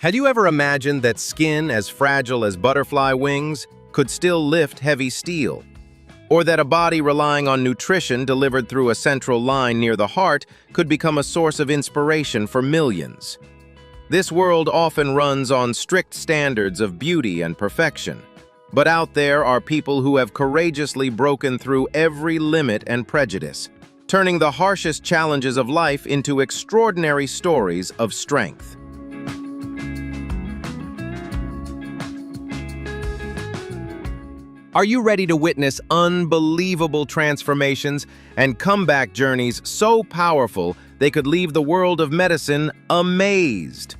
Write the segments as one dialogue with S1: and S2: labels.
S1: Had you ever imagined that skin as fragile as butterfly wings could still lift heavy steel? Or that a body relying on nutrition delivered through a central line near the heart could become a source of inspiration for millions? This world often runs on strict standards of beauty and perfection. But out there are people who have courageously broken through every limit and prejudice, turning the harshest challenges of life into extraordinary stories of strength. Are you ready to witness unbelievable transformations and comeback journeys so powerful they could leave the world of medicine amazed?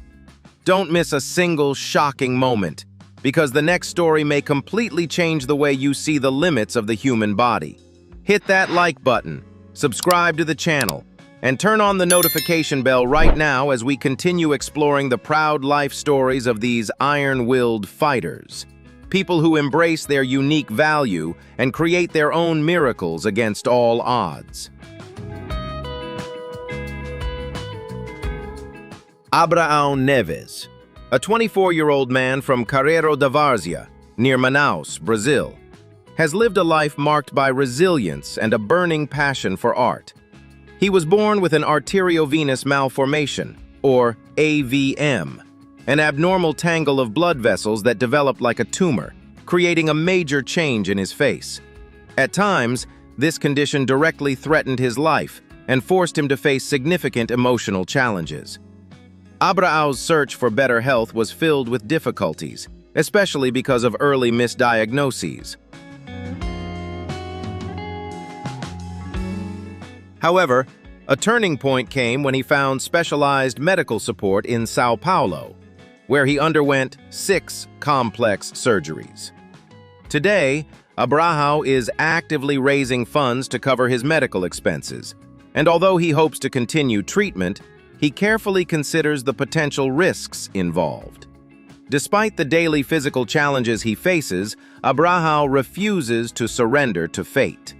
S1: Don't miss a single shocking moment, because the next story may completely change the way you see the limits of the human body. Hit that like button, subscribe to the channel, and turn on the notification bell right now as we continue exploring the proud life stories of these iron-willed fighters. People who embrace their unique value and create their own miracles against all odds. Abraão Neves, a 24-year-old man from Carreiro da Várzea, near Manaus, Brazil, has lived a life marked by resilience and a burning passion for art. He was born with an arteriovenous malformation, or AVM, an abnormal tangle of blood vessels that developed like a tumor, creating a major change in his face. At times, this condition directly threatened his life and forced him to face significant emotional challenges. Abraão's search for better health was filled with difficulties, especially because of early misdiagnoses. However, a turning point came when he found specialized medical support in São Paulo, where he underwent 6 complex surgeries. Today, Abraão is actively raising funds to cover his medical expenses, and although he hopes to continue treatment, he carefully considers the potential risks involved. Despite the daily physical challenges he faces, Abraão refuses to surrender to fate.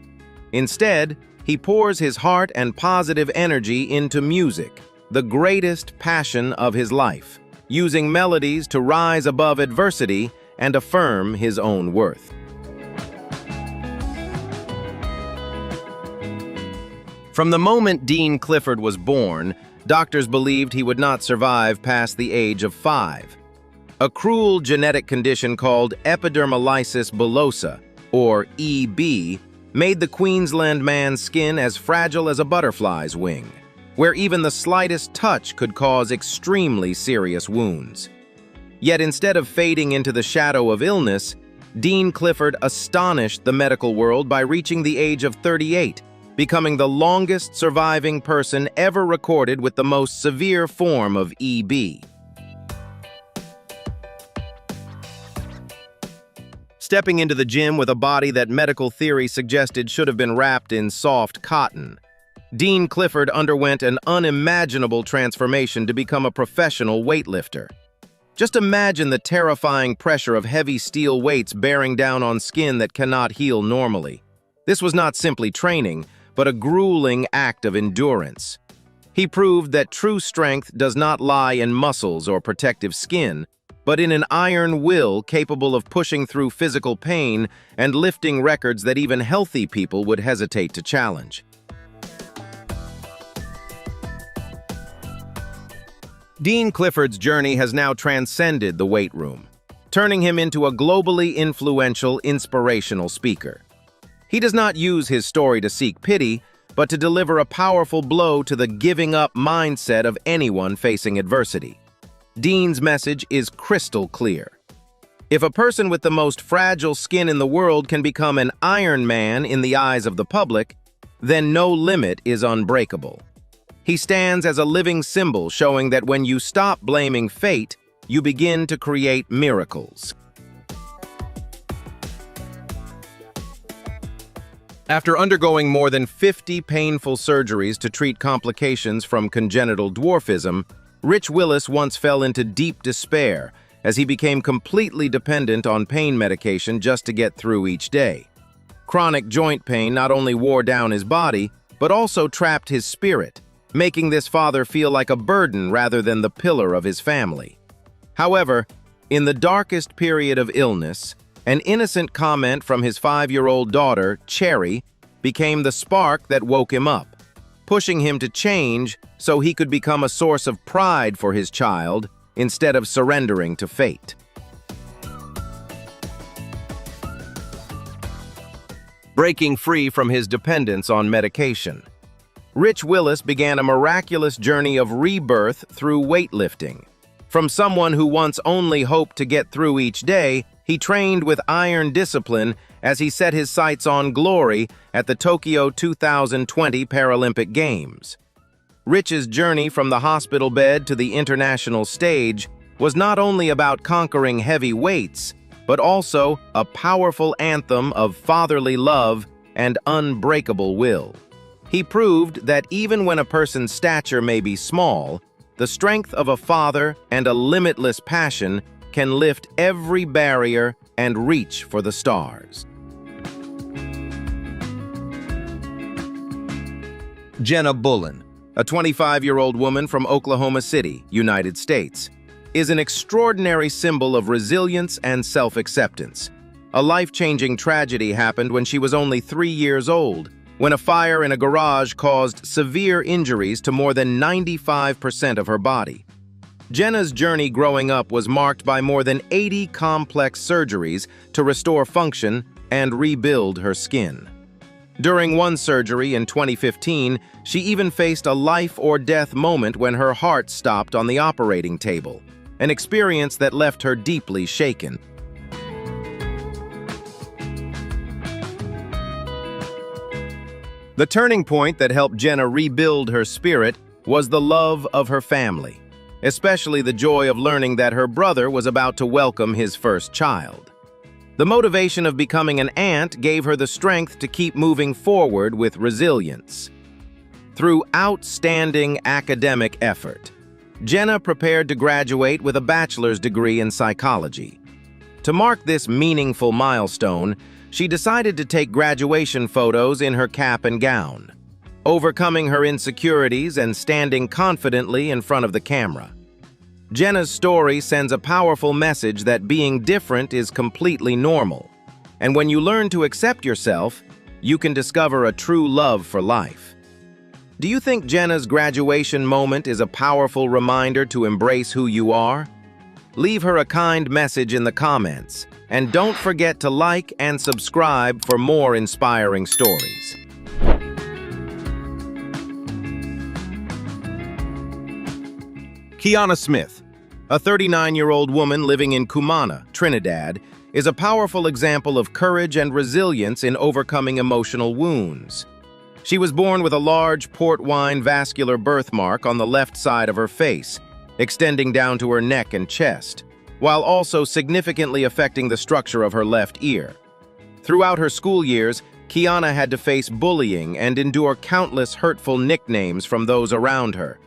S1: Instead, he pours his heart and positive energy into music, the greatest passion of his life, using melodies to rise above adversity and affirm his own worth. From the moment Dean Clifford was born, doctors believed he would not survive past the age of 5. A cruel genetic condition called epidermolysis bullosa, or EB, made the Queensland man's skin as fragile as a butterfly's wing, where even the slightest touch could cause extremely serious wounds. Yet instead of fading into the shadow of illness, Dean Clifford astonished the medical world by reaching the age of 38, becoming the longest surviving person ever recorded with the most severe form of EB. Stepping into the gym with a body that medical theory suggested should have been wrapped in soft cotton, Dean Clifford underwent an unimaginable transformation to become a professional weightlifter. Just imagine the terrifying pressure of heavy steel weights bearing down on skin that cannot heal normally. This was not simply training, but a grueling act of endurance. He proved that true strength does not lie in muscles or protective skin, but in an iron will capable of pushing through physical pain and lifting records that even healthy people would hesitate to challenge. Dean Clifford's journey has now transcended the weight room, turning him into a globally influential, inspirational speaker. He does not use his story to seek pity, but to deliver a powerful blow to the giving-up mindset of anyone facing adversity. Dean's message is crystal clear. If a person with the most fragile skin in the world can become an Iron Man in the eyes of the public, then no limit is unbreakable. He stands as a living symbol showing that when you stop blaming fate, you begin to create miracles. After undergoing more than 50 painful surgeries to treat complications from congenital dwarfism, Rich Willis once fell into deep despair as he became completely dependent on pain medication just to get through each day. Chronic joint pain not only wore down his body, but also trapped his spirit, making this father feel like a burden rather than the pillar of his family. However, in the darkest period of illness, an innocent comment from his 5-year-old daughter, Cherry, became the spark that woke him up, pushing him to change so he could become a source of pride for his child instead of surrendering to fate. Breaking free from his dependence on medication. Rich Willis began a miraculous journey of rebirth through weightlifting. From someone who once only hoped to get through each day, he trained with iron discipline as he set his sights on glory at the Tokyo 2020 Paralympic Games. Rich's journey from the hospital bed to the international stage was not only about conquering heavy weights, but also a powerful anthem of fatherly love and unbreakable will. He proved that even when a person's stature may be small, the strength of a father and a limitless passion can lift every barrier and reach for the stars. Jenna Bullen, a 25-year-old woman from Oklahoma City, United States, is an extraordinary symbol of resilience and self-acceptance. A life-changing tragedy happened when she was only 3 years old, when a fire in a garage caused severe injuries to more than 95% of her body. Jenna's journey growing up was marked by more than 80 complex surgeries to restore function and rebuild her skin. During one surgery in 2015, she even faced a life-or-death moment when her heart stopped on the operating table, an experience that left her deeply shaken. The turning point that helped Jenna rebuild her spirit was the love of her family, especially the joy of learning that her brother was about to welcome his first child. The motivation of becoming an aunt gave her the strength to keep moving forward with resilience. Through outstanding academic effort, Jenna prepared to graduate with a bachelor's degree in psychology. To mark this meaningful milestone, she decided to take graduation photos in her cap and gown, overcoming her insecurities and standing confidently in front of the camera. Jenna's story sends a powerful message that being different is completely normal, and when you learn to accept yourself, you can discover a true love for life. Do you think Jenna's graduation moment is a powerful reminder to embrace who you are? Leave her a kind message in the comments, and don't forget to like and subscribe for more inspiring stories. Kiana Smith, a 39-year-old woman living in Cumana, Trinidad, is a powerful example of courage and resilience in overcoming emotional wounds. She was born with a large port wine vascular birthmark on the left side of her face, extending down to her neck and chest, while also significantly affecting the structure of her left ear. Throughout her school years, Kiana had to face bullying and endure countless hurtful nicknames from those around her,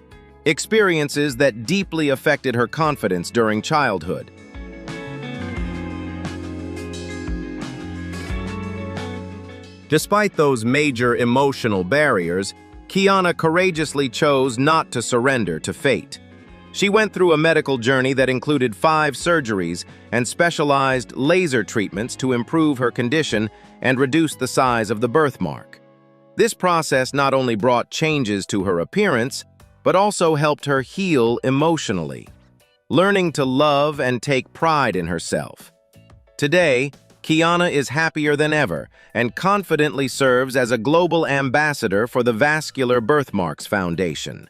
S1: experiences that deeply affected her confidence during childhood. Despite those major emotional barriers, Kiana courageously chose not to surrender to fate. She went through a medical journey that included 5 surgeries and specialized laser treatments to improve her condition and reduce the size of the birthmark. This process not only brought changes to her appearance, but also helped her heal emotionally, learning to love and take pride in herself. Today, Kiana is happier than ever and confidently serves as a global ambassador for the Vascular Birthmarks Foundation.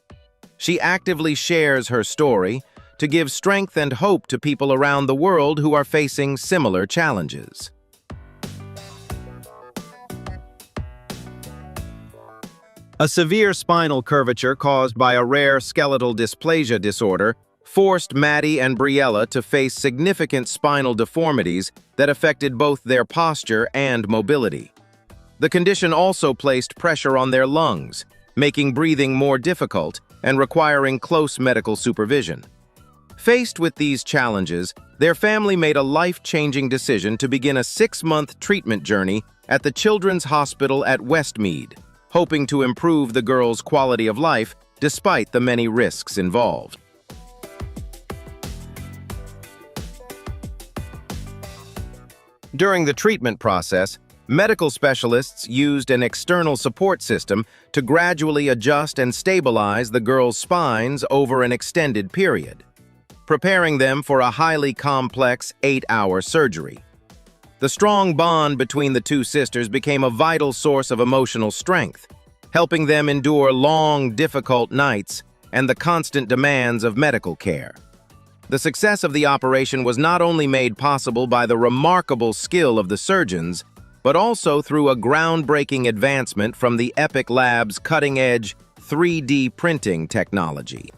S1: She actively shares her story to give strength and hope to people around the world who are facing similar challenges. A severe spinal curvature caused by a rare skeletal dysplasia disorder forced Maddie and Briella to face significant spinal deformities that affected both their posture and mobility. The condition also placed pressure on their lungs, making breathing more difficult and requiring close medical supervision. Faced with these challenges, their family made a life-changing decision to begin a 6-month treatment journey at the Children's Hospital at Westmead, hoping to improve the girls' quality of life despite the many risks involved. During the treatment process, medical specialists used an external support system to gradually adjust and stabilize the girls' spines over an extended period, preparing them for a highly complex 8-hour surgery. The strong bond between the two sisters became a vital source of emotional strength, helping them endure long, difficult nights and the constant demands of medical care. The success of the operation was not only made possible by the remarkable skill of the surgeons, but also through a groundbreaking advancement from the Epic Lab's cutting-edge 3D printing technology.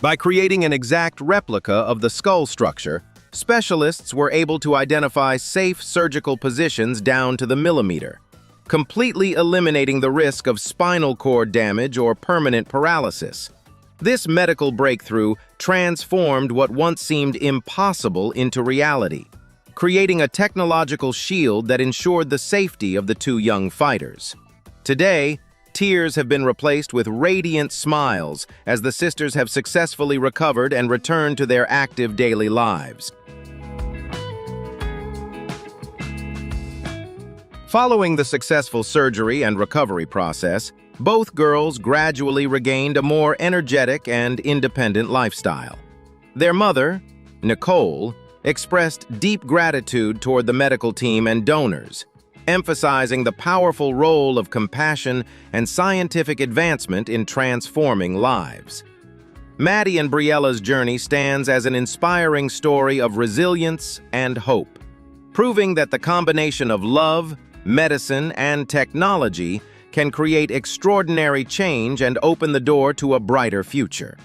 S1: By creating an exact replica of the skull structure, specialists were able to identify safe surgical positions down to the millimeter, completely eliminating the risk of spinal cord damage or permanent paralysis. This medical breakthrough transformed what once seemed impossible into reality, creating a technological shield that ensured the safety of the two young fighters. Today, tears have been replaced with radiant smiles as the sisters have successfully recovered and returned to their active daily lives. Following the successful surgery and recovery process, both girls gradually regained a more energetic and independent lifestyle. Their mother, Nicole, expressed deep gratitude toward the medical team and donors, emphasizing the powerful role of compassion and scientific advancement in transforming lives. Maddie and Briella's journey stands as an inspiring story of resilience and hope, proving that the combination of love, medicine, and technology can create extraordinary change and open the door to a brighter future.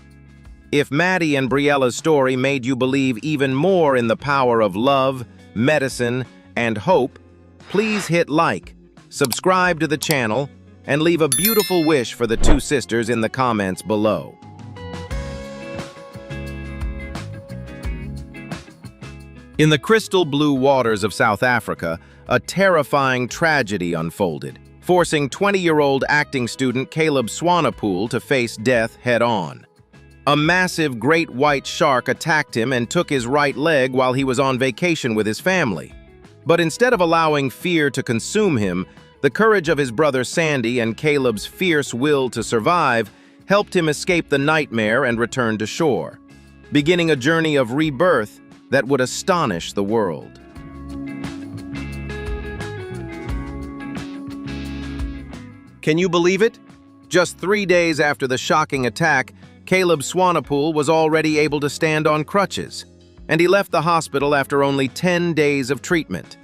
S1: If Maddie and Briella's story made you believe even more in the power of love, medicine, and hope, please hit like, subscribe to the channel, and leave a beautiful wish for the two sisters in the comments below. In the crystal blue waters of South Africa, a terrifying tragedy unfolded, forcing 20-year-old acting student Caleb Swanepoel to face death head-on. A massive great white shark attacked him and took his right leg while he was on vacation with his family. But instead of allowing fear to consume him, the courage of his brother Sandy and Caleb's fierce will to survive helped him escape the nightmare and return to shore, beginning a journey of rebirth that would astonish the world. Can you believe it? Just 3 days after the shocking attack, Caleb Swanepoel was already able to stand on crutches, and he left the hospital after only 10 days of treatment.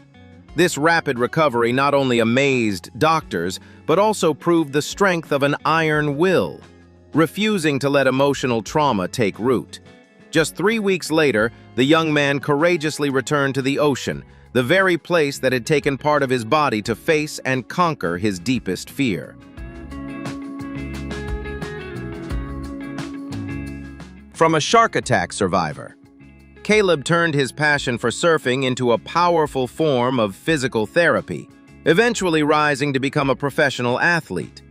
S1: This rapid recovery not only amazed doctors, but also proved the strength of an iron will, refusing to let emotional trauma take root. Just 3 weeks later, the young man courageously returned to the ocean, the very place that had taken part of his body to face and conquer his deepest fear. From a shark attack survivor, Caleb turned his passion for surfing into a powerful form of physical therapy, eventually rising to become a professional athlete.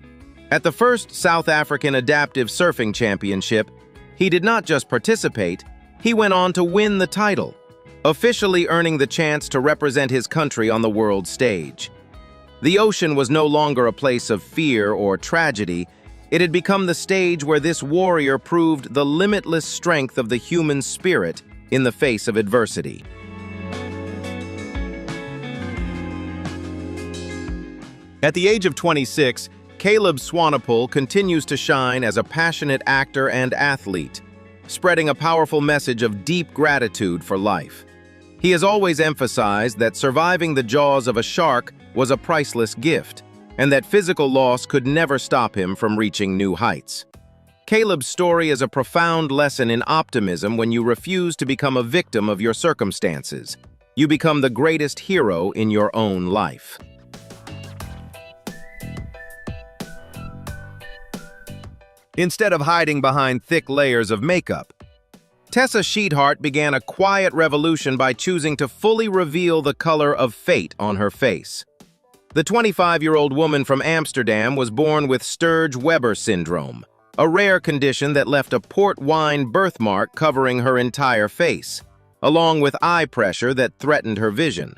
S1: At the first South African Adaptive Surfing Championship, he did not just participate, he went on to win the title, officially earning the chance to represent his country on the world stage. The ocean was no longer a place of fear or tragedy. It had become the stage where this warrior proved the limitless strength of the human spirit in the face of adversity. At the age of 26, Caleb Swanepoel continues to shine as a passionate actor and athlete, spreading a powerful message of deep gratitude for life. He has always emphasized that surviving the jaws of a shark was a priceless gift, and that physical loss could never stop him from reaching new heights. Caleb's story is a profound lesson in optimism. When you refuse to become a victim of your circumstances, you become the greatest hero in your own life. Instead of hiding behind thick layers of makeup, Tessa Sheethart began a quiet revolution by choosing to fully reveal the color of fate on her face. The 25-year-old woman from Amsterdam was born with Sturge-Weber syndrome, a rare condition that left a port wine birthmark covering her entire face, along with eye pressure that threatened her vision.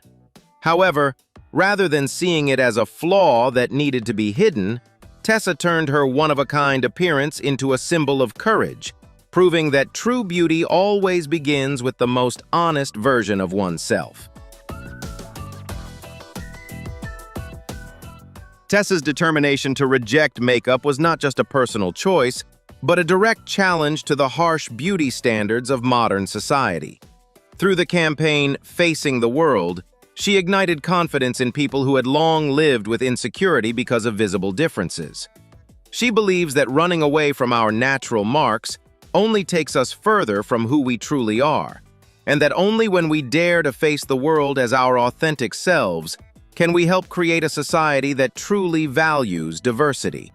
S1: However, rather than seeing it as a flaw that needed to be hidden, Tessa turned her one-of-a-kind appearance into a symbol of courage, proving that true beauty always begins with the most honest version of oneself. Tessa's determination to reject makeup was not just a personal choice, but a direct challenge to the harsh beauty standards of modern society. Through the campaign Facing the World, she ignited confidence in people who had long lived with insecurity because of visible differences. She believes that running away from our natural marks only takes us further from who we truly are, and that only when we dare to face the world as our authentic selves can we help create a society that truly values diversity.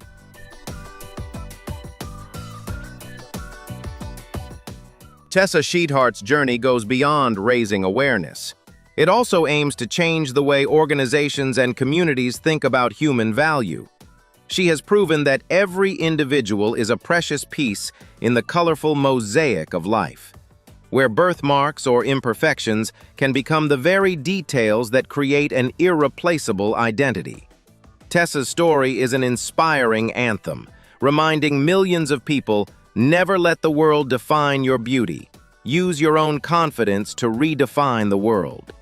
S1: Tessa Sheethart's journey goes beyond raising awareness. It also aims to change the way organizations and communities think about human value. She has proven that every individual is a precious piece in the colorful mosaic of life, where birthmarks or imperfections can become the very details that create an irreplaceable identity. Tessa's story is an inspiring anthem, reminding millions of people, never let the world define your beauty. Use your own confidence to redefine the world.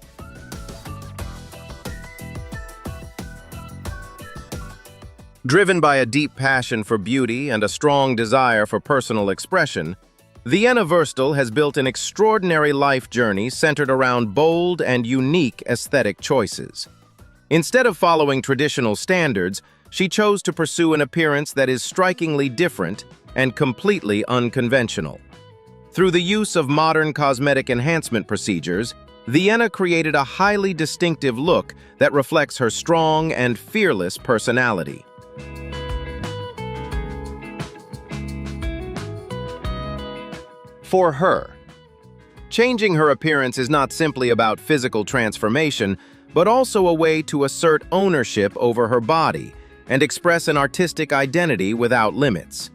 S1: Driven by a deep passion for beauty and a strong desire for personal expression, Vienna Wurstel has built an extraordinary life journey centered around bold and unique aesthetic choices. Instead of following traditional standards, she chose to pursue an appearance that is strikingly different and completely unconventional. Through the use of modern cosmetic enhancement procedures, Vienna created a highly distinctive look that reflects her strong and fearless personality. For her, changing her appearance is not simply about physical transformation, but also a way to assert ownership over her body and express an artistic identity without limits.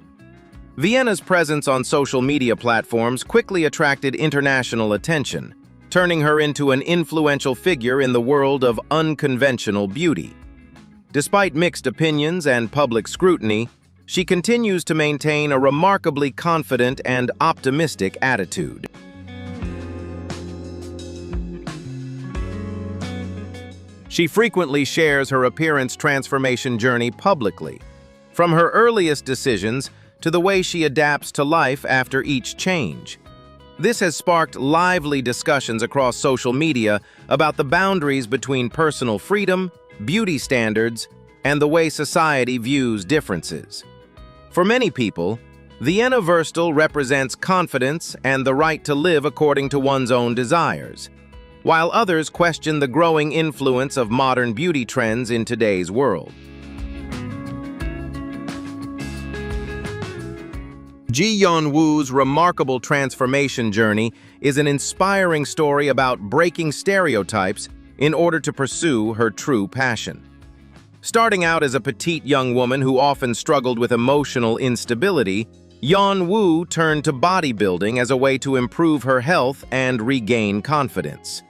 S1: Vienna's presence on social media platforms quickly attracted international attention, turning her into an influential figure in the world of unconventional beauty. Despite mixed opinions and public scrutiny, she continues to maintain a remarkably confident and optimistic attitude. She frequently shares her appearance transformation journey publicly, from her earliest decisions to the way she adapts to life after each change. This has sparked lively discussions across social media about the boundaries between personal freedom, beauty standards, and the way society views differences. For many people, Vienna Wurstel represents confidence and the right to live according to one's own desires, while others question the growing influence of modern beauty trends in today's world. Ji Yeon-woo's remarkable transformation journey is an inspiring story about breaking stereotypes in order to pursue her true passion. Starting out as a petite young woman who often struggled with emotional instability, Yeon-woo turned to bodybuilding as a way to improve her health and regain confidence.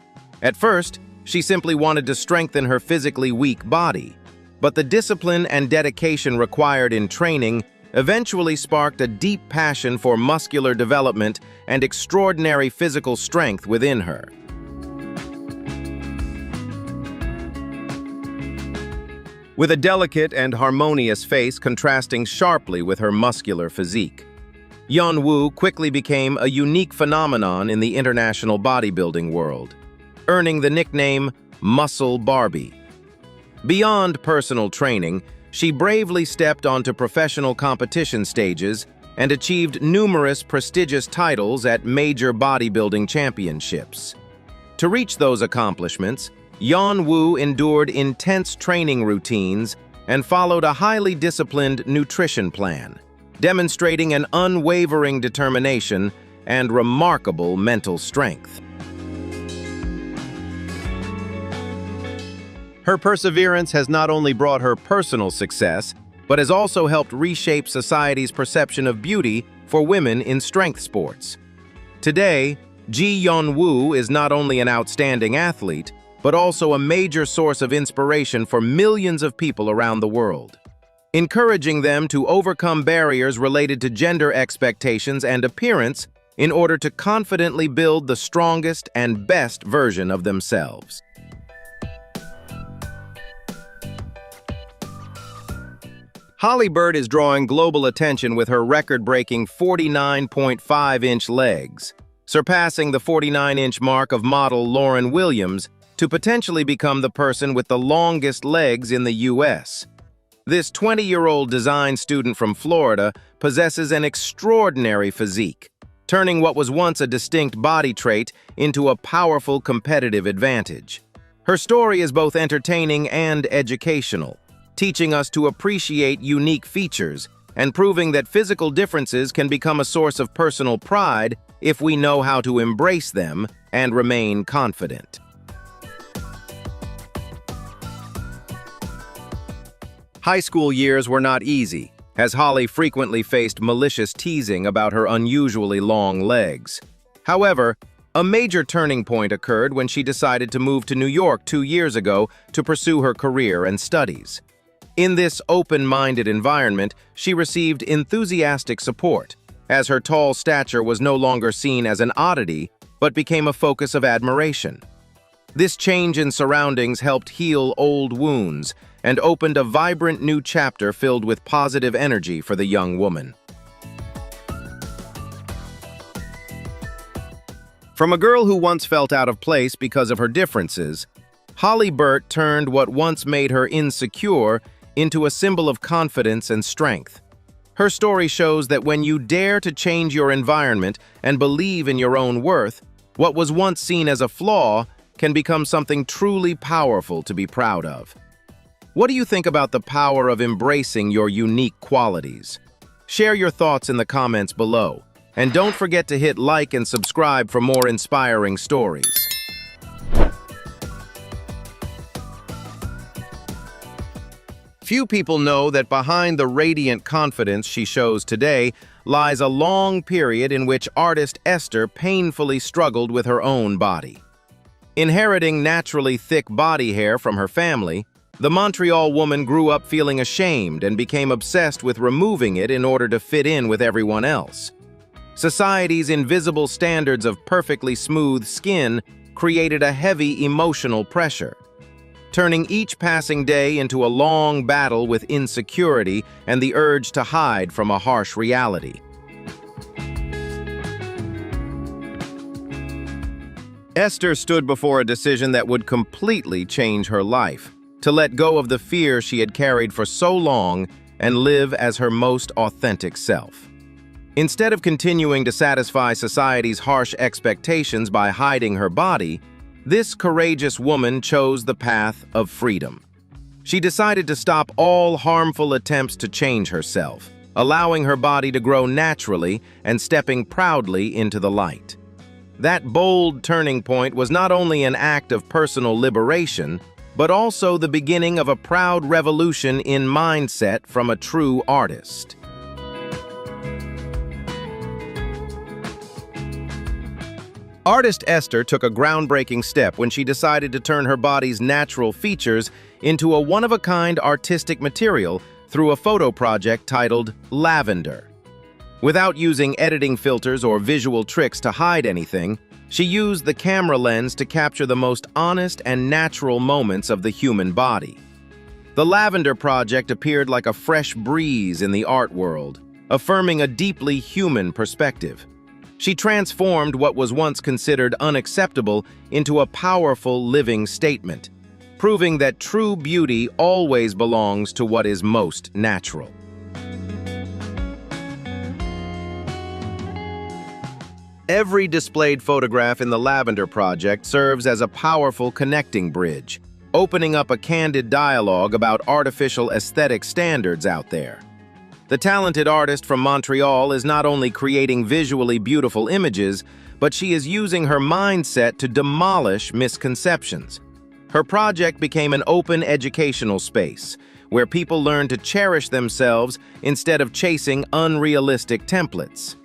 S1: At first, she simply wanted to strengthen her physically weak body, but the discipline and dedication required in training eventually sparked a deep passion for muscular development and extraordinary physical strength within her. With a delicate and harmonious face contrasting sharply with her muscular physique, Yeon-woo quickly became a unique phenomenon in the international bodybuilding world, earning the nickname Muscle Barbie. Beyond personal training, she bravely stepped onto professional competition stages and achieved numerous prestigious titles at major bodybuilding championships. To reach those accomplishments, Yeon-woo endured intense training routines and followed a highly disciplined nutrition plan, demonstrating an unwavering determination and remarkable mental strength. Her perseverance has not only brought her personal success, but has also helped reshape society's perception of beauty for women in strength sports. Today, Ji Yeon-woo is not only an outstanding athlete, but also a major source of inspiration for millions of people around the world, encouraging them to overcome barriers related to gender expectations and appearance in order to confidently build the strongest and best version of themselves. Holly Bird is drawing global attention with her record-breaking 49.5-inch legs, surpassing the 49-inch mark of model Lauren Williams to potentially become the person with the longest legs in the U.S. This 20-year-old design student from Florida possesses an extraordinary physique, turning what was once a distinct body trait into a powerful competitive advantage. Her story is both entertaining and educational, teaching us to appreciate unique features and proving that physical differences can become a source of personal pride if we know how to embrace them and remain confident. High school years were not easy, as Holly frequently faced malicious teasing about her unusually long legs. However, a major turning point occurred when she decided to move to New York 2 years ago to pursue her career and studies. In this open-minded environment, she received enthusiastic support, as her tall stature was no longer seen as an oddity, but became a focus of admiration. This change in surroundings helped heal old wounds and opened a vibrant new chapter filled with positive energy for the young woman. From a girl who once felt out of place because of her differences, Holly Bird turned what once made her insecure into a symbol of confidence and strength. Her story shows that when you dare to change your environment and believe in your own worth, what was once seen as a flaw can become something truly powerful to be proud of. What do you think about the power of embracing your unique qualities? Share your thoughts in the comments below, and don't forget to hit like and subscribe for more inspiring stories. Few people know that behind the radiant confidence she shows today lies a long period in which artist Esther painfully struggled with her own body. Inheriting naturally thick body hair from her family, the Montreal woman grew up feeling ashamed and became obsessed with removing it in order to fit in with everyone else. Society's invisible standards of perfectly smooth skin created a heavy emotional pressure, turning each passing day into a long battle with insecurity and the urge to hide from a harsh reality. Esther stood before a decision that would completely change her life, to let go of the fear she had carried for so long and live as her most authentic self. Instead of continuing to satisfy society's harsh expectations by hiding her body, this courageous woman chose the path of freedom. She decided to stop all harmful attempts to change herself, allowing her body to grow naturally and stepping proudly into the light. That bold turning point was not only an act of personal liberation, but also the beginning of a proud revolution in mindset from a true artist. Artist Esther took a groundbreaking step when she decided to turn her body's natural features into a one-of-a-kind artistic material through a photo project titled Lavender. Without using editing filters or visual tricks to hide anything, she used the camera lens to capture the most honest and natural moments of the human body. The Lavender project appeared like a fresh breeze in the art world, affirming a deeply human perspective. She transformed what was once considered unacceptable into a powerful living statement, proving that true beauty always belongs to what is most natural. Every displayed photograph in the Lavender project serves as a powerful connecting bridge, opening up a candid dialogue about artificial aesthetic standards out there. The talented artist from Montreal is not only creating visually beautiful images, but she is using her mindset to demolish misconceptions. Her project became an open educational space, where people learn to cherish themselves instead of chasing unrealistic templates.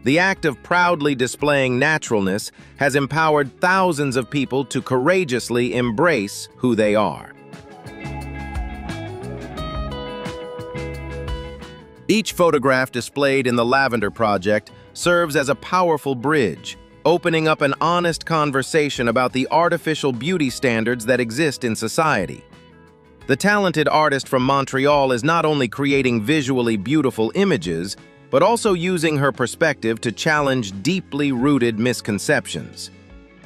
S1: The act of proudly displaying naturalness has empowered thousands of people to courageously embrace who they are. Each photograph displayed in the Lavender Project serves as a powerful bridge, opening up an honest conversation about the artificial beauty standards that exist in society. The talented artist from Montreal is not only creating visually beautiful images, but also using her perspective to challenge deeply rooted misconceptions.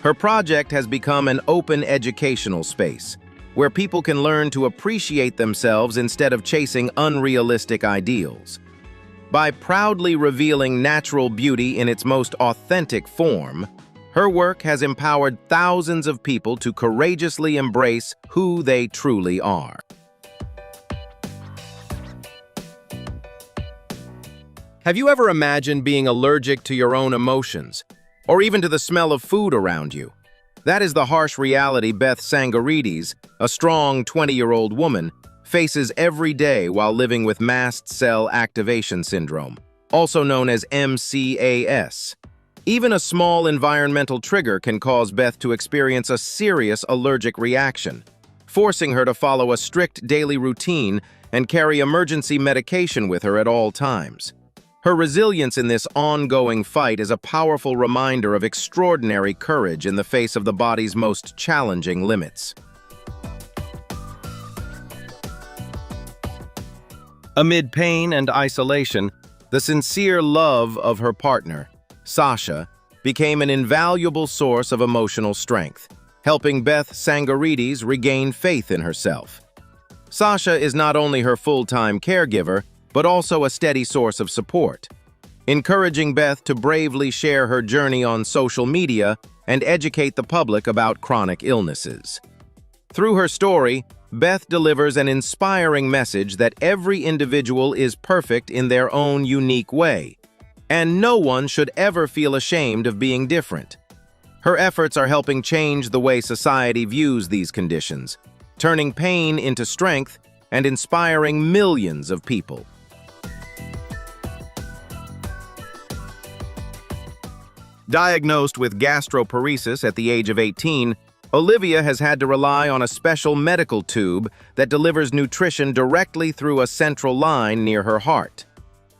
S1: Her project has become an open educational space, where people can learn to appreciate themselves instead of chasing unrealistic ideals. By proudly revealing natural beauty in its most authentic form, her work has empowered thousands of people to courageously embrace who they truly are. Have you ever imagined being allergic to your own emotions, or even to the smell of food around you? That is the harsh reality Beth Sangarides, a strong 20-year-old woman, faces every day while living with mast cell activation syndrome, also known as MCAS. Even a small environmental trigger can cause Beth to experience a serious allergic reaction, forcing her to follow a strict daily routine and carry emergency medication with her at all times. Her resilience in this ongoing fight is a powerful reminder of extraordinary courage in the face of the body's most challenging limits. Amid pain and isolation, the sincere love of her partner, Sasha, became an invaluable source of emotional strength, helping Beth Sangarides regain faith in herself. Sasha is not only her full-time caregiver, but also a steady source of support, encouraging Beth to bravely share her journey on social media and educate the public about chronic illnesses. Through her story, Beth delivers an inspiring message that every individual is perfect in their own unique way, and no one should ever feel ashamed of being different. Her efforts are helping change the way society views these conditions, turning pain into strength and inspiring millions of people. Diagnosed with gastroparesis at the age of 18, Olivia has had to rely on a special medical tube that delivers nutrition directly through a central line near her heart.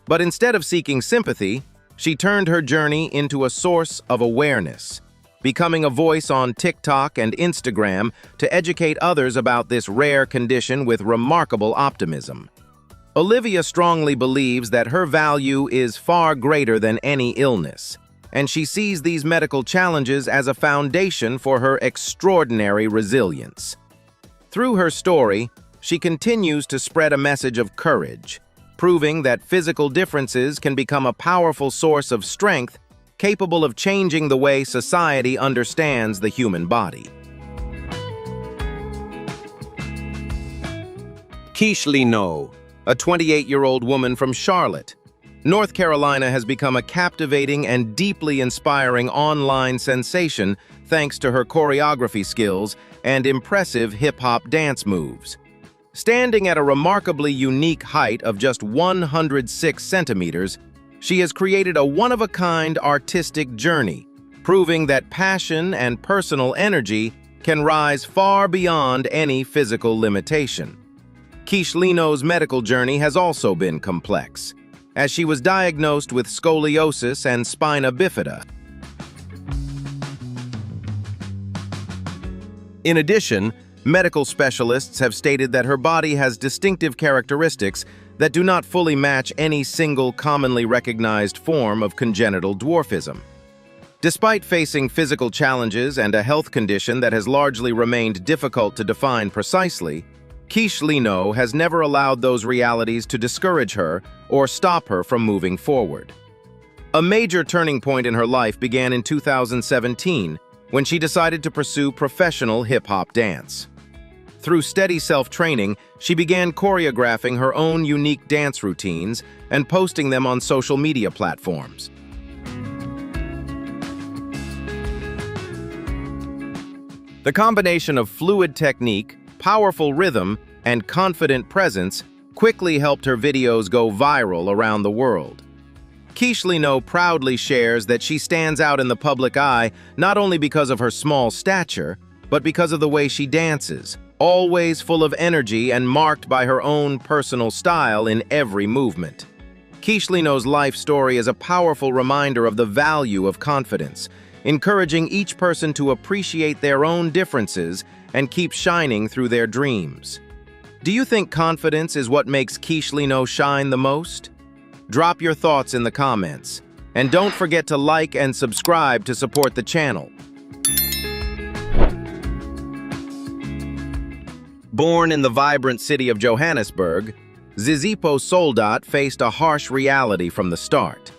S1: But instead of seeking sympathy, she turned her journey into a source of awareness, becoming a voice on TikTok and Instagram to educate others about this rare condition with remarkable optimism. Olivia strongly believes that her value is far greater than any illness, and she sees these medical challenges as a foundation for her extraordinary resilience. Through her story, she continues to spread a message of courage, proving that physical differences can become a powerful source of strength capable of changing the way society understands the human body. Kishli, a 28-year-old woman from Charlotte, North Carolina, has become a captivating and deeply inspiring online sensation thanks to her choreography skills and impressive hip-hop dance moves. Standing at a remarkably unique height of just 106 centimeters, she has created a one-of-a-kind artistic journey, proving that passion and personal energy can rise far beyond any physical limitation. Kishlino's medical journey has also been complex, as she was diagnosed with scoliosis and spina bifida. In addition, medical specialists have stated that her body has distinctive characteristics that do not fully match any single commonly recognized form of congenital dwarfism. Despite facing physical challenges and a health condition that has largely remained difficult to define precisely, Kishlino has never allowed those realities to discourage her or stop her from moving forward. A major turning point in her life began in 2017 when she decided to pursue professional hip-hop dance. Through steady self-training, she began choreographing her own unique dance routines and posting them on social media platforms. The combination of fluid technique, powerful rhythm, and confident presence quickly helped her videos go viral around the world. Kishlino proudly shares that she stands out in the public eye not only because of her small stature, but because of the way she dances, always full of energy and marked by her own personal style in every movement. Kishlino's life story is a powerful reminder of the value of confidence, encouraging each person to appreciate their own differences and keep shining through their dreams. Do you think confidence is what makes Kishlino shine the most? Drop your thoughts in the comments, and don't forget to like and subscribe to support the channel. Born in the vibrant city of Johannesburg, Zizipho Soldat faced a harsh reality from the start,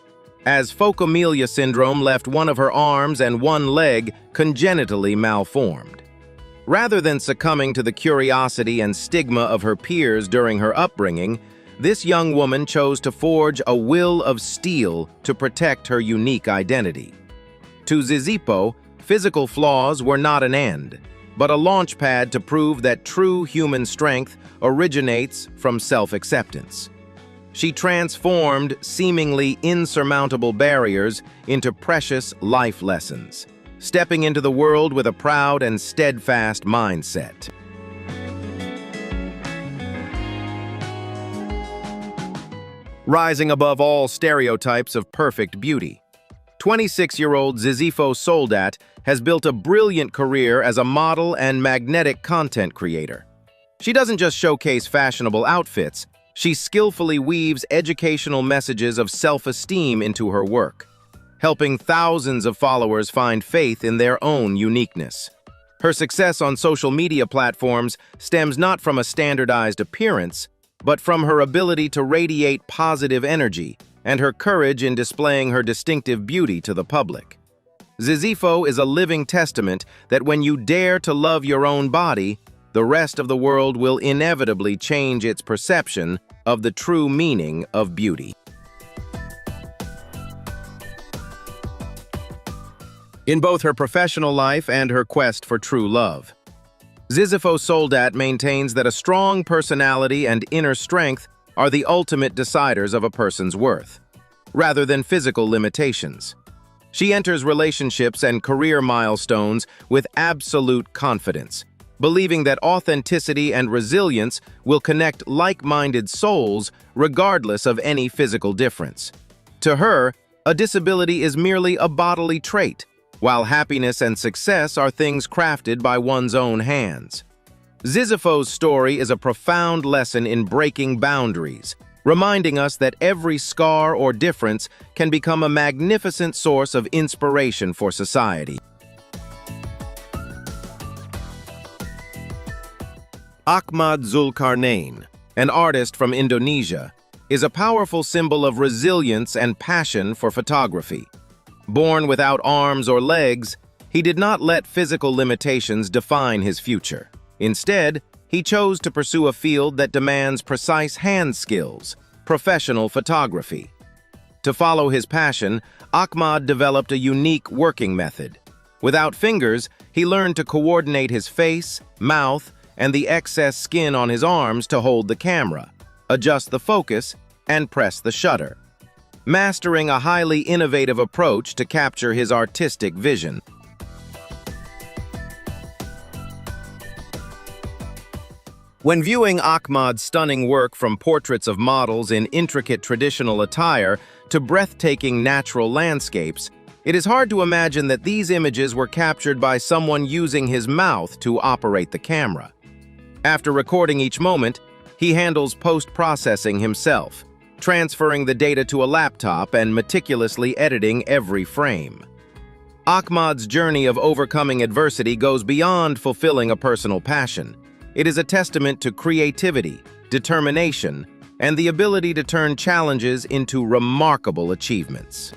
S1: as phocomelia syndrome left one of her arms and one leg congenitally malformed. Rather than succumbing to the curiosity and stigma of her peers during her upbringing, this young woman chose to forge a will of steel to protect her unique identity. To Zizipho, physical flaws were not an end, but a launchpad to prove that true human strength originates from self-acceptance. She transformed seemingly insurmountable barriers into precious life lessons, stepping into the world with a proud and steadfast mindset. Rising above all stereotypes of perfect beauty, 26-year-old Zizipho Soldat has built a brilliant career as a model and magnetic content creator. She doesn't just showcase fashionable outfits, she skillfully weaves educational messages of self-esteem into her work, helping thousands of followers find faith in their own uniqueness. Her success on social media platforms stems not from a standardized appearance, but from her ability to radiate positive energy and her courage in displaying her distinctive beauty to the public. Zizipho is a living testament that when you dare to love your own body, the rest of the world will inevitably change its perception of the true meaning of beauty. In both her professional life and her quest for true love, Zizipho Soldat maintains that a strong personality and inner strength are the ultimate deciders of a person's worth, rather than physical limitations. She enters relationships and career milestones with absolute confidence, believing that authenticity and resilience will connect like-minded souls regardless of any physical difference. To her, a disability is merely a bodily trait, while happiness and success are things crafted by one's own hands. Zizipho's story is a profound lesson in breaking boundaries, reminding us that every scar or difference can become a magnificent source of inspiration for society. Ahmad Zulkarnain, an artist from Indonesia, is a powerful symbol of resilience and passion for photography. Born without arms or legs, he did not let physical limitations define his future. Instead, he chose to pursue a field that demands precise hand skills, professional photography. To follow his passion, Ahmad developed a unique working method. Without fingers, he learned to coordinate his face, mouth, and the excess skin on his arms to hold the camera, adjust the focus, and press the shutter, mastering a highly innovative approach to capture his artistic vision. When viewing Ahmad's stunning work, from portraits of models in intricate traditional attire to breathtaking natural landscapes, it is hard to imagine that these images were captured by someone using his mouth to operate the camera. After recording each moment, he handles post-processing himself, transferring the data to a laptop and meticulously editing every frame. Ahmad's journey of overcoming adversity goes beyond fulfilling a personal passion. It is a testament to creativity, determination, and the ability to turn challenges into remarkable achievements.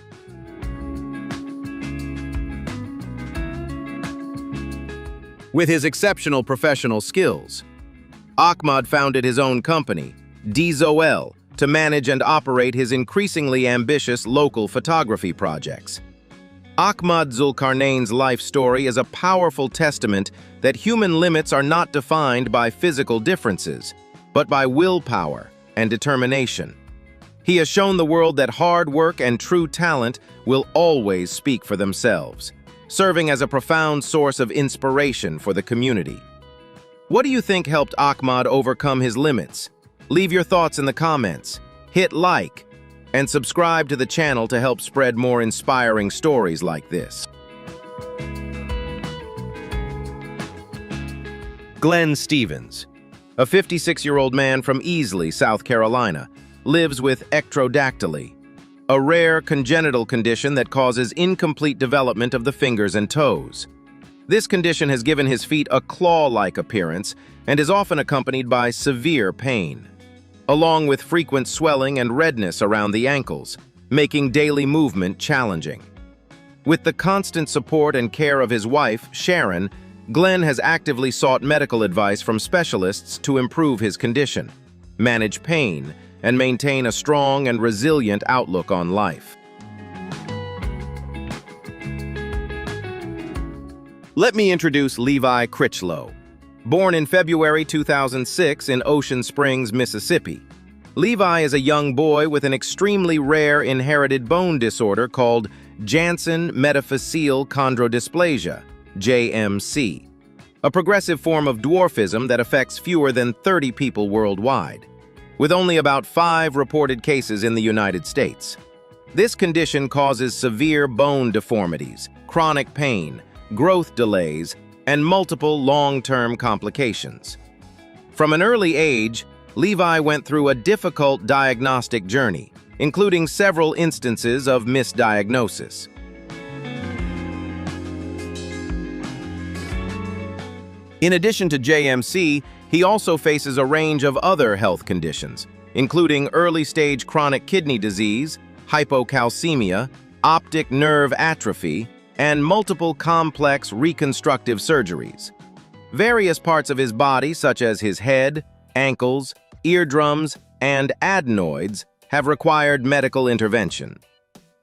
S1: With his exceptional professional skills, Ahmad founded his own company, Defied, to manage and operate his increasingly ambitious local photography projects. Ahmad Zulkarnain's life story is a powerful testament that human limits are not defined by physical differences, but by willpower and determination. He has shown the world that hard work and true talent will always speak for themselves, serving as a profound source of inspiration for the community. What do you think helped Ahmad overcome his limits? Leave your thoughts in the comments, hit like, and subscribe to the channel to help spread more inspiring stories like this. Glenn Stevens, a 56-year-old man from Easley, South Carolina, lives with ectrodactyly, a rare congenital condition that causes incomplete development of the fingers and toes. This condition has given his feet a claw-like appearance and is often accompanied by severe pain, along with frequent swelling and redness around the ankles, making daily movement challenging. With the constant support and care of his wife, Sharon, Glenn has actively sought medical advice from specialists to improve his condition, manage pain, and maintain a strong and resilient outlook on life. Let me introduce Levi Critchlow. Born in February 2006 in Ocean Springs, Mississippi, Levi is a young boy with an extremely rare inherited bone disorder called Jansen metaphyseal chondrodysplasia, JMC, a progressive form of dwarfism that affects fewer than 30 people worldwide, with only about 5 reported cases in the United States. This condition causes severe bone deformities, chronic pain, growth delays, and multiple long-term complications. From an early age, Levi went through a difficult diagnostic journey, including several instances of misdiagnosis. In addition to JMC, he also faces a range of other health conditions, including early-stage chronic kidney disease, hypocalcemia, optic nerve atrophy, and multiple complex reconstructive surgeries. Various parts of his body, such as his head, ankles, eardrums, and adenoids, have required medical intervention.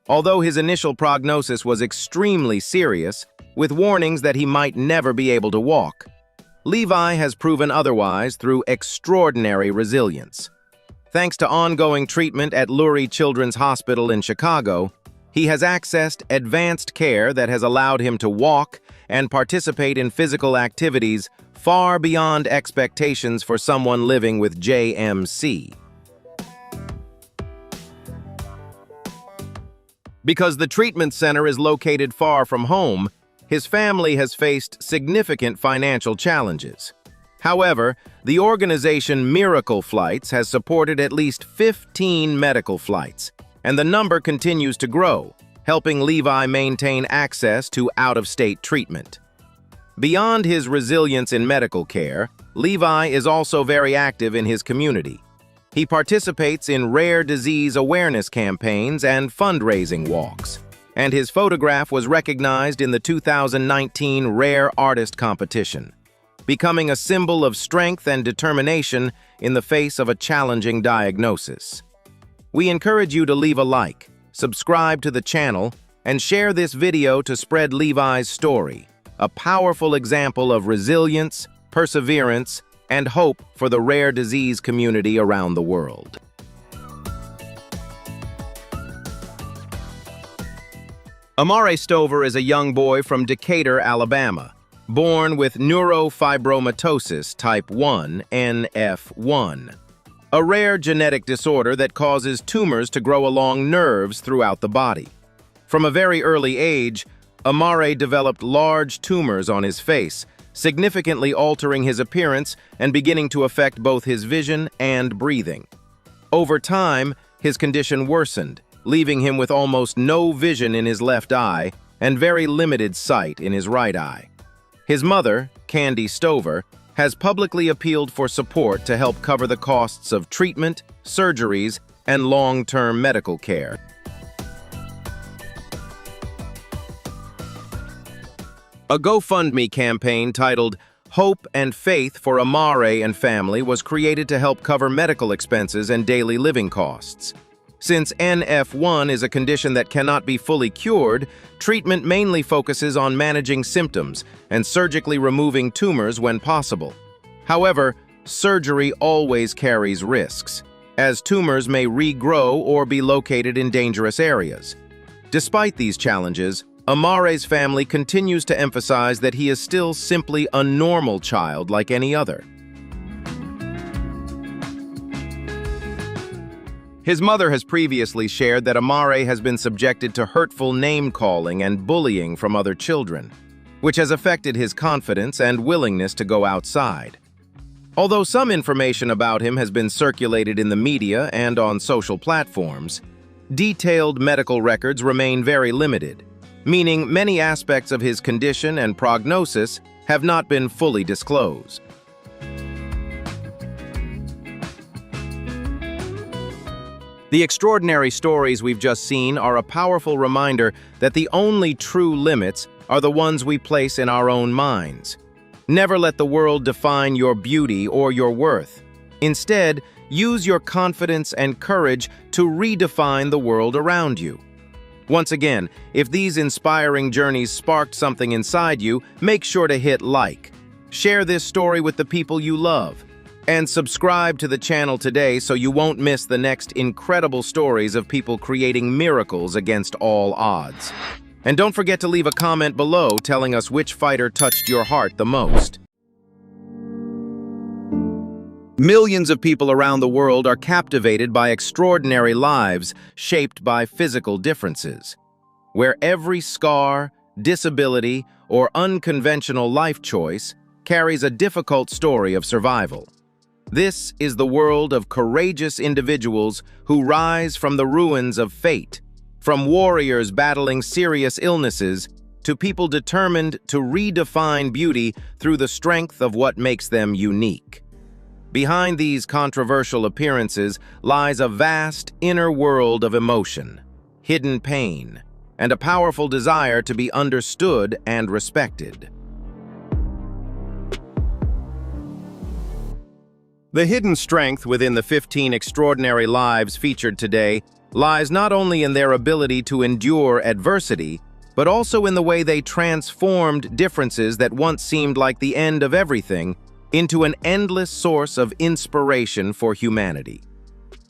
S1: Although his initial prognosis was extremely serious, with warnings that he might never be able to walk, Levi has proven otherwise through extraordinary resilience. Thanks to ongoing treatment at Lurie Children's Hospital in Chicago, he has accessed advanced care that has allowed him to walk and participate in physical activities far beyond expectations for someone living with JMC. Because the treatment center is located far from home, his family has faced significant financial challenges. However, the organization Miracle Flights has supported at least 15 medical flights, and the number continues to grow, helping Levi maintain access to out-of-state treatment. Beyond his resilience in medical care, Levi is also very active in his community. He participates in rare disease awareness campaigns and fundraising walks, and his photograph was recognized in the 2019 Rare Artist Competition, becoming a symbol of strength and determination in the face of a challenging diagnosis. We encourage you to leave a like, subscribe to the channel, and share this video to spread Levi's story, a powerful example of resilience, perseverance, and hope for the rare disease community around the world. Amare Stover is a young boy from Decatur, Alabama, born with neurofibromatosis type 1, NF1, a rare genetic disorder that causes tumors to grow along nerves throughout the body. From a very early age, Amare developed large tumors on his face, significantly altering his appearance and beginning to affect both his vision and breathing. Over time, his condition worsened, leaving him with almost no vision in his left eye and very limited sight in his right eye. His mother, Candy Stover, has publicly appealed for support to help cover the costs of treatment, surgeries, and long-term medical care. A GoFundMe campaign titled Hope and Faith for Amare and Family was created to help cover medical expenses and daily living costs. Since NF1 is a condition that cannot be fully cured, treatment mainly focuses on managing symptoms and surgically removing tumors when possible. However, surgery always carries risks, as tumors may regrow or be located in dangerous areas. Despite these challenges, Amare's family continues to emphasize that he is still simply a normal child like any other. His mother has previously shared that Amare has been subjected to hurtful name-calling and bullying from other children, which has affected his confidence and willingness to go outside. Although some information about him has been circulated in the media and on social platforms, detailed medical records remain very limited, meaning many aspects of his condition and prognosis have not been fully disclosed. The extraordinary stories we've just seen are a powerful reminder that the only true limits are the ones we place in our own minds. Never let the world define your beauty or your worth. Instead, use your confidence and courage to redefine the world around you. Once again, if these inspiring journeys sparked something inside you, make sure to hit like. Share this story with the people you love. And subscribe to the channel today so you won't miss the next incredible stories of people creating miracles against all odds. And don't forget to leave a comment below telling us which fighter touched your heart the most. Millions of people around the world are captivated by extraordinary lives shaped by physical differences, where every scar, disability, or unconventional life choice carries a difficult story of survival. This is the world of courageous individuals who rise from the ruins of fate, from warriors battling serious illnesses to people determined to redefine beauty through the strength of what makes them unique. Behind these controversial appearances lies a vast inner world of emotion, hidden pain, and a powerful desire to be understood and respected. The hidden strength within the 15 extraordinary lives featured today lies not only in their ability to endure adversity, but also in the way they transformed differences that once seemed like the end of everything into an endless source of inspiration for humanity.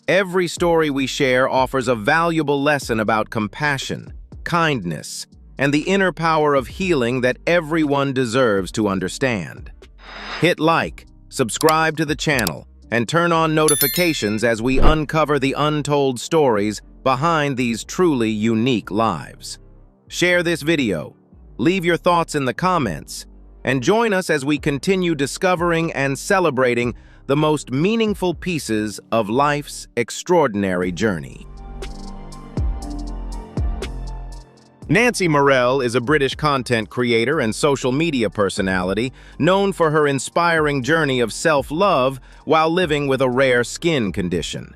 S1: Every story we share offers a valuable lesson about compassion, kindness, and the inner power of healing that everyone deserves to understand. Hit like, subscribe to the channel, and turn on notifications as we uncover the untold stories behind these truly unique lives. Share this video, leave your thoughts in the comments, and join us as we continue discovering and celebrating the most meaningful pieces of life's extraordinary journey. Nancy Morel is a British content creator and social media personality known for her inspiring journey of self-love while living with a rare skin condition.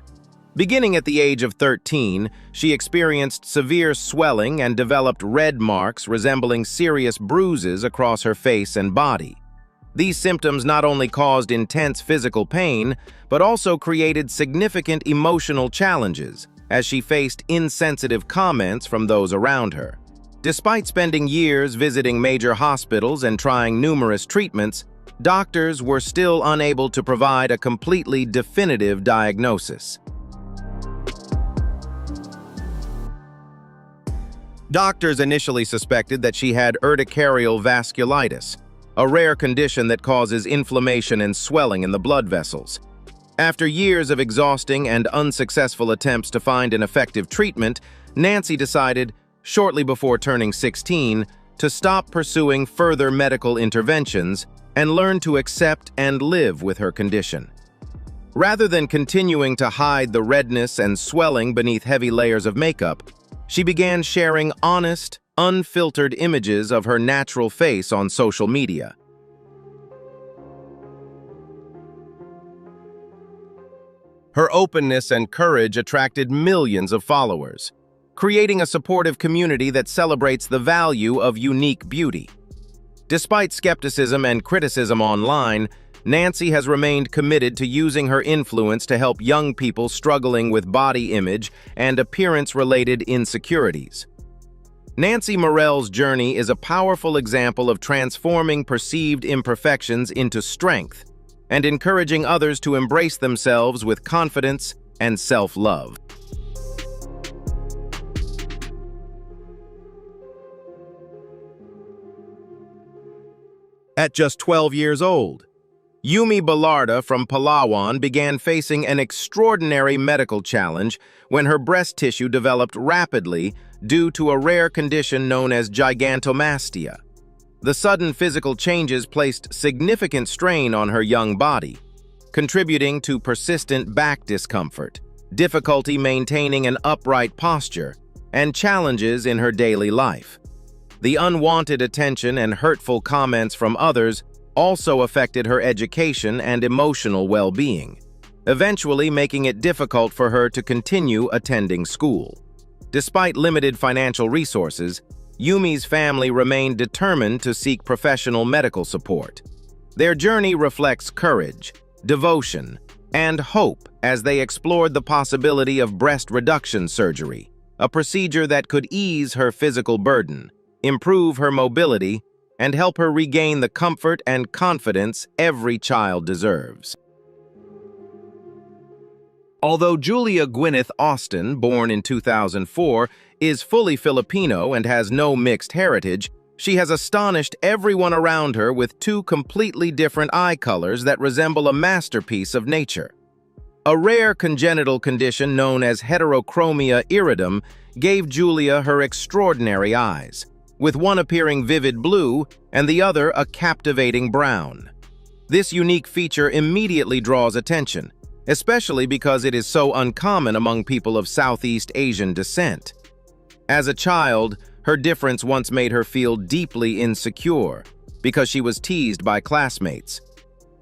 S1: Beginning at the age of 13, she experienced severe swelling and developed red marks resembling serious bruises across her face and body. These symptoms not only caused intense physical pain, but also created significant emotional challenges as she faced insensitive comments from those around her. Despite spending years visiting major hospitals and trying numerous treatments, doctors were still unable to provide a completely definitive diagnosis. Doctors initially suspected that she had urticarial vasculitis, a rare condition that causes inflammation and swelling in the blood vessels. After years of exhausting and unsuccessful attempts to find an effective treatment, Nancy decided, shortly before turning 16, to stop pursuing further medical interventions and learn to accept and live with her condition. Rather than continuing to hide the redness and swelling beneath heavy layers of makeup, she began sharing honest, unfiltered images of her natural face on social media. Her openness and courage attracted millions of followers, creating a supportive community that celebrates the value of unique beauty. Despite skepticism and criticism online, Nancy has remained committed to using her influence to help young people struggling with body image and appearance-related insecurities. Nancy Morell's journey is a powerful example of transforming perceived imperfections into strength and encouraging others to embrace themselves with confidence and self-love. At just 12 years old, Yumi Ballarda from Palawan began facing an extraordinary medical challenge when her breast tissue developed rapidly due to a rare condition known as gigantomastia. The sudden physical changes placed significant strain on her young body, contributing to persistent back discomfort, difficulty maintaining an upright posture, and challenges in her daily life. The unwanted attention and hurtful comments from others also affected her education and emotional well-being, eventually making it difficult for her to continue attending school. Despite limited financial resources, Yumi's family remained determined to seek professional medical support. Their journey reflects courage, devotion, and hope as they explored the possibility of breast reduction surgery, a procedure that could ease her physical burden, improve her mobility, and help her regain the comfort and confidence every child deserves. Although Julia Gwyneth Austin, born in 2004, is fully Filipino and has no mixed heritage, she has astonished everyone around her with two completely different eye colors that resemble a masterpiece of nature. A rare congenital condition known as heterochromia iridum gave Julia her extraordinary eyes, with one appearing vivid blue and the other a captivating brown. This unique feature immediately draws attention, especially because it is so uncommon among people of Southeast Asian descent. As a child, her difference once made her feel deeply insecure because she was teased by classmates.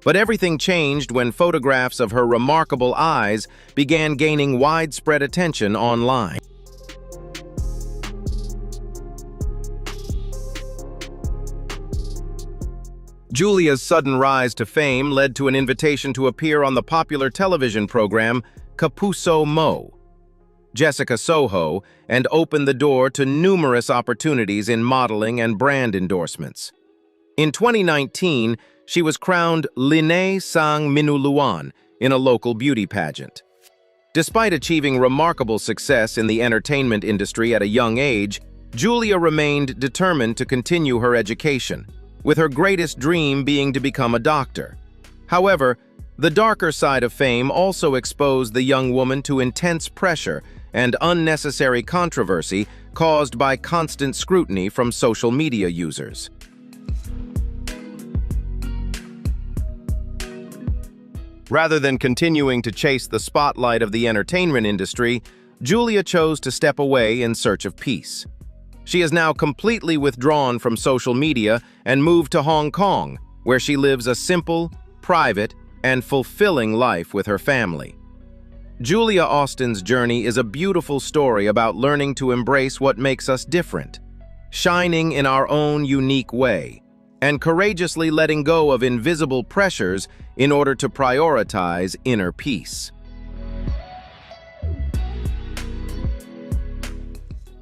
S1: But everything changed when photographs of her remarkable eyes began gaining widespread attention online. Julia's sudden rise to fame led to an invitation to appear on the popular television program Kapuso Mo, Jessica Soho, and opened the door to numerous opportunities in modeling and brand endorsements. In 2019, she was crowned Linay Sang Minuluan in a local beauty pageant. Despite achieving remarkable success in the entertainment industry at a young age, Julia remained determined to continue her education, with her greatest dream being to become a doctor. However, the darker side of fame also exposed the young woman to intense pressure and unnecessary controversy caused by constant scrutiny from social media users. Rather than continuing to chase the spotlight of the entertainment industry, Julia chose to step away in search of peace. She is now completely withdrawn from social media and moved to Hong Kong, where she lives a simple, private, and fulfilling life with her family. Julia Austin's journey is a beautiful story about learning to embrace what makes us different, shining in our own unique way, and courageously letting go of invisible pressures in order to prioritize inner peace.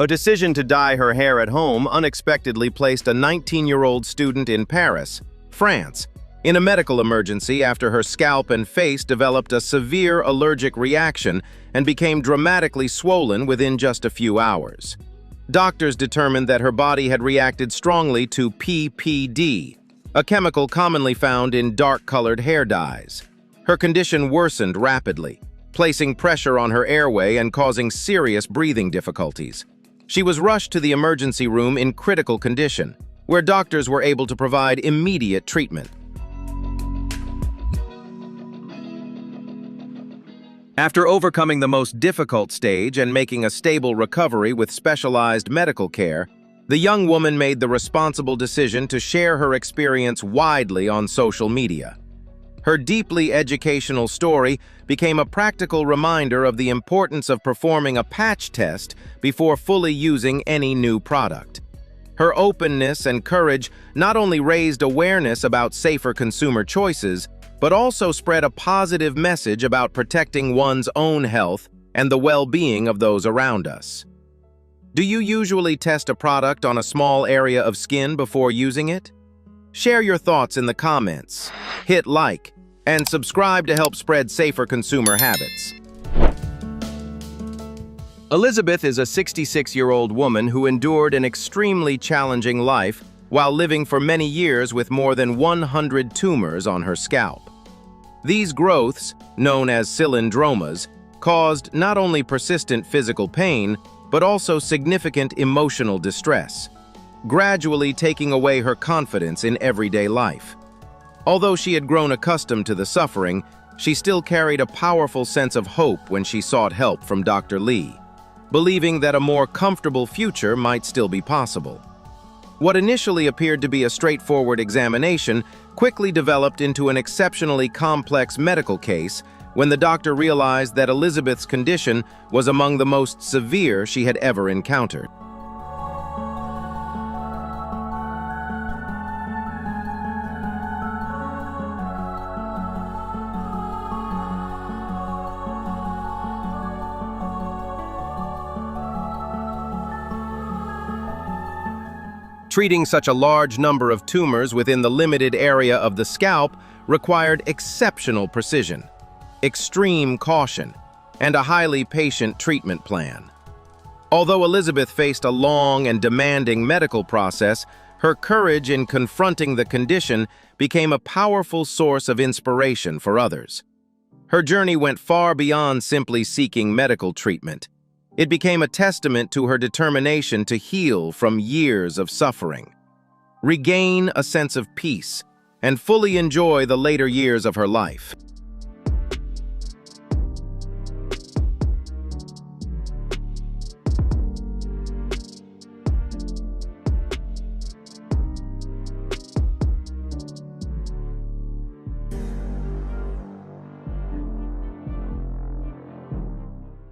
S1: A decision to dye her hair at home unexpectedly placed a 19-year-old student in Paris, France, in a medical emergency after her scalp and face developed a severe allergic reaction and became dramatically swollen within just a few hours. Doctors determined that her body had reacted strongly to PPD, a chemical commonly found in dark-colored hair dyes. Her condition worsened rapidly, placing pressure on her airway and causing serious breathing difficulties. She was rushed to the emergency room in critical condition, where doctors were able to provide immediate treatment. After overcoming the most difficult stage and making a stable recovery with specialized medical care, the young woman made the responsible decision to share her experience widely on social media. Her deeply educational story became a practical reminder of the importance of performing a patch test before fully using any new product. Her openness and courage not only raised awareness about safer consumer choices, but also spread a positive message about protecting one's own health and the well-being of those around us. Do you usually test a product on a small area of skin before using it? Share your thoughts in the comments, hit like, and subscribe to help spread safer consumer habits. Elizabeth is a 66-year-old woman who endured an extremely challenging life while living for many years with more than 100 tumors on her scalp. These growths, known as cylindromas, caused not only persistent physical pain, but also significant emotional distress, gradually taking away her confidence in everyday life. Although she had grown accustomed to the suffering, she still carried a powerful sense of hope when she sought help from Dr. Lee, believing that a more comfortable future might still be possible. What initially appeared to be a straightforward examination quickly developed into an exceptionally complex medical case when the doctor realized that Elizabeth's condition was among the most severe she had ever encountered. Treating such a large number of tumors within the limited area of the scalp required exceptional precision, extreme caution, and a highly patient treatment plan. Although Elizabeth faced a long and demanding medical process, her courage in confronting the condition became a powerful source of inspiration for others. Her journey went far beyond simply seeking medical treatment. It became a testament to her determination to heal from years of suffering, regain a sense of peace, and fully enjoy the later years of her life.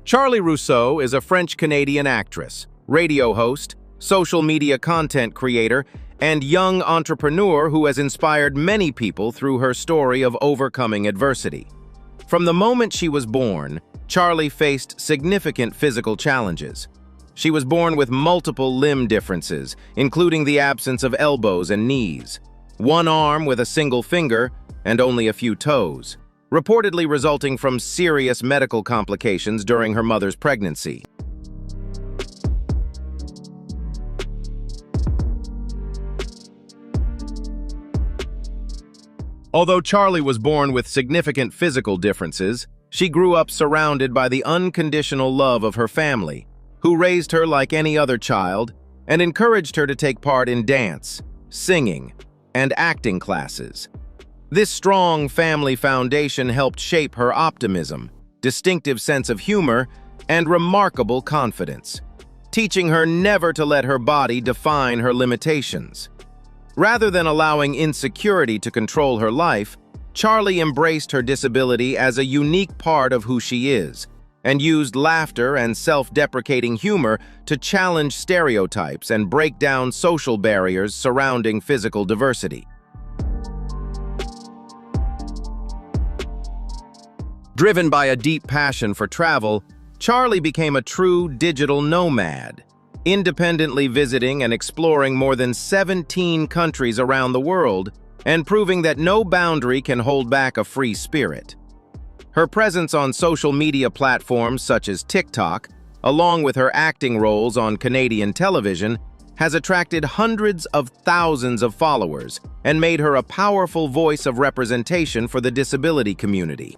S1: Charlie Rousseau is a French-Canadian actress, radio host, social media content creator, and young entrepreneur who has inspired many people through her story of overcoming adversity. From the moment she was born, Charlie faced significant physical challenges. She was born with multiple limb differences, including the absence of elbows and knees, one arm with a single finger, and only a few toes, reportedly resulting from serious medical complications during her mother's pregnancy. Although Charlie was born with significant physical differences, she grew up surrounded by the unconditional love of her family, who raised her like any other child and encouraged her to take part in dance, singing, and acting classes. This strong family foundation helped shape her optimism, distinctive sense of humor, and remarkable confidence, teaching her never to let her body define her limitations. Rather than allowing insecurity to control her life, Charlie embraced her disability as a unique part of who she is, and used laughter and self-deprecating humor to challenge stereotypes and break down social barriers surrounding physical diversity. Driven by a deep passion for travel, Charlie became a true digital nomad, independently visiting and exploring more than 17 countries around the world and proving that no boundary can hold back a free spirit. Her presence on social media platforms such as TikTok, along with her acting roles on Canadian television, has attracted hundreds of thousands of followers and made her a powerful voice of representation for the disability community.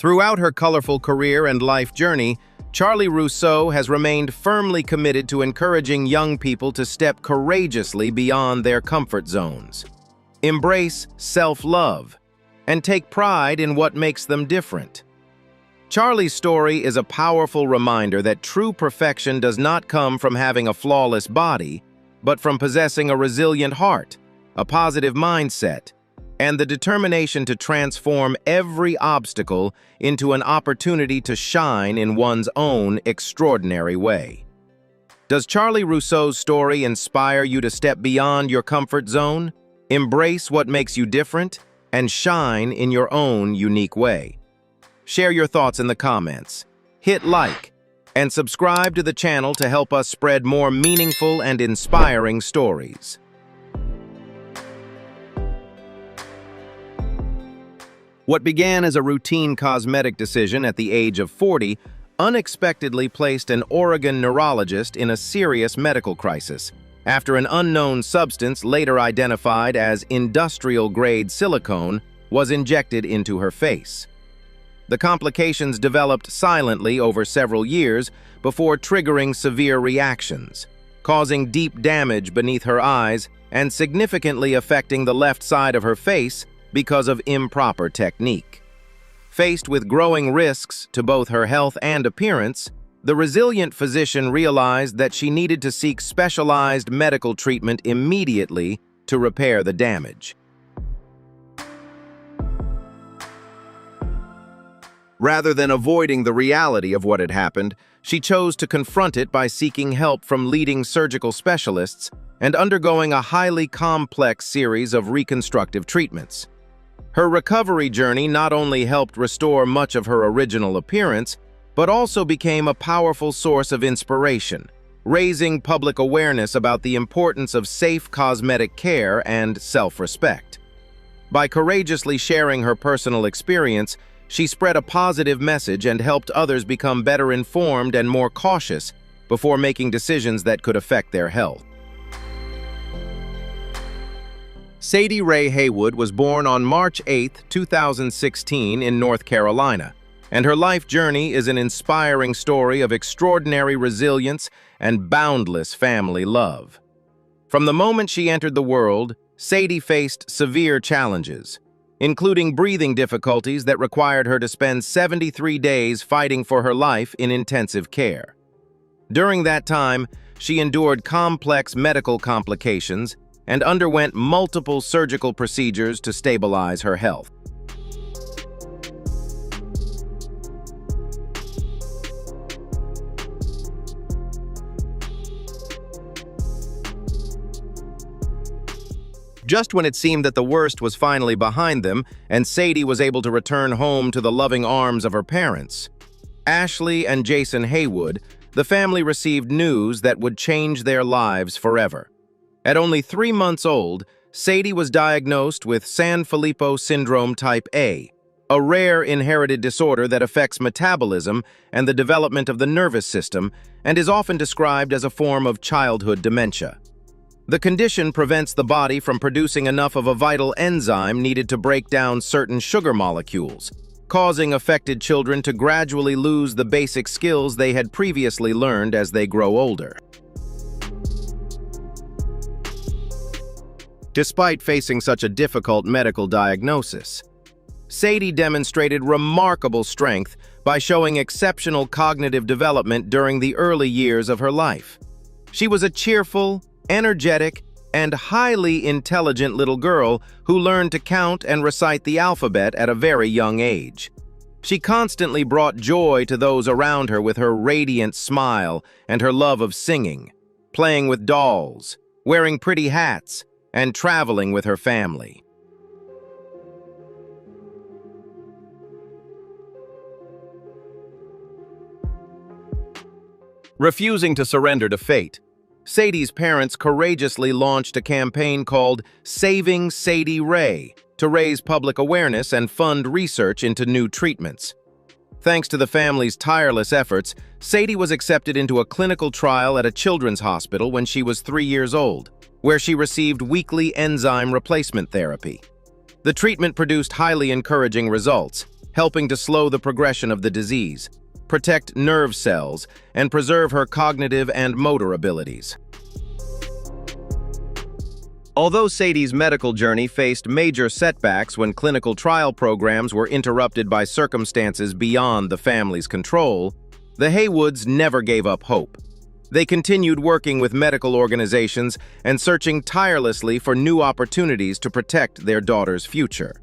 S1: Throughout her colorful career and life journey, Charlie Rousseau has remained firmly committed to encouraging young people to step courageously beyond their comfort zones, embrace self-love, and take pride in what makes them different. Charlie's story is a powerful reminder that true perfection does not come from having a flawless body, but from possessing a resilient heart, a positive mindset, and the determination to transform every obstacle into an opportunity to shine in one's own extraordinary way. Does Charlie Rousseau's story inspire you to step beyond your comfort zone, embrace what makes you different, and shine in your own unique way? Share your thoughts in the comments, hit like, and subscribe to the channel to help us spread more meaningful and inspiring stories. What began as a routine cosmetic decision at the age of 40 unexpectedly placed an Oregon neurologist in a serious medical crisis after an unknown substance, later identified as industrial-grade silicone, was injected into her face. The complications developed silently over several years before triggering severe reactions, causing deep damage beneath her eyes and significantly affecting the left side of her face because of improper technique. Faced with growing risks to both her health and appearance, the resilient physician realized that she needed to seek specialized medical treatment immediately to repair the damage. Rather than avoiding the reality of what had happened, she chose to confront it by seeking help from leading surgical specialists and undergoing a highly complex series of reconstructive treatments. Her recovery journey not only helped restore much of her original appearance, but also became a powerful source of inspiration, raising public awareness about the importance of safe cosmetic care and self-respect. By courageously sharing her personal experience, she spread a positive message and helped others become better informed and more cautious before making decisions that could affect their health. Sadie Ray Haywood was born on March 8, 2016 in North Carolina, and her life journey is an inspiring story of extraordinary resilience and boundless family love. From the moment she entered the world, Sadie faced severe challenges, including breathing difficulties that required her to spend 73 days fighting for her life in intensive care. During that time, she endured complex medical complications and underwent multiple surgical procedures to stabilize her health. Just when it seemed that the worst was finally behind them and Sadie was able to return home to the loving arms of her parents, Ashley and Jason Haywood, the family received news that would change their lives forever. At only 3 months old, Sadie was diagnosed with Sanfilippo syndrome type A, a rare inherited disorder that affects metabolism and the development of the nervous system and is often described as a form of childhood dementia. The condition prevents the body from producing enough of a vital enzyme needed to break down certain sugar molecules, causing affected children to gradually lose the basic skills they had previously learned as they grow older. Despite facing such a difficult medical diagnosis, Sadie demonstrated remarkable strength by showing exceptional cognitive development during the early years of her life. She was a cheerful, energetic, and highly intelligent little girl who learned to count and recite the alphabet at a very young age. She constantly brought joy to those around her with her radiant smile and her love of singing, playing with dolls, wearing pretty hats, and traveling with her family. Refusing to surrender to fate, Sadie's parents courageously launched a campaign called Saving Sadie Ray to raise public awareness and fund research into new treatments. Thanks to the family's tireless efforts, Sadie was accepted into a clinical trial at a children's hospital when she was 3 years old, where she received weekly enzyme replacement therapy. The treatment produced highly encouraging results, helping to slow the progression of the disease, protect nerve cells, and preserve her cognitive and motor abilities. Although Sadie's medical journey faced major setbacks when clinical trial programs were interrupted by circumstances beyond the family's control, the Haywoods never gave up hope. They continued working with medical organizations and searching tirelessly for new opportunities to protect their daughter's future.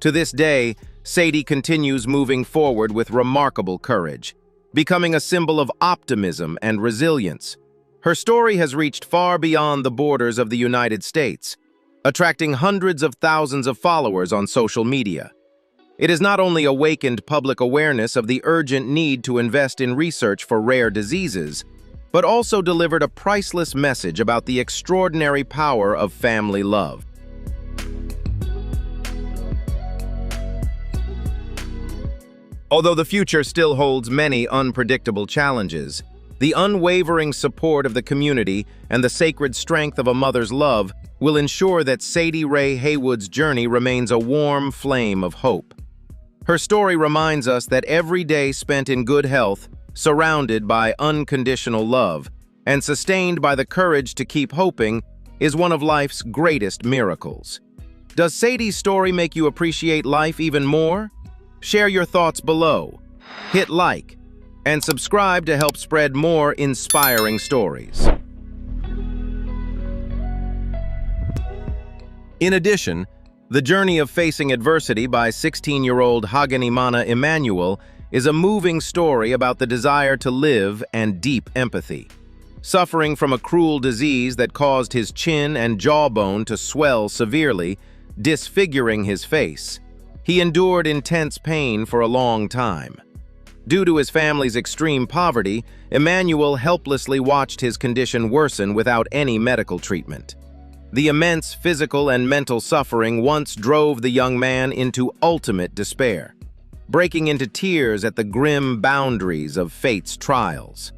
S1: To this day, Sadie continues moving forward with remarkable courage, becoming a symbol of optimism and resilience. Her story has reached far beyond the borders of the United States, attracting hundreds of thousands of followers on social media. It has not only awakened public awareness of the urgent need to invest in research for rare diseases, but also delivered a priceless message about the extraordinary power of family love. Although the future still holds many unpredictable challenges, the unwavering support of the community and the sacred strength of a mother's love will ensure that Sadie Ray Haywood's journey remains a warm flame of hope. Her story reminds us that every day spent in good health, surrounded by unconditional love, and sustained by the courage to keep hoping, is one of life's greatest miracles. Does Sadie's story make you appreciate life even more? Share your thoughts below, hit like, and subscribe to help spread more inspiring stories. In addition, the journey of facing adversity by 16-year-old Hagenimana Emmanuel is a moving story about the desire to live and deep empathy. Suffering from a cruel disease that caused his chin and jawbone to swell severely, disfiguring his face, he endured intense pain for a long time. Due to his family's extreme poverty, Emmanuel helplessly watched his condition worsen without any medical treatment. The immense physical and mental suffering once drove the young man into ultimate despair, breaking into tears at the grim boundaries of fate's trials.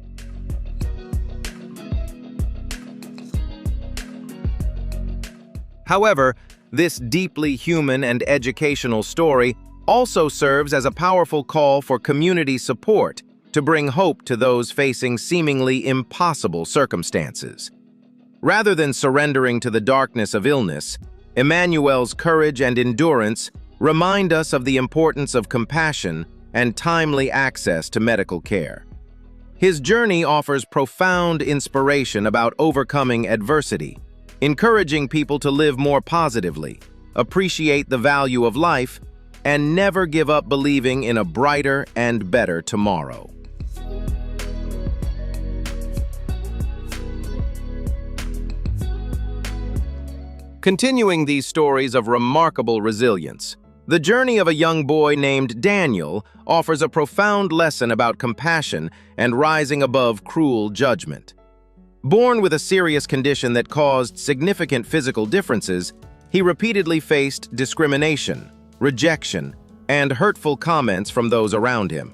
S1: However, this deeply human and educational story also serves as a powerful call for community support to bring hope to those facing seemingly impossible circumstances. Rather than surrendering to the darkness of illness, Emmanuel's courage and endurance remind us of the importance of compassion and timely access to medical care. His journey offers profound inspiration about overcoming adversity, encouraging people to live more positively, appreciate the value of life, and never give up believing in a brighter and better tomorrow. Continuing these stories of remarkable resilience, the journey of a young boy named Daniel offers a profound lesson about compassion and rising above cruel judgment. Born with a serious condition that caused significant physical differences, he repeatedly faced discrimination, rejection, and hurtful comments from those around him.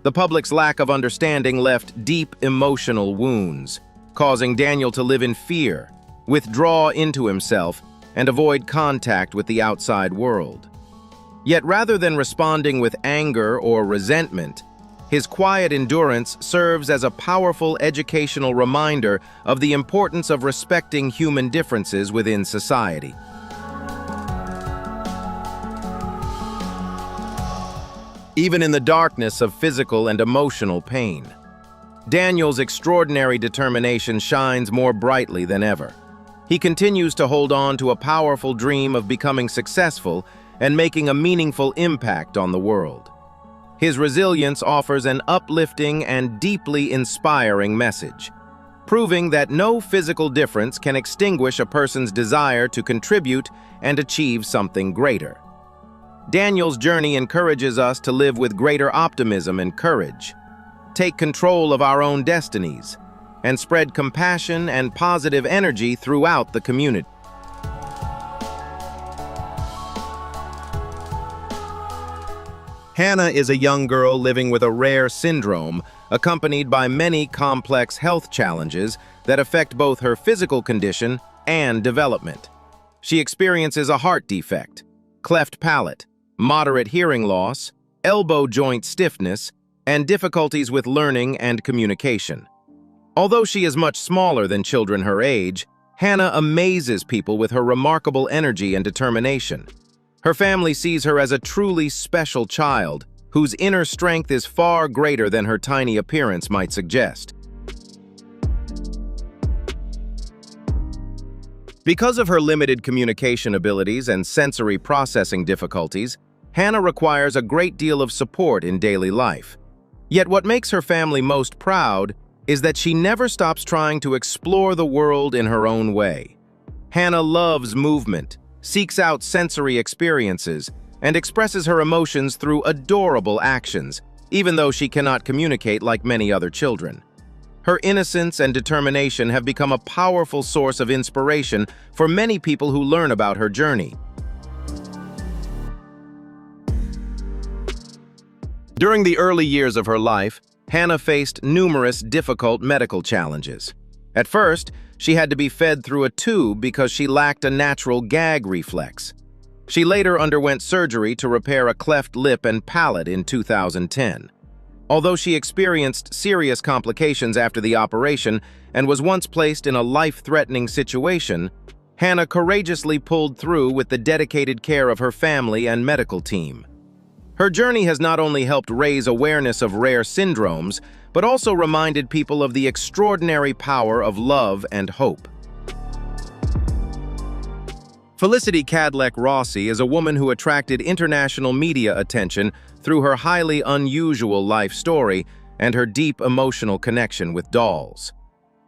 S1: The public's lack of understanding left deep emotional wounds, causing Daniel to live in fear, withdraw into himself, and avoid contact with the outside world. Yet rather than responding with anger or resentment, his quiet endurance serves as a powerful educational reminder of the importance of respecting human differences within society. Even in the darkness of physical and emotional pain, Daniel's extraordinary determination shines more brightly than ever. He continues to hold on to a powerful dream of becoming successful and making a meaningful impact on the world. His resilience offers an uplifting and deeply inspiring message, proving that no physical difference can extinguish a person's desire to contribute and achieve something greater. Daniel's journey encourages us to live with greater optimism and courage, take control of our own destinies, and spread compassion and positive energy throughout the community. Hannah is a young girl living with a rare syndrome, accompanied by many complex health challenges that affect both her physical condition and development. She experiences a heart defect, cleft palate, moderate hearing loss, elbow joint stiffness, and difficulties with learning and communication. Although she is much smaller than children her age, Hannah amazes people with her remarkable energy and determination. Her family sees her as a truly special child, whose inner strength is far greater than her tiny appearance might suggest. Because of her limited communication abilities and sensory processing difficulties, Hannah requires a great deal of support in daily life. Yet what makes her family most proud is that she never stops trying to explore the world in her own way. Hannah loves movement, seeks out sensory experiences, and expresses her emotions through adorable actions, even though she cannot communicate like many other children. Her innocence and determination have become a powerful source of inspiration for many people who learn about her journey. During the early years of her life, Hannah faced numerous difficult medical challenges. At first, she had to be fed through a tube because she lacked a natural gag reflex. She later underwent surgery to repair a cleft lip and palate in 2010. Although she experienced serious complications after the operation and was once placed in a life-threatening situation, Hannah courageously pulled through with the dedicated care of her family and medical team. Her journey has not only helped raise awareness of rare syndromes, but also reminded people of the extraordinary power of love and hope. Felicity Cadillac Rossi is a woman who attracted international media attention through her highly unusual life story and her deep emotional connection with dolls.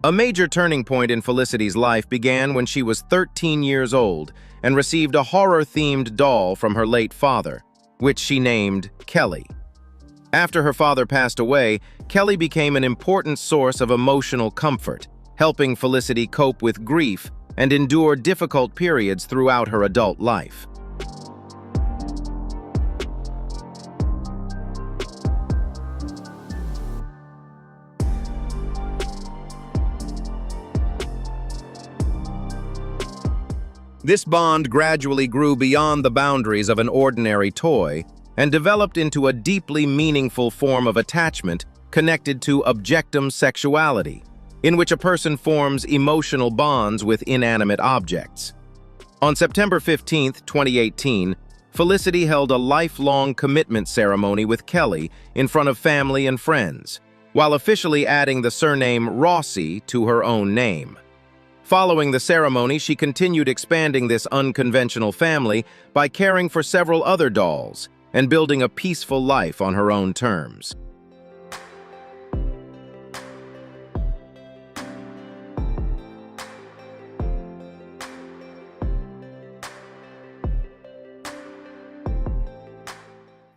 S1: A major turning point in Felicity's life began when she was 13 years old and received a horror-themed doll from her late father, which she named Kelly. After her father passed away, Kelly became an important source of emotional comfort, helping Felicity cope with grief and endure difficult periods throughout her adult life. This bond gradually grew beyond the boundaries of an ordinary toy and developed into a deeply meaningful form of attachment connected to objectum sexuality, in which a person forms emotional bonds with inanimate objects. On September 15, 2018, Felicity held a lifelong commitment ceremony with Kelly in front of family and friends, while officially adding the surname Rossi to her own name. Following the ceremony, she continued expanding this unconventional family by caring for several other dolls and building a peaceful life on her own terms.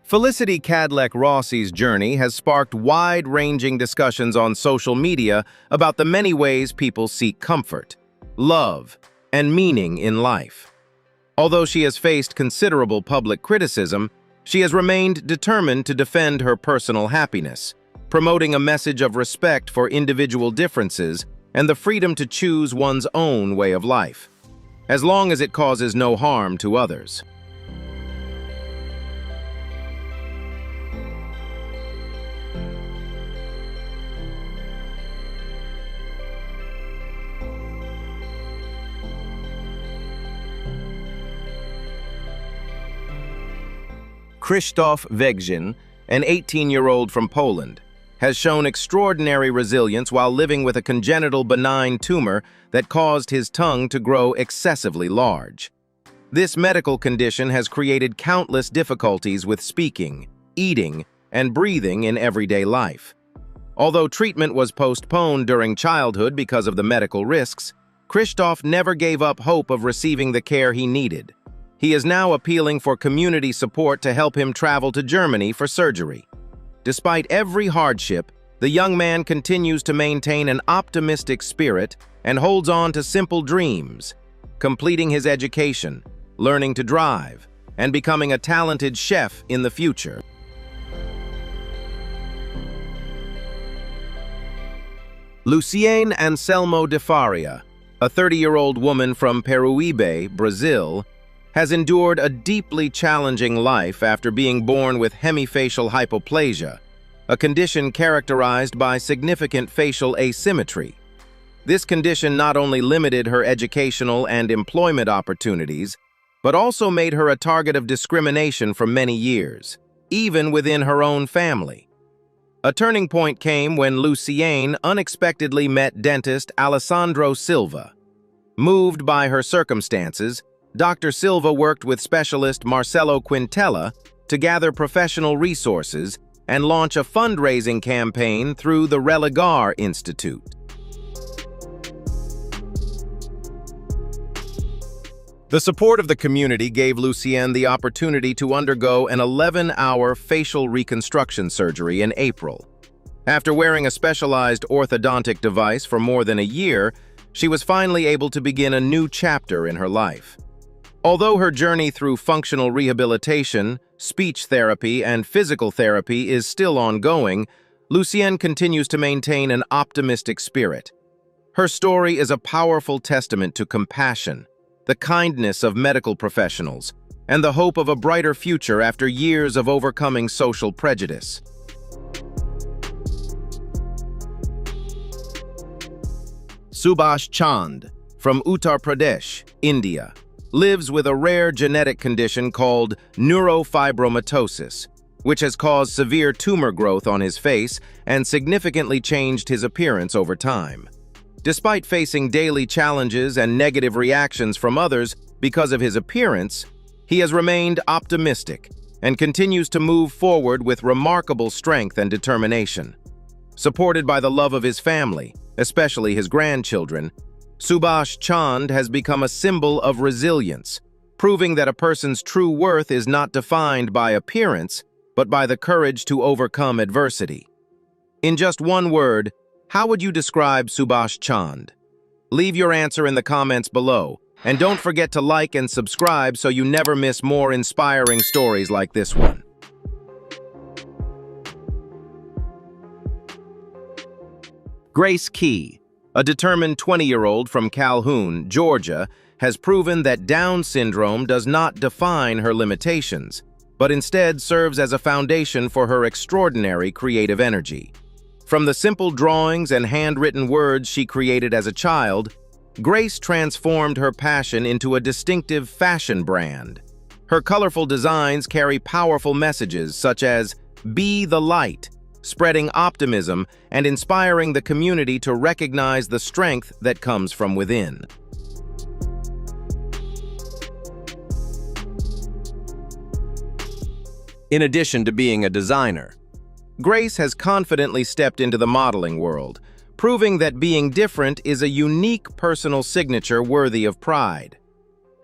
S1: Felicity Cadillac Rossi's journey has sparked wide-ranging discussions on social media about the many ways people seek comfort, love, and meaning in life. Although she has faced considerable public criticism, she has remained determined to defend her personal happiness, promoting a message of respect for individual differences and the freedom to choose one's own way of life, as long as it causes no harm to others. Krzysztof Wegzin, an 18-year-old from Poland, has shown extraordinary resilience while living with a congenital benign tumor that caused his tongue to grow excessively large. This medical condition has created countless difficulties with speaking, eating, and breathing in everyday life. Although treatment was postponed during childhood because of the medical risks, Krzysztof never gave up hope of receiving the care he needed. He is now appealing for community support to help him travel to Germany for surgery. Despite every hardship, the young man continues to maintain an optimistic spirit and holds on to simple dreams, completing his education, learning to drive, and becoming a talented chef in the future. Luciane Anselmo de Faria, a 30-year-old woman from Peruíbe, Brazil, has endured a deeply challenging life after being born with hemifacial hypoplasia, a condition characterized by significant facial asymmetry. This condition not only limited her educational and employment opportunities, but also made her a target of discrimination for many years, even within her own family. A turning point came when Luciane unexpectedly met dentist Alessandro Silva. Moved by her circumstances, Dr. Silva worked with specialist Marcelo Quintella to gather professional resources and launch a fundraising campaign through the Religar Institute. The support of the community gave Lucienne the opportunity to undergo an 11-hour facial reconstruction surgery in April. After wearing a specialized orthodontic device for more than a year, she was finally able to begin a new chapter in her life. Although her journey through functional rehabilitation, speech therapy, and physical therapy is still ongoing, Lucienne continues to maintain an optimistic spirit. Her story is a powerful testament to compassion, the kindness of medical professionals, and the hope of a brighter future after years of overcoming social prejudice. Subhash Chand, from Uttar Pradesh, India, lives with a rare genetic condition called neurofibromatosis, which has caused severe tumor growth on his face and significantly changed his appearance over time. Despite facing daily challenges and negative reactions from others because of his appearance, he has remained optimistic and continues to move forward with remarkable strength and determination. Supported by the love of his family, especially his grandchildren, Subhash Chand has become a symbol of resilience, proving that a person's true worth is not defined by appearance, but by the courage to overcome adversity. In just one word, how would you describe Subhash Chand? Leave your answer in the comments below, and don't forget to like and subscribe so you never miss more inspiring stories like this one. Grace Key, a determined 20-year-old from Calhoun, Georgia, has proven that Down syndrome does not define her limitations, but instead serves as a foundation for her extraordinary creative energy. From the simple drawings and handwritten words she created as a child, Grace transformed her passion into a distinctive fashion brand. Her colorful designs carry powerful messages such as "Be the light," spreading optimism and inspiring the community to recognize the strength that comes from within. In addition to being a designer, Grace has confidently stepped into the modeling world, proving that being different is a unique personal signature worthy of pride.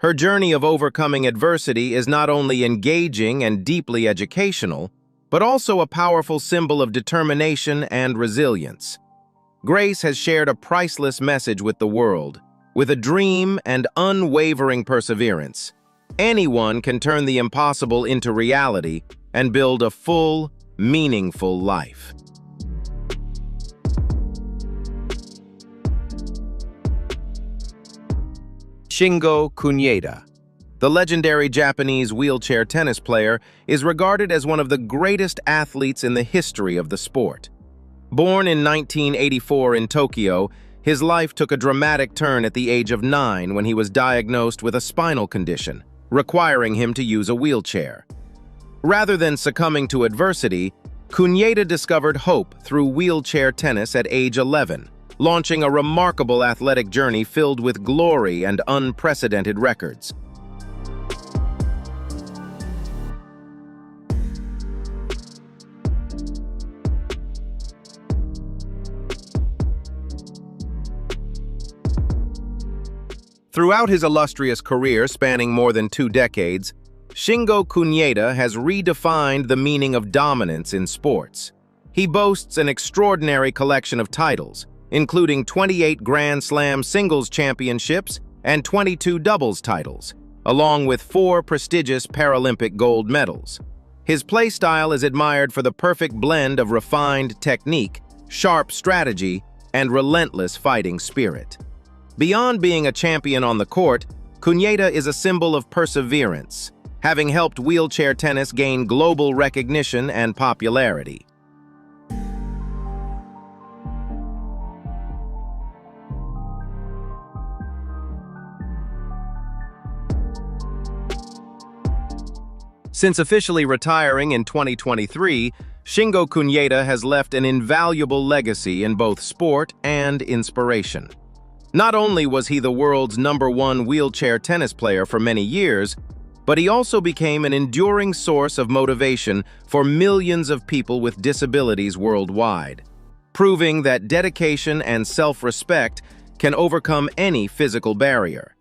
S1: Her journey of overcoming adversity is not only engaging and deeply educational, but also a powerful symbol of determination and resilience. Grace has shared a priceless message with the world. With a dream and unwavering perseverance, anyone can turn the impossible into reality and build a full, meaningful life. Shingo Kunieda. The legendary Japanese wheelchair tennis player is regarded as one of the greatest athletes in the history of the sport. Born in 1984 in Tokyo, his life took a dramatic turn at the age of 9 when he was diagnosed with a spinal condition, requiring him to use a wheelchair. Rather than succumbing to adversity, Kunieda discovered hope through wheelchair tennis at age 11, launching a remarkable athletic journey filled with glory and unprecedented records. Throughout his illustrious career spanning more than 2 decades, Shingo Kunieda has redefined the meaning of dominance in sports. He boasts an extraordinary collection of titles, including 28 Grand Slam singles championships and 22 doubles titles, along with 4 prestigious Paralympic gold medals. His play style is admired for the perfect blend of refined technique, sharp strategy, and relentless fighting spirit. Beyond being a champion on the court, Kunieda is a symbol of perseverance, having helped wheelchair tennis gain global recognition and popularity. Since officially retiring in 2023, Shingo Kunieda has left an invaluable legacy in both sport and inspiration. Not only was he the world's #1 wheelchair tennis player for many years, but but he also became an enduring source of motivation for millions of people with disabilities worldwide, proving that dedication and self-respect can overcome any physical barrier.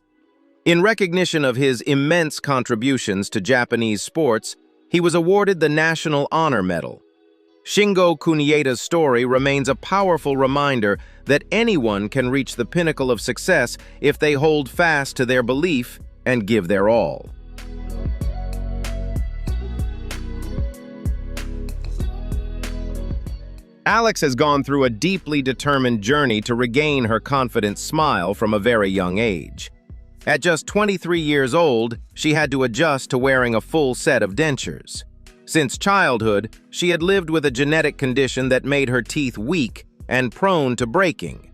S1: In recognition of his immense contributions to Japanese sports, he was awarded the National Honor Medal. Shingo Kunieta's story remains a powerful reminder that anyone can reach the pinnacle of success if they hold fast to their belief and give their all. Alex has gone through a deeply determined journey to regain her confident smile from a very young age. At just 23 years old, she had to adjust to wearing a full set of dentures. Since childhood, she had lived with a genetic condition that made her teeth weak and prone to breaking,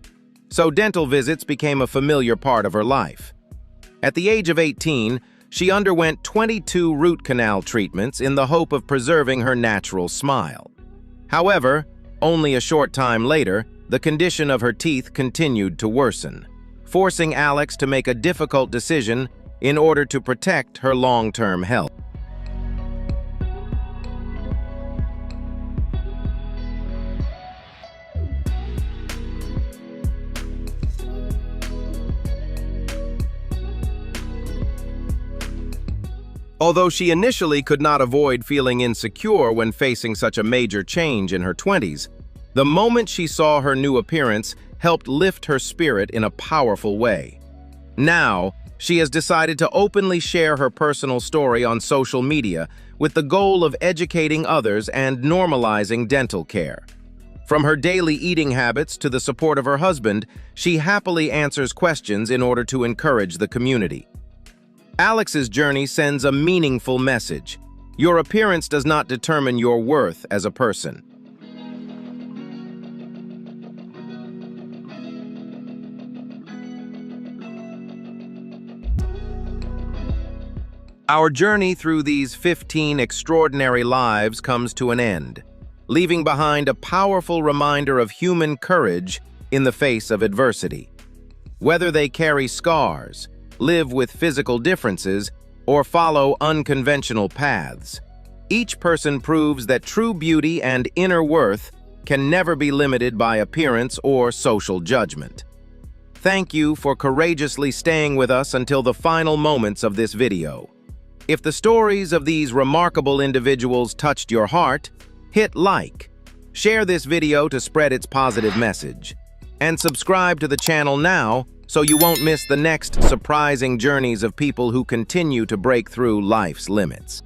S1: so dental visits became a familiar part of her life. At the age of 18, she underwent 22 root canal treatments in the hope of preserving her natural smile. However, only a short time later, the condition of her teeth continued to worsen, forcing Alex to make a difficult decision in order to protect her long-term health. Although she initially could not avoid feeling insecure when facing such a major change in her 20s, the moment she saw her new appearance helped lift her spirit in a powerful way. Now, she has decided to openly share her personal story on social media with the goal of educating others and normalizing dental care. From her daily eating habits to the support of her husband, she happily answers questions in order to encourage the community. Alex's journey sends a meaningful message. Your appearance does not determine your worth as a person. Our journey through these 15 extraordinary lives comes to an end, leaving behind a powerful reminder of human courage in the face of adversity. Whether they carry scars, live with physical differences, or follow unconventional paths, each person proves that true beauty and inner worth can never be limited by appearance or social judgment. Thank you for courageously staying with us until the final moments of this video. If the stories of these remarkable individuals touched your heart, hit like, share this video to spread its positive message, and subscribe to the channel now so you won't miss the next surprising journeys of people who continue to break through life's limits.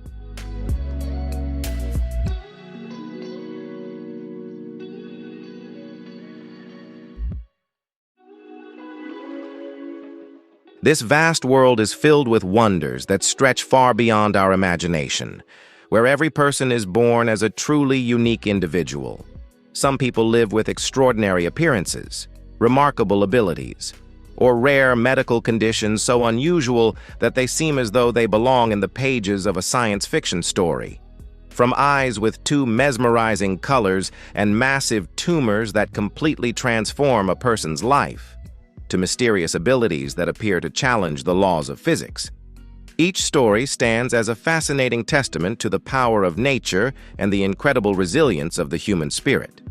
S1: This vast world is filled with wonders that stretch far beyond our imagination, where every person is born as a truly unique individual. Some people live with extraordinary appearances, remarkable abilities, or rare medical conditions so unusual that they seem as though they belong in the pages of a science fiction story. From eyes with two mesmerizing colors and massive tumors that completely transform a person's life, to mysterious abilities that appear to challenge the laws of physics. Each story stands as a fascinating testament to the power of nature and the incredible resilience of the human spirit.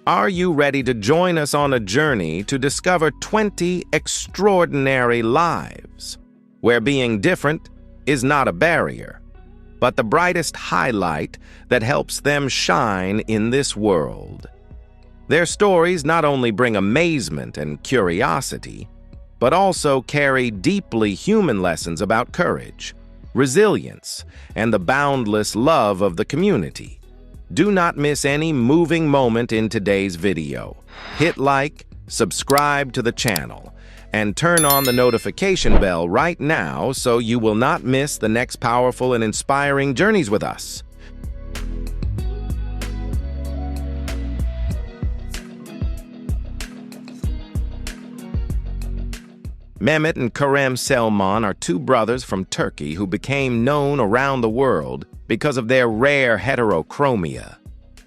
S1: Are you ready to join us on a journey to discover 20 extraordinary lives, where being different is not a barrier, but the brightest highlight that helps them shine in this world? Their stories not only bring amazement and curiosity, but also carry deeply human lessons about courage, resilience, and the boundless love of the community. Do not miss any moving moment in today's video. Hit like, subscribe to the channel, and turn on the notification bell right now so you will not miss the next powerful and inspiring journeys with us. Mehmet and Kerem Selman are two brothers from Turkey who became known around the world because of their rare heterochromia,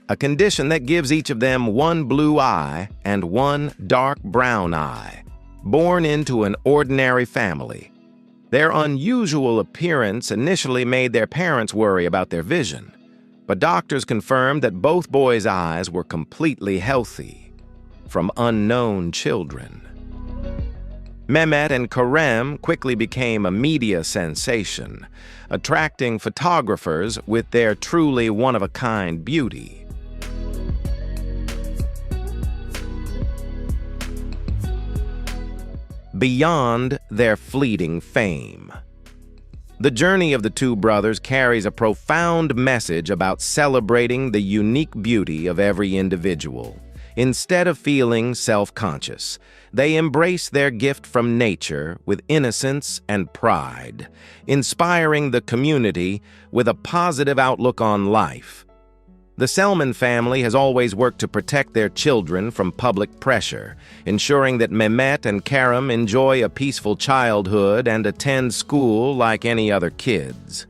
S1: a condition that gives each of them one blue eye and one dark brown eye, born into an ordinary family. Their unusual appearance initially made their parents worry about their vision, but doctors confirmed that both boys' eyes were completely healthy from unknown children. Mehmet and Kerem quickly became a media sensation, attracting photographers with their truly one-of-a-kind beauty. Beyond their fleeting fame. The journey of the two brothers carries a profound message about celebrating the unique beauty of every individual. Instead of feeling self-conscious, they embrace their gift from nature with innocence and pride, inspiring the community with a positive outlook on life. The Selman family has always worked to protect their children from public pressure, ensuring that Mehmet and Kerem enjoy a peaceful childhood and attend school like any other kids.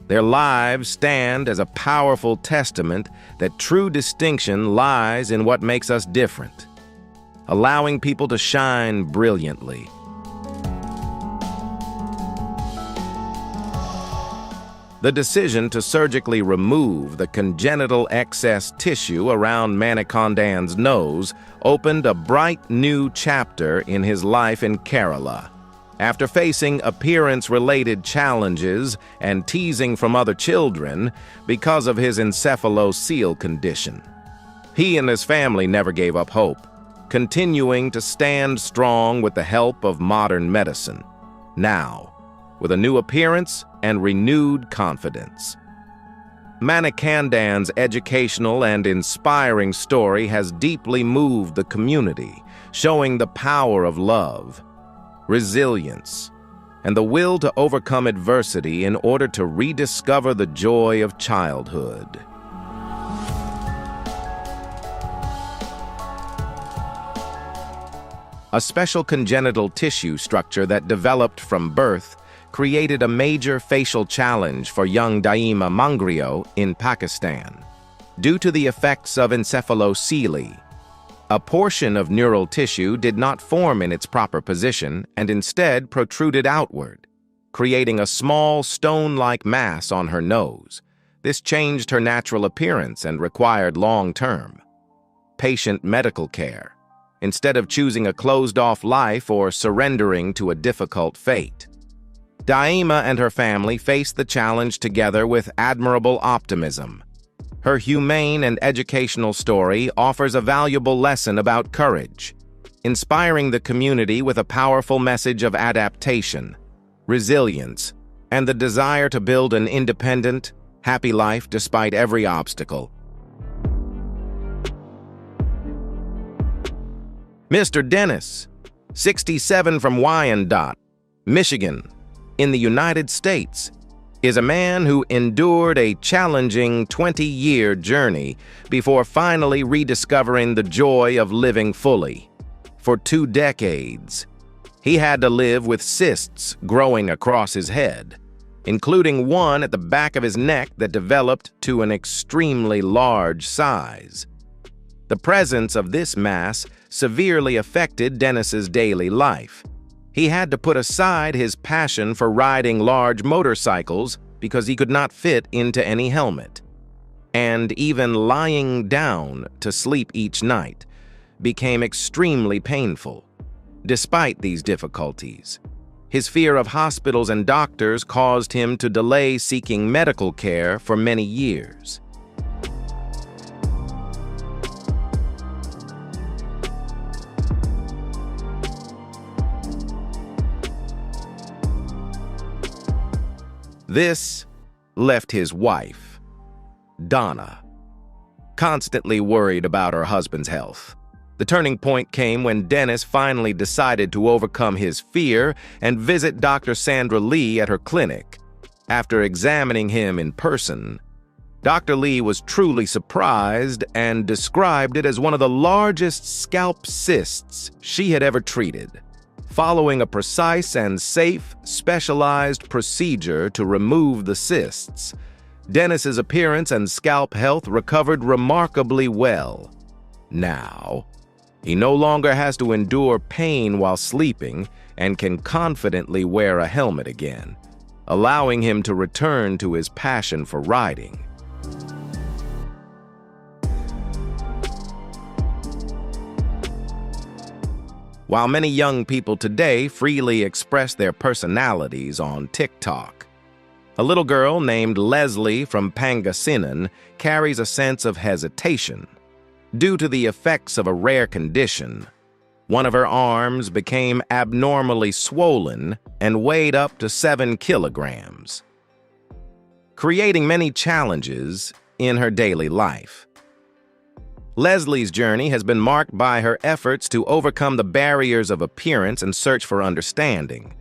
S1: Their lives stand as a powerful testament that true distinction lies in what makes us different, allowing people to shine brilliantly. The decision to surgically remove the congenital excess tissue around Manikandan's nose opened a bright new chapter in his life in Kerala. After facing appearance-related challenges and teasing from other children because of his encephalocele condition, he and his family never gave up hope, continuing to stand strong with the help of modern medicine. Now, with a new appearance and renewed confidence. Manikandan's educational and inspiring story has deeply moved the community, showing the power of love, resilience, and the will to overcome adversity in order to rediscover the joy of childhood. A special congenital tissue structure that developed from birth created a major facial challenge for young Daima Mangrio in Pakistan. Due to the effects of encephalocele, a portion of neural tissue did not form in its proper position and instead protruded outward, creating a small stone-like mass on her nose. This changed her natural appearance and required long-term patient medical care, instead of choosing a closed-off life or surrendering to a difficult fate. Daima and her family faced the challenge together with admirable optimism. Her humane and educational story offers a valuable lesson about courage, inspiring the community with a powerful message of adaptation, resilience, and the desire to build an independent, happy life despite every obstacle. Mr. Dennis, 67 from Wyandotte, Michigan, in the United States, is a man who endured a challenging 20-year journey before finally rediscovering the joy of living fully. For 2 decades, he had to live with cysts growing across his head, including one at the back of his neck that developed to an extremely large size. The presence of this mass severely affected Dennis's daily life. He had to put aside his passion for riding large motorcycles because he could not fit into any helmet. And even lying down to sleep each night became extremely painful. Despite these difficulties, his fear of hospitals and doctors caused him to delay seeking medical care for many years. This left his wife, Donna, constantly worried about her husband's health. The turning point came when Dennis finally decided to overcome his fear and visit Dr. Sandra Lee at her clinic. After examining him in person, Dr. Lee was truly surprised and described it as one of the largest scalp cysts she had ever treated. Following a precise and safe, specialized procedure to remove the cysts, Dennis's appearance and scalp health recovered remarkably well. Now, He no longer has to endure pain while sleeping and can confidently wear a helmet again, allowing him to return to his passion for riding. While many young people today freely express their personalities on TikTok, a little girl named Leslie from Pangasinan carries a sense of hesitation. Due to the effects of a rare condition, one of her arms became abnormally swollen and weighed up to 7 kilograms, creating many challenges in her daily life. Leslie's journey has been marked by her efforts to overcome the barriers of appearance and search for understanding,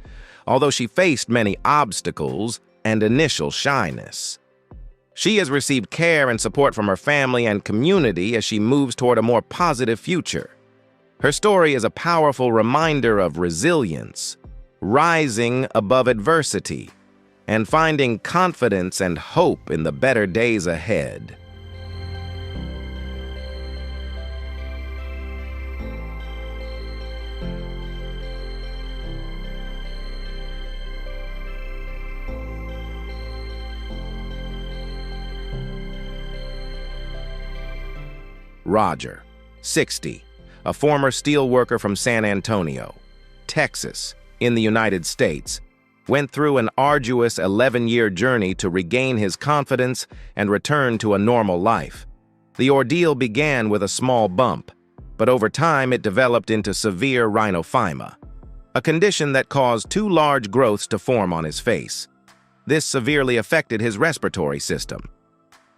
S1: although she faced many obstacles and initial shyness. She has received care and support from her family and community as she moves toward a more positive future. Her story is a powerful reminder of resilience, rising above adversity, and finding confidence and hope in the better days ahead. Roger, 60, a former steelworker from San Antonio, Texas, in the United States, went through an arduous 11-year journey to regain his confidence and return to a normal life. The ordeal began with a small bump, but over time it developed into severe rhinophyma, a condition that caused 2 large growths to form on his face. This severely affected his respiratory system,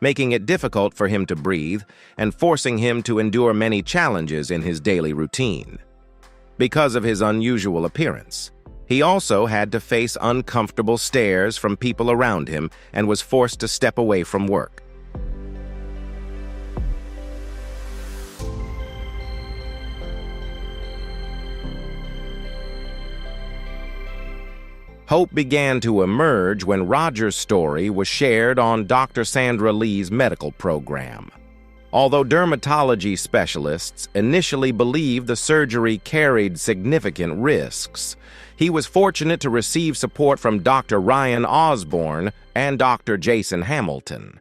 S1: making it difficult for him to breathe and forcing him to endure many challenges in his daily routine. Because of his unusual appearance, he also had to face uncomfortable stares from people around him and was forced to step away from work. Hope began to emerge when Roger's story was shared on Dr. Sandra Lee's medical program. Although dermatology specialists initially believed the surgery carried significant risks, he was fortunate to receive support from Dr. Ryan Osborne and Dr. Jason Hamilton.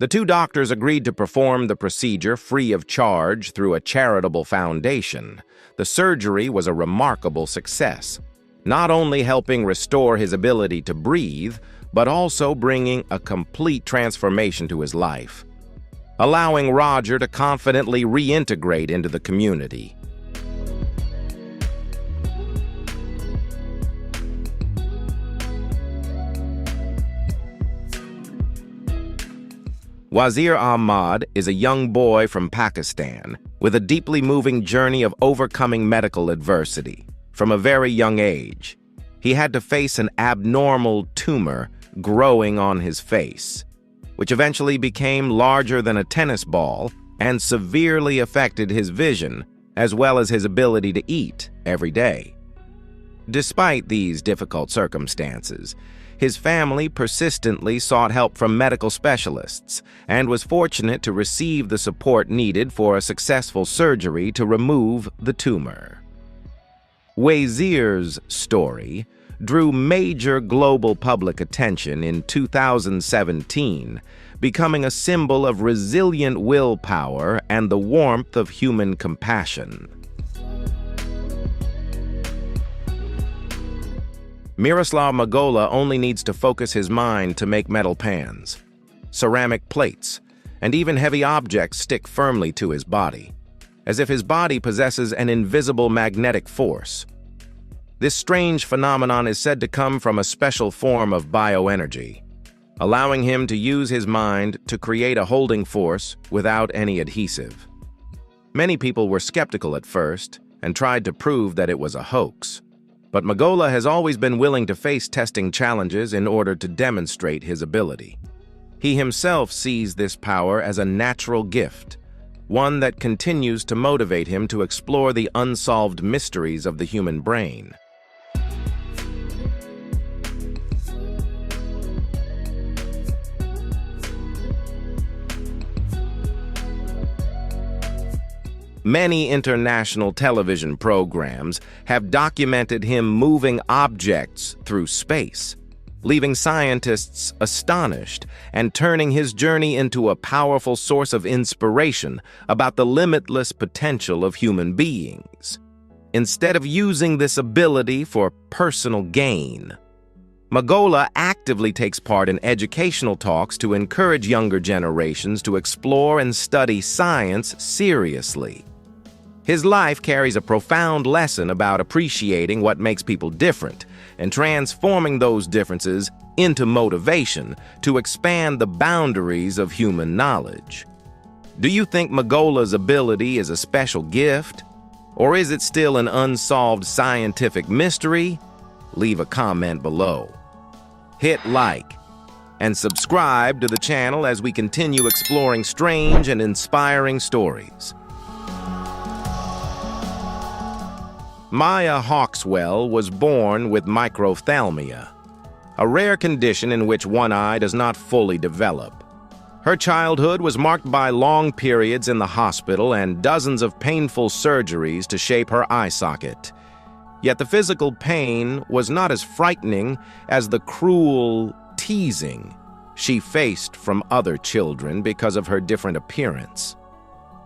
S1: The 2 doctors agreed to perform the procedure free of charge through a charitable foundation. The surgery was a remarkable success, not only helping restore his ability to breathe, but also bringing a complete transformation to his life, allowing Roger to confidently reintegrate into the community. Wazir Ahmad is a young boy from Pakistan with a deeply moving journey of overcoming medical adversity. From a very young age, he had to face an abnormal tumor growing on his face, which eventually became larger than a tennis ball and severely affected his vision as well as his ability to eat every day. Despite these difficult circumstances, his family persistently sought help from medical specialists and was fortunate to receive the support needed for a successful surgery to remove the tumor. Wazir's story drew major global public attention in 2017, becoming a symbol of resilient willpower and the warmth of human compassion. Miroslav Magola only needs to focus his mind to make metal pans, ceramic plates, and even heavy objects stick firmly to his body, as if his body possesses an invisible magnetic force. This strange phenomenon is said to come from a special form of bioenergy, allowing him to use his mind to create a holding force without any adhesive. Many people were skeptical at first and tried to prove that it was a hoax, but Magola has always been willing to face testing challenges in order to demonstrate his ability. He himself sees this power as a natural gift, one that continues to motivate him to explore the unsolved mysteries of the human brain. Many international television programs have documented him moving objects through space, leaving scientists astonished and turning his journey into a powerful source of inspiration about the limitless potential of human beings. Instead of using this ability for personal gain, Magola actively takes part in educational talks to encourage younger generations to explore and study science seriously. His life carries a profound lesson about appreciating what makes people different and transforming those differences into motivation to expand the boundaries of human knowledge. Do you think Magola's ability is a special gift, or is it still an unsolved scientific mystery? Leave a comment below. Hit like and subscribe to the channel as we continue exploring strange and inspiring stories. Maya Hawkswell was born with microphthalmia, a rare condition in which one eye does not fully develop. Her childhood was marked by long periods in the hospital and dozens of painful surgeries to shape her eye socket. Yet the physical pain was not as frightening as the cruel teasing she faced from other children because of her different appearance.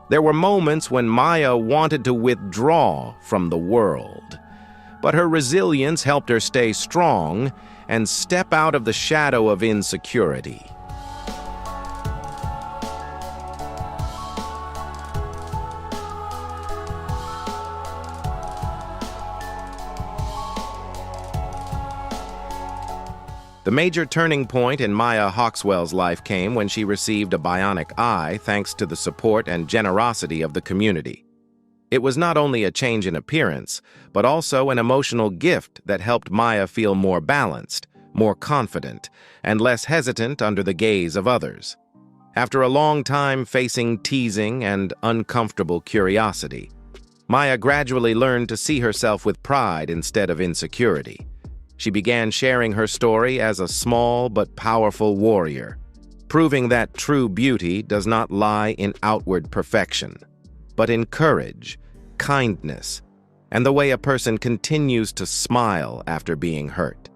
S1: There were moments when Maya wanted to withdraw from the world, but her resilience helped her stay strong and step out of the shadow of insecurity. The major turning point in Maya Hawkswell's life came when she received a bionic eye thanks to the support and generosity of the community. It was not only a change in appearance, but also an emotional gift that helped Maya feel more balanced, more confident, and less hesitant under the gaze of others. After a long time facing teasing and uncomfortable curiosity, Maya gradually learned to see herself with pride instead of insecurity. She began sharing her story as a small but powerful warrior, proving that true beauty does not lie in outward perfection, but in courage, kindness, and the way a person continues to smile after being hurt.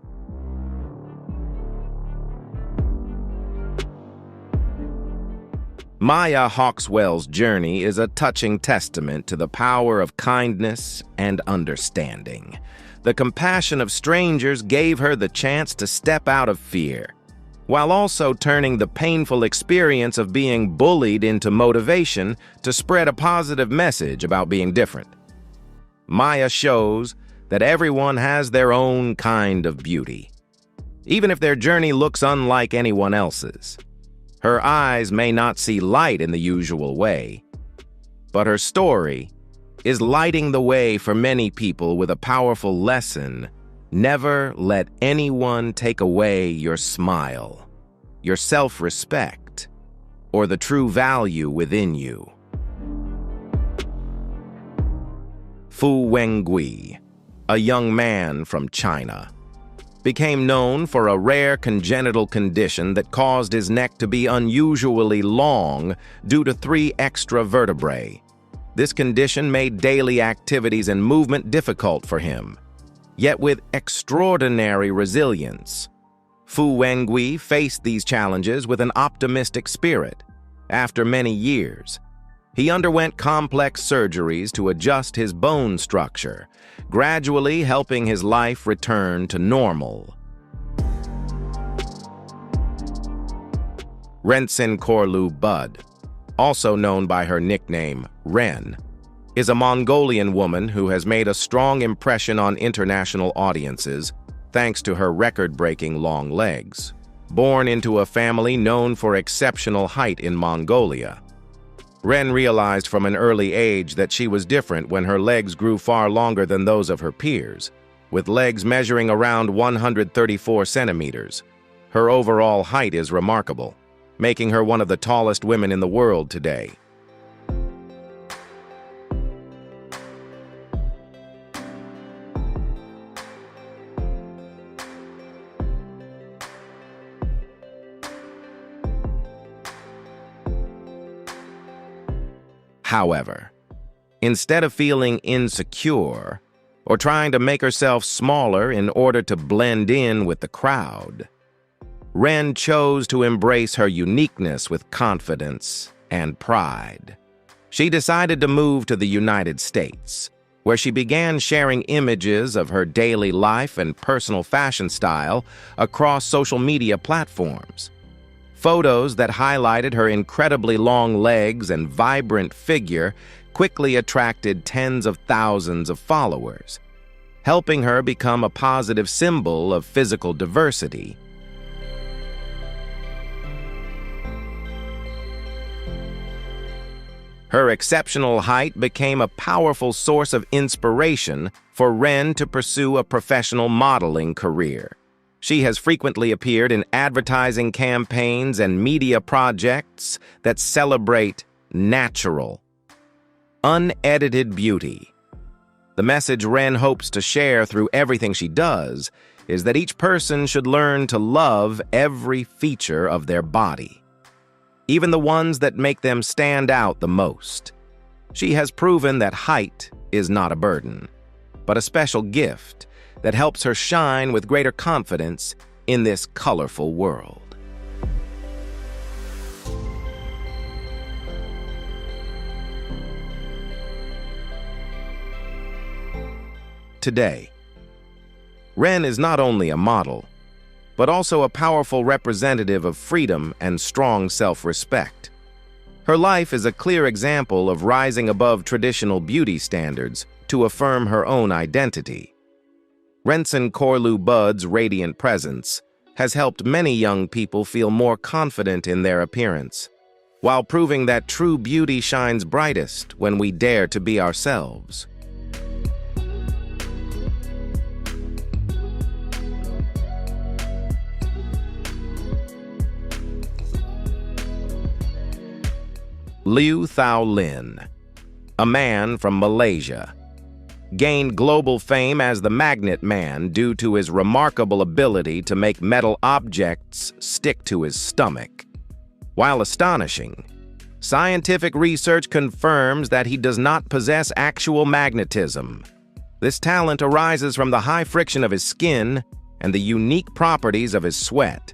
S1: Maya Hawkswell's journey is a touching testament to the power of kindness and understanding. The compassion of strangers gave her the chance to step out of fear, while also turning the painful experience of being bullied into motivation to spread a positive message about being different. Maya shows that everyone has their own kind of beauty, even if their journey looks unlike anyone else's. Her eyes may not see light in the usual way, but her story is lighting the way for many people with a powerful lesson: never let anyone take away your smile, your self-respect, or the true value within you. Fu Wengui, a young man from China, became known for a rare congenital condition that caused his neck to be unusually long due to 3 extra vertebrae. This condition made daily activities and movement difficult for him. Yet with extraordinary resilience, Fu Wengui faced these challenges with an optimistic spirit. After many years, he underwent complex surgeries to adjust his bone structure, gradually helping his life return to normal. Rensin Korlu Bud, also known by her nickname Ren, is a Mongolian woman who has made a strong impression on international audiences thanks to her record-breaking long legs. Born into a family known for exceptional height in Mongolia, Ren realized from an early age that she was different when her legs grew far longer than those of her peers, with legs measuring around 134 centimeters. Her overall height is remarkable, making her one of the tallest women in the world today. However, Instead of feeling insecure or trying to make herself smaller in order to blend in with the crowd, Ren chose to embrace her uniqueness with confidence and pride. She decided to move to the United States, where she began sharing images of her daily life and personal fashion style across social media platforms. Photos that highlighted her incredibly long legs and vibrant figure quickly attracted tens of thousands of followers, helping her become a positive symbol of physical diversity. Her exceptional height became a powerful source of inspiration for Ren to pursue a professional modeling career. She has frequently appeared in advertising campaigns and media projects that celebrate natural, unedited beauty. The message Ren hopes to share through everything she does is that each person should learn to love every feature of their body, even the ones that make them stand out the most. She has proven that height is not a burden, but a special gift that helps her shine with greater confidence in this colorful world. Today, Ren is not only a model, but also a powerful representative of freedom and strong self-respect. Her life is a clear example of rising above traditional beauty standards to affirm her own identity. Renson Corlew Budd's radiant presence has helped many young people feel more confident in their appearance, while proving that true beauty shines brightest when we dare to be ourselves. Liu Thao Lin, a man from Malaysia, gained global fame as the Magnet Man due to his remarkable ability to make metal objects stick to his stomach. While astonishing, scientific research confirms that he does not possess actual magnetism. This talent arises from the high friction of his skin and the unique properties of his sweat,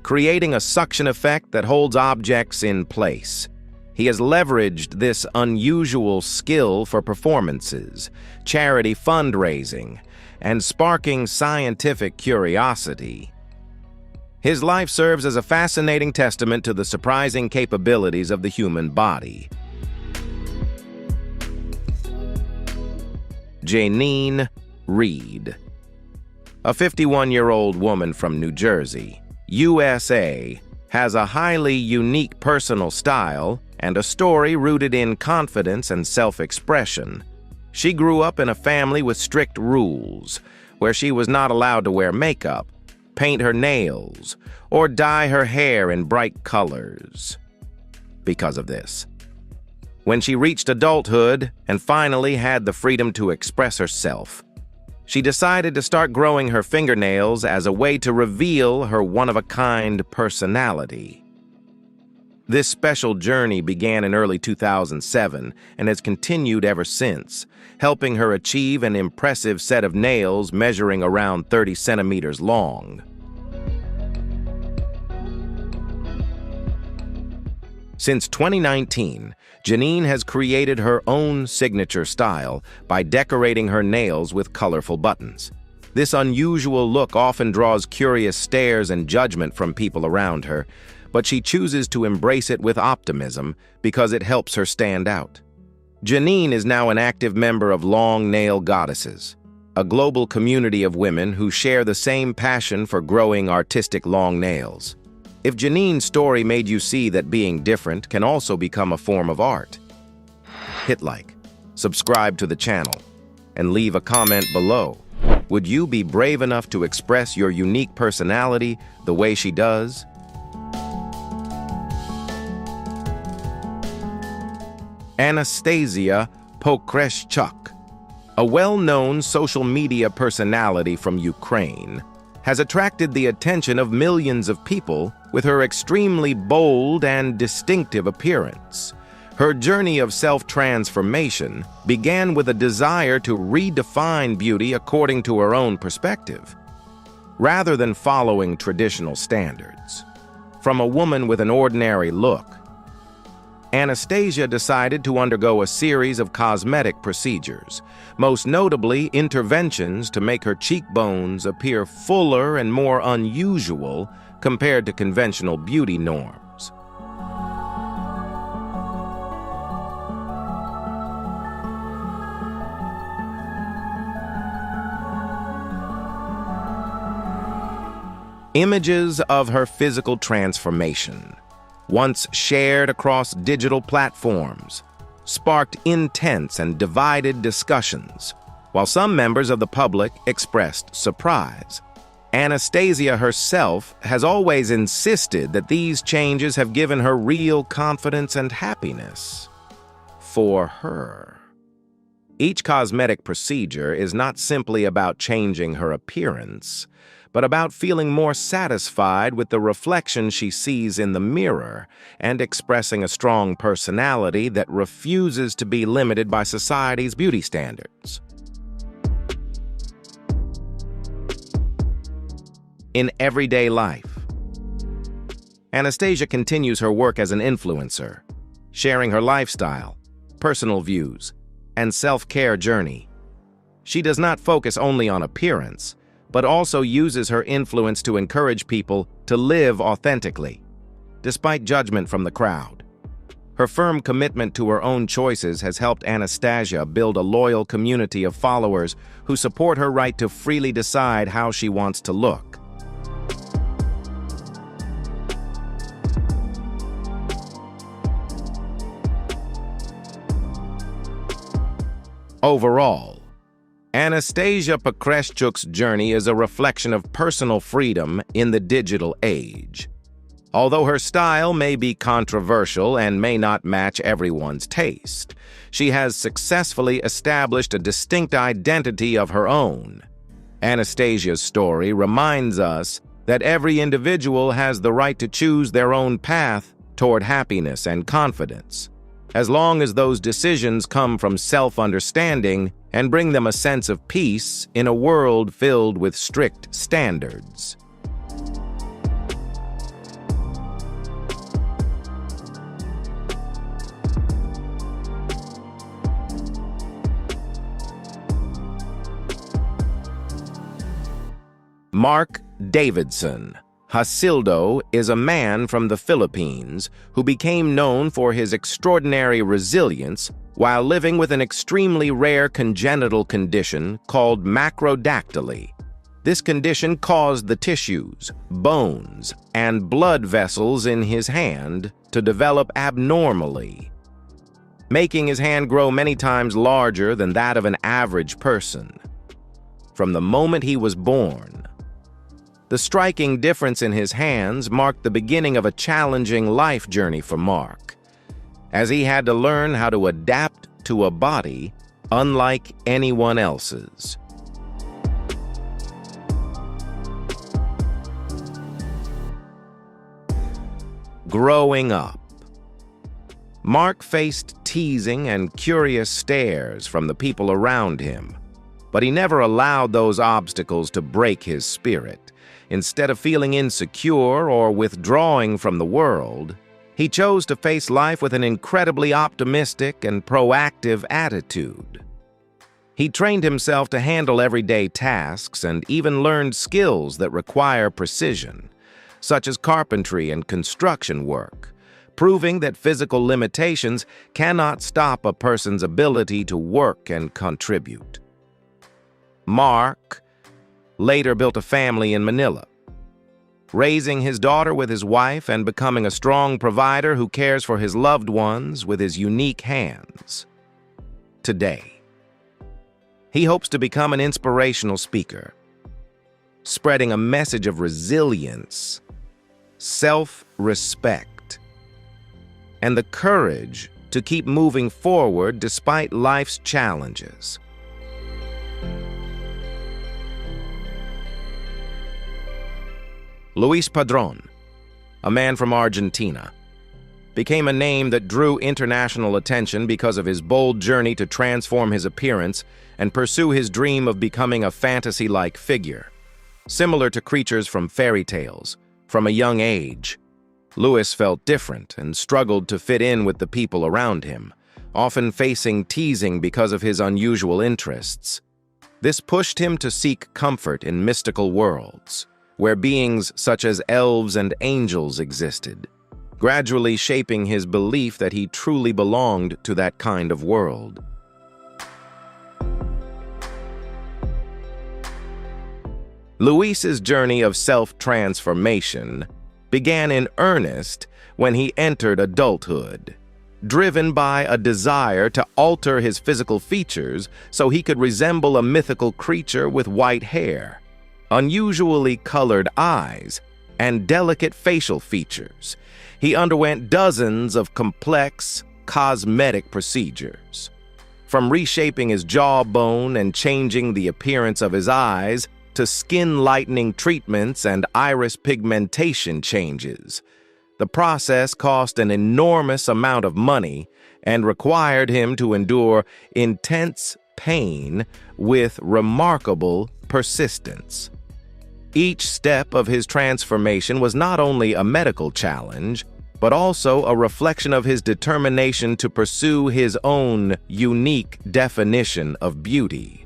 S1: creating a suction effect that holds objects in place. He has leveraged this unusual skill for performances, charity fundraising, and sparking scientific curiosity. His life serves as a fascinating testament to the surprising capabilities of the human body. Janine Reed, a 51-year-old woman from New Jersey, USA, has a highly unique personal style and a story rooted in confidence and self-expression. She grew up in a family with strict rules, where she was not allowed to wear makeup, paint her nails, or dye her hair in bright colors. Because of this, when she reached adulthood and finally had the freedom to express herself, she decided to start growing her fingernails as a way to reveal her one-of-a-kind personality. This special journey began in early 2007 and has continued ever since, helping her achieve an impressive set of nails measuring around 30 centimeters long. Since 2019, Janine has created her own signature style by decorating her nails with colorful buttons. This unusual look often draws curious stares and judgment from people around her, but she chooses to embrace it with optimism because it helps her stand out. Janine is now an active member of Long Nail Goddesses, a global community of women who share the same passion for growing artistic long nails. If Janine's story made you see that being different can also become a form of art, hit like, subscribe to the channel, and leave a comment below. Would you be brave enough to express your unique personality the way she does? Anastasia Pokreshchuk, a well-known social media personality from Ukraine, has attracted the attention of millions of people with her extremely bold and distinctive appearance. Her journey of self-transformation began with a desire to redefine beauty according to her own perspective, rather than following traditional standards. From a woman with an ordinary look, Anastasia decided to undergo a series of cosmetic procedures, most notably interventions to make her cheekbones appear fuller and more unusual compared to conventional beauty norms. Images of her physical transformation, once shared across digital platforms, sparked intense and divided discussions. While some members of the public expressed surprise, Anastasia herself has always insisted that these changes have given her real confidence and happiness. For her. Each cosmetic procedure is not simply about changing her appearance, but about feeling more satisfied with the reflection she sees in the mirror and expressing a strong personality that refuses to be limited by society's beauty standards. In everyday life, Anastasia continues her work as an influencer, sharing her lifestyle, personal views, and self-care journey. She does not focus only on appearance, but also uses her influence to encourage people to live authentically, despite judgment from the crowd. Her firm commitment to her own choices has helped Anastasia build a loyal community of followers who support her right to freely decide how she wants to look. Overall, Anastasia Pakreshchuk's journey is a reflection of personal freedom in the digital age. Although her style may be controversial and may not match everyone's taste, she has successfully established a distinct identity of her own. Anastasia's story reminds us that every individual has the right to choose their own path toward happiness and confidence, as long as those decisions come from self-understanding and bring them a sense of peace in a world filled with strict standards. Mark Davidson Hasildo is a man from the Philippines who became known for his extraordinary resilience while living with an extremely rare congenital condition called macrodactyly. This condition caused the tissues, bones, and blood vessels in his hand to develop abnormally, making his hand grow many times larger than that of an average person. From the moment he was born, the striking difference in his hands marked the beginning of a challenging life journey for Mark, as he had to learn how to adapt to a body unlike anyone else's. Growing up, Mark faced teasing and curious stares from the people around him, but he never allowed those obstacles to break his spirit. Instead of feeling insecure or withdrawing from the world, he chose to face life with an incredibly optimistic and proactive attitude. He trained himself to handle everyday tasks and even learned skills that require precision, such as carpentry and construction work, proving that physical limitations cannot stop a person's ability to work and contribute. Mark later built a family in Manila, raising his daughter with his wife and becoming a strong provider who cares for his loved ones with his unique hands. Today, he hopes to become an inspirational speaker, spreading a message of resilience, self-respect, and the courage to keep moving forward despite life's challenges. Luis Padron, a man from Argentina, became a name that drew international attention because of his bold journey to transform his appearance and pursue his dream of becoming a fantasy-like figure. Similar to creatures from fairy tales, from a young age, Louis felt different and struggled to fit in with the people around him, often facing teasing because of his unusual interests. This pushed him to seek comfort in mystical worlds, where beings such as elves and angels existed, gradually shaping his belief that he truly belonged to that kind of world. Luis's journey of self-transformation began in earnest when he entered adulthood, driven by a desire to alter his physical features so he could resemble a mythical creature with white hair, unusually colored eyes, and delicate facial features. He underwent dozens of complex, cosmetic procedures. From reshaping his jawbone and changing the appearance of his eyes, to skin-lightening treatments and iris pigmentation changes. The process cost an enormous amount of money and required him to endure intense pain with remarkable persistence. Each step of his transformation was not only a medical challenge, but also a reflection of his determination to pursue his own unique definition of beauty.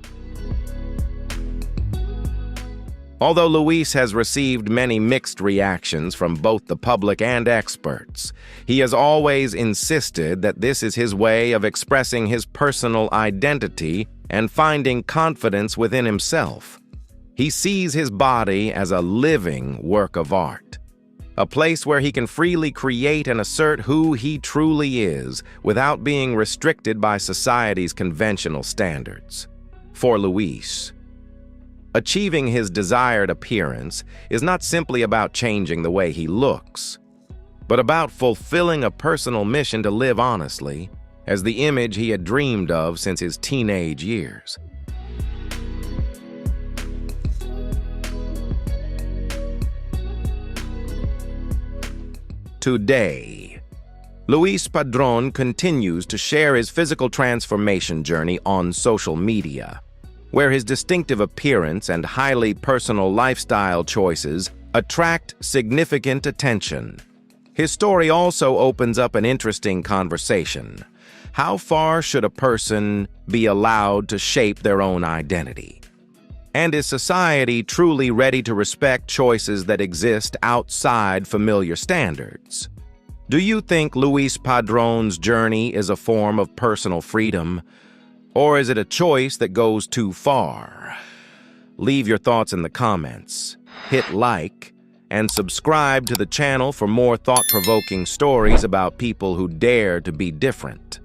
S1: Although Luis has received many mixed reactions from both the public and experts, he has always insisted that this is his way of expressing his personal identity and finding confidence within himself. He sees his body as a living work of art, a place where he can freely create and assert who he truly is without being restricted by society's conventional standards. For Luis, achieving his desired appearance is not simply about changing the way he looks, but about fulfilling a personal mission to live honestly as the image he had dreamed of since his teenage years. Today, Luis Padron continues to share his physical transformation journey on social media, where his distinctive appearance and highly personal lifestyle choices attract significant attention. His story also opens up an interesting conversation. How far should a person be allowed to shape their own identity? And is society truly ready to respect choices that exist outside familiar standards? Do you think Luis Padron's journey is a form of personal freedom? Or is it a choice that goes too far? Leave your thoughts in the comments, hit like, and subscribe to the channel for more thought-provoking stories about people who dare to be different.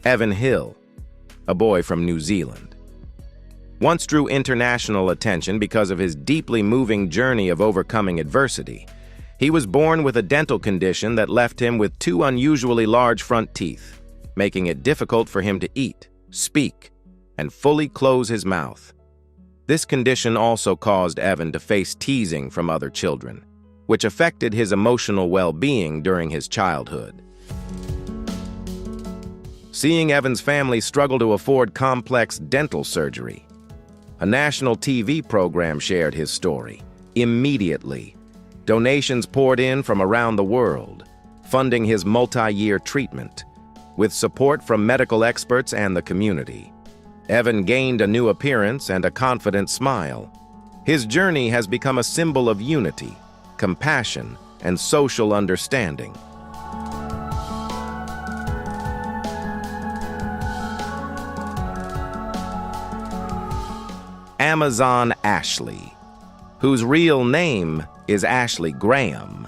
S1: Evan Hill, a boy from New Zealand, once drew international attention because of his deeply moving journey of overcoming adversity. He was born with a dental condition that left him with 2 unusually large front teeth, making it difficult for him to eat, speak, and fully close his mouth. This condition also caused Evan to face teasing from other children, which affected his emotional well-being during his childhood. Seeing Evan's family struggle to afford complex dental surgery, a national TV program shared his story. Immediately, donations poured in from around the world, funding his multi-year treatment. With support from medical experts and the community, Evan gained a new appearance and a confident smile. His journey has become a symbol of unity, compassion, and social understanding. Amazon Ashley, whose real name is Ashley Graham,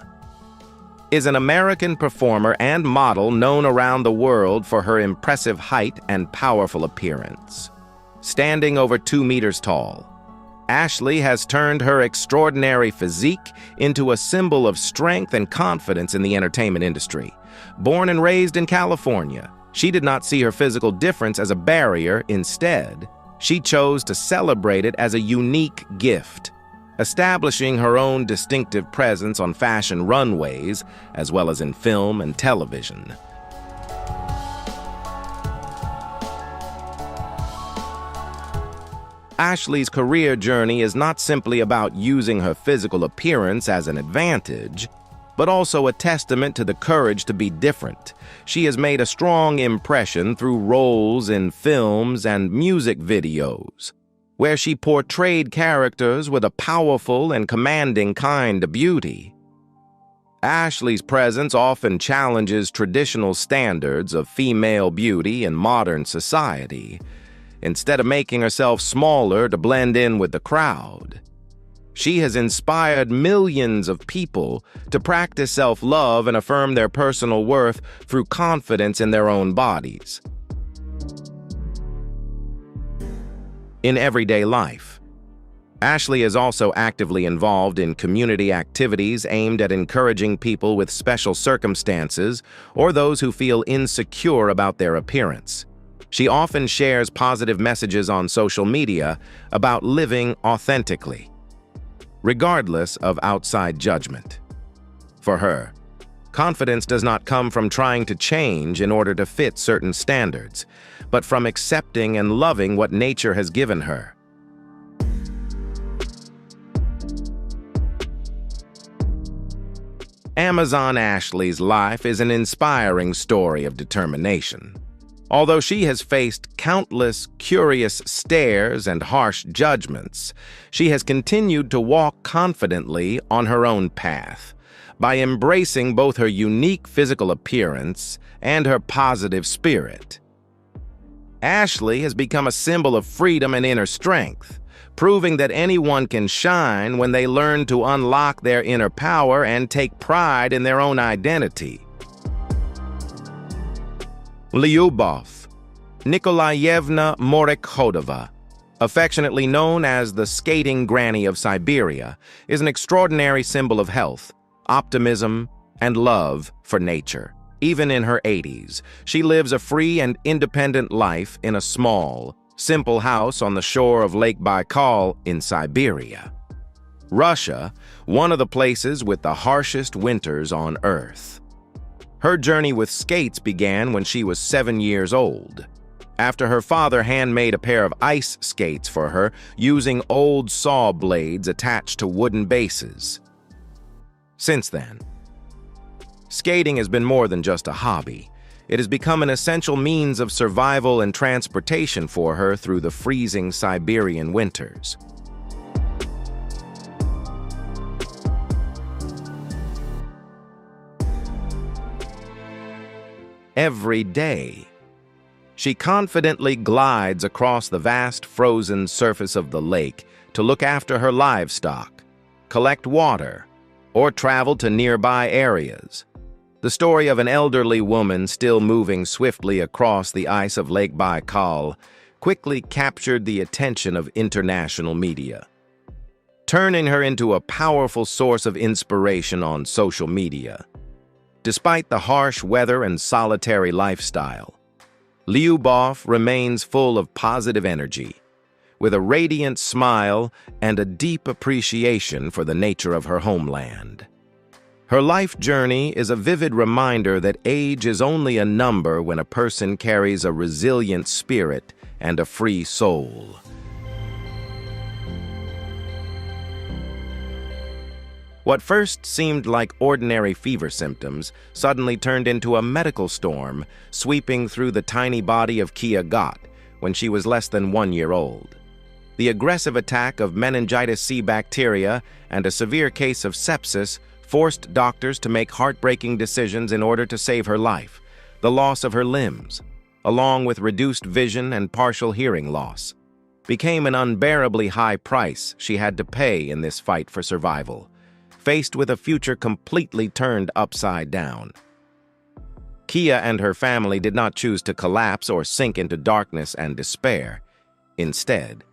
S1: is an American performer and model known around the world for her impressive height and powerful appearance. Standing over 2 meters tall, Ashley has turned her extraordinary physique into a symbol of strength and confidence in the entertainment industry. Born and raised in California, she did not see her physical difference as a barrier. Instead, she chose to celebrate it as a unique gift. establishing her own distinctive presence on fashion runways as well as in film and television. Ashley's career journey is not simply about using her physical appearance as an advantage, but also a testament to the courage to be different. She has made a strong impression through roles in films and music videos, where she portrayed characters with a powerful and commanding kind of beauty. Ashley's presence often challenges traditional standards of female beauty in modern society, instead of making herself smaller to blend in with the crowd. She has inspired millions of people to practice self-love and affirm their personal worth through confidence in their own bodies. In everyday life, Ashley is also actively involved in community activities aimed at encouraging people with special circumstances or those who feel insecure about their appearance. She often shares positive messages on social media about living authentically, regardless of outside judgment. For her, confidence does not come from trying to change in order to fit certain standards, but from accepting and loving what nature has given her. Amazon Ashley's life is an inspiring story of determination. Although she has faced countless curious stares and harsh judgments, she has continued to walk confidently on her own path by embracing both her unique physical appearance and her positive spirit. Ashley has become a symbol of freedom and inner strength, proving that anyone can shine when they learn to unlock their inner power and take pride in their own identity. Lyubov Nikolayevna Morekhodova, affectionately known as the skating granny of Siberia, is an extraordinary symbol of health, optimism, and love for nature. Even in her 80s, she lives a free and independent life in a small, simple house on the shore of Lake Baikal in Siberia. Russia, one of the places with the harshest winters on Earth. Her journey with skates began when she was 7 years old, after her father handmade a pair of ice skates for her using old saw blades attached to wooden bases. Since then, skating has been more than just a hobby. It has become an essential means of survival and transportation for her through the freezing Siberian winters. Every day, she confidently glides across the vast frozen surface of the lake to look after her livestock, collect water, or travel to nearby areas. The story of an elderly woman still moving swiftly across the ice of Lake Baikal quickly captured the attention of international media, turning her into a powerful source of inspiration on social media. Despite the harsh weather and solitary lifestyle, Lyubov remains full of positive energy, with a radiant smile and a deep appreciation for the nature of her homeland. Her life journey is a vivid reminder that age is only a number when a person carries a resilient spirit and a free soul. What first seemed like ordinary fever symptoms suddenly turned into a medical storm sweeping through the tiny body of Kia Gott when she was less than 1 year old. The aggressive attack of meningitis C bacteria and a severe case of sepsis forced doctors to make heartbreaking decisions in order to save her life. The loss of her limbs, along with reduced vision and partial hearing loss, became an unbearably high price she had to pay in this fight for survival, faced with a future completely turned upside down. Kia and her family did not choose to collapse or sink into darkness and despair. Instead,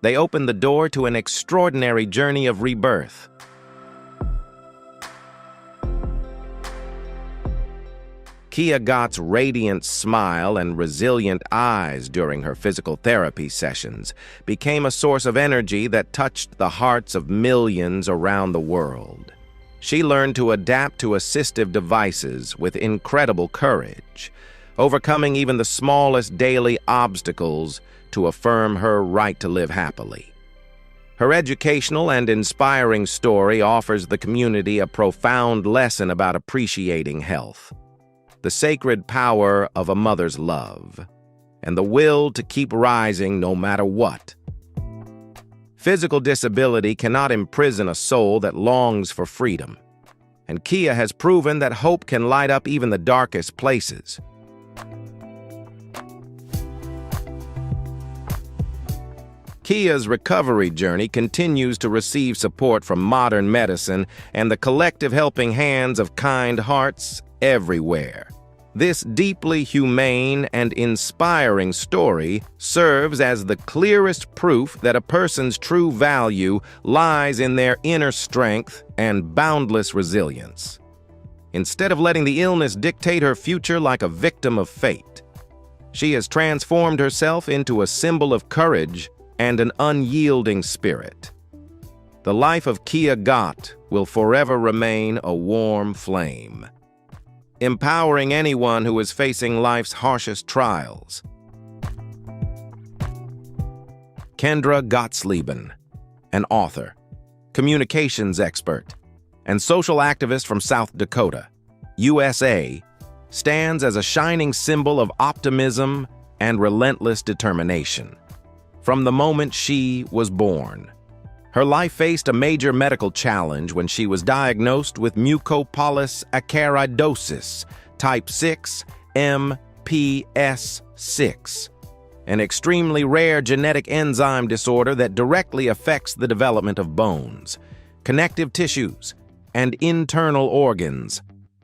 S1: they opened the door to an extraordinary journey of rebirth. Kia Gott's radiant smile and resilient eyes during her physical therapy sessions became a source of energy that touched the hearts of millions around the world. She learned to adapt to assistive devices with incredible courage, overcoming even the smallest daily obstacles to affirm her right to live happily. Her educational and inspiring story offers the community a profound lesson about appreciating health, the sacred power of a mother's love, and the will to keep rising no matter what. Physical disability cannot imprison a soul that longs for freedom, and Kia has proven that hope can light up even the darkest places. Kia's recovery journey continues to receive support from modern medicine and the collective helping hands of kind hearts everywhere. This deeply humane and inspiring story serves as the clearest proof that a person's true value lies in their inner strength and boundless resilience. Instead of letting the illness dictate her future like a victim of fate, she has transformed herself into a symbol of courage and an unyielding spirit. The life of Kia Gott will forever remain a warm flame, empowering anyone who is facing life's harshest trials. Kendra Gottsleben, an author, communications expert, and social activist from South Dakota, USA, stands as a shining symbol of optimism and relentless determination. From the moment she was born, her life faced a major medical challenge when she was diagnosed with mucopolysaccharidosis type 6 MPS6, an extremely rare genetic enzyme disorder that directly affects the development of bones, connective tissues, and internal organs.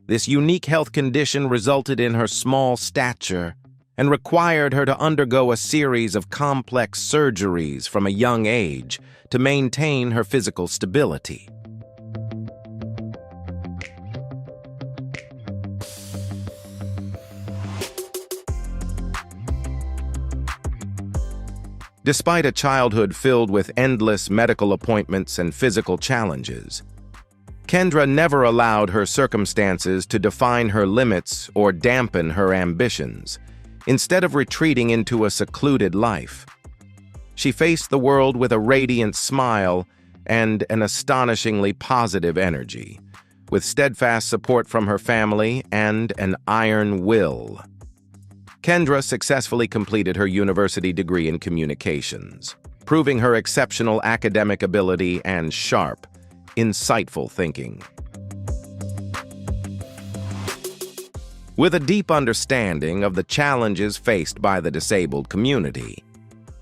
S1: This unique health condition resulted in her small stature and required her to undergo a series of complex surgeries from a young age to maintain her physical stability. Despite a childhood filled with endless medical appointments and physical challenges, Kendra never allowed her circumstances to define her limits or dampen her ambitions. Instead of retreating into a secluded life, she faced the world with a radiant smile and an astonishingly positive energy, with steadfast support from her family and an iron will. Kendra successfully completed her university degree in communications, proving her exceptional academic ability and sharp, insightful thinking. With a deep understanding of the challenges faced by the disabled community,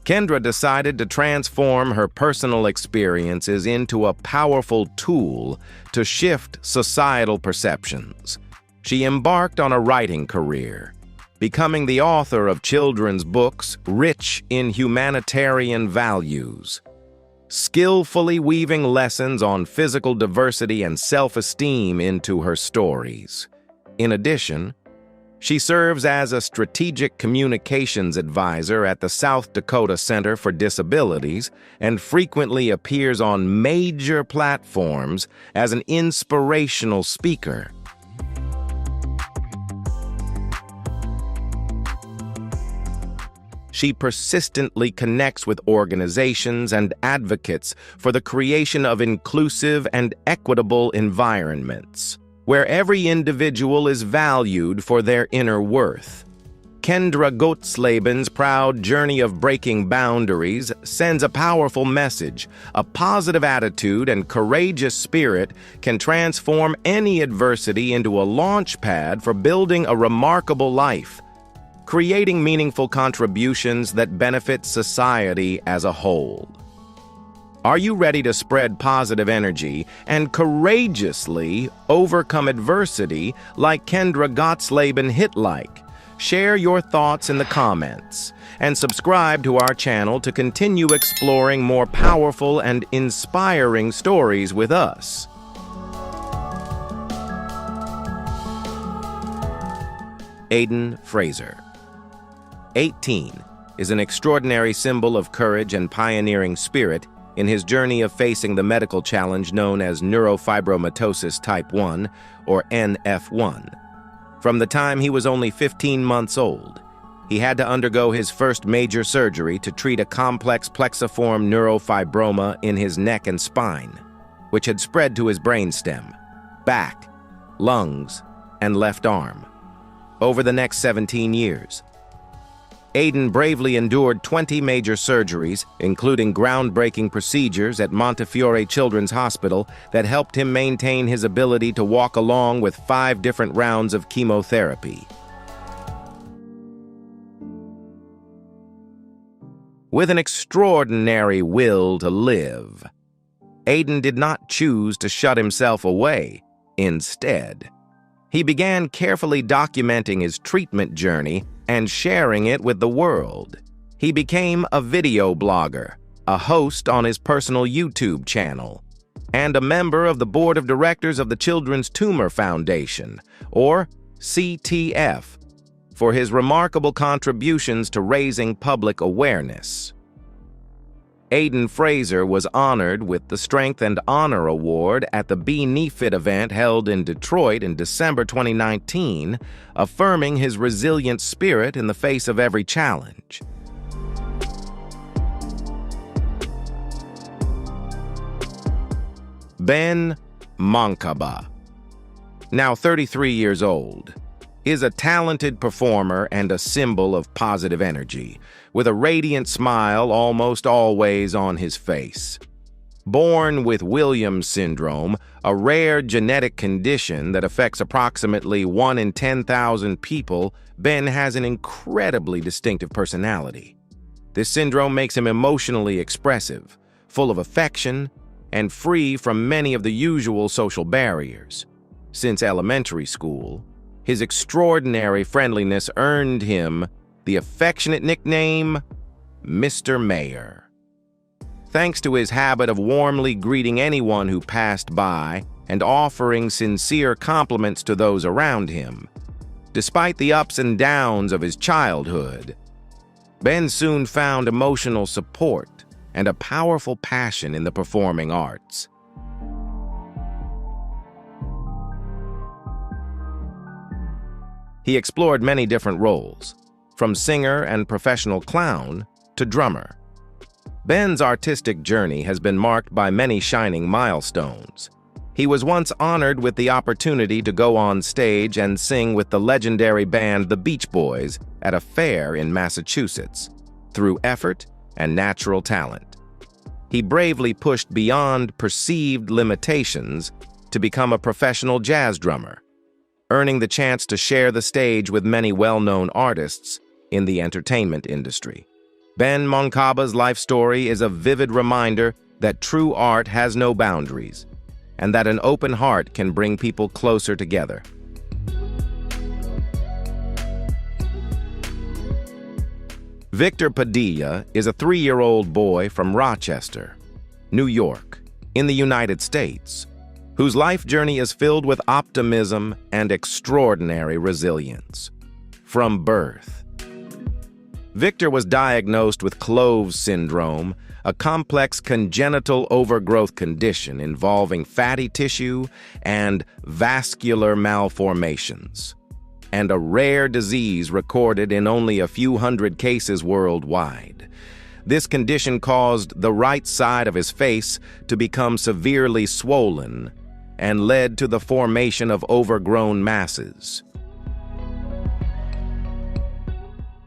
S1: Kendra decided to transform her personal experiences into a powerful tool to shift societal perceptions. She embarked on a writing career, becoming the author of children's books rich in humanitarian values, skillfully weaving lessons on physical diversity and self-esteem into her stories. In addition, she serves as a strategic communications advisor at the South Dakota Center for Disabilities and frequently appears on major platforms as an inspirational speaker. She persistently connects with organizations and advocates for the creation of inclusive and equitable environments, where every individual is valued for their inner worth. Kendra Gottsleben's proud journey of breaking boundaries sends a powerful message. A positive attitude and courageous spirit can transform any adversity into a launch pad for building a remarkable life, creating meaningful contributions that benefit society as a whole. Are you ready to spread positive energy and courageously overcome adversity like Kendra Gottsleben hit-like? Share your thoughts in the comments and subscribe to our channel to continue exploring more powerful and inspiring stories with us. Aiden Fraser. 18 is an extraordinary symbol of courage and pioneering spirit in his journey of facing the medical challenge known as neurofibromatosis type 1, or NF1. From the time he was only 15 months old, he had to undergo his first major surgery to treat a complex plexiform neurofibroma in his neck and spine, which had spread to his brainstem, back, lungs, and left arm. Over the next 17 years, Aiden bravely endured 20 major surgeries, including groundbreaking procedures at Montefiore Children's Hospital that helped him maintain his ability to walk along with 5 different rounds of chemotherapy. With an extraordinary will to live, Aiden did not choose to shut himself away. Instead, he began carefully documenting his treatment journey and sharing it with the world. He became a video blogger, a host on his personal YouTube channel, and a member of the board of directors of the Children's Tumor Foundation, or CTF, for his remarkable contributions to raising public awareness. Aiden Fraser was honored with the Strength and Honor Award at the Be NeFit event held in Detroit in December 2019, affirming his resilient spirit in the face of every challenge. Ben Moncaba, now 33 years old, is a talented performer and a symbol of positive energy, with a radiant smile almost always on his face. Born with Williams syndrome, a rare genetic condition that affects approximately 1 in 10,000 people, Ben has an incredibly distinctive personality. This syndrome makes him emotionally expressive, full of affection, and free from many of the usual social barriers. Since elementary school, his extraordinary friendliness earned him the affectionate nickname Mr. Mayor. Thanks to his habit of warmly greeting anyone who passed by and offering sincere compliments to those around him. Despite the ups and downs of his childhood, Ben soon found emotional support and a powerful passion in the performing arts. He explored many different roles, from singer and professional clown to drummer. Ben's artistic journey has been marked by many shining milestones. He was once honored with the opportunity to go on stage and sing with the legendary band The Beach Boys at a fair in Massachusetts, through effort and natural talent. He bravely pushed beyond perceived limitations to become a professional jazz drummer, earning the chance to share the stage with many well-known artists in the entertainment industry. Ben Moncaba's life story is a vivid reminder that true art has no boundaries, and that an open heart can bring people closer together. Victor Padilla is a 3-year-old boy from Rochester, New York, in the United States, whose life journey is filled with optimism and extraordinary resilience. From birth, Victor was diagnosed with Cloves syndrome, a complex congenital overgrowth condition involving fatty tissue and vascular malformations, and a rare disease recorded in only a few hundred cases worldwide. This condition caused the right side of his face to become severely swollen and led to the formation of overgrown masses.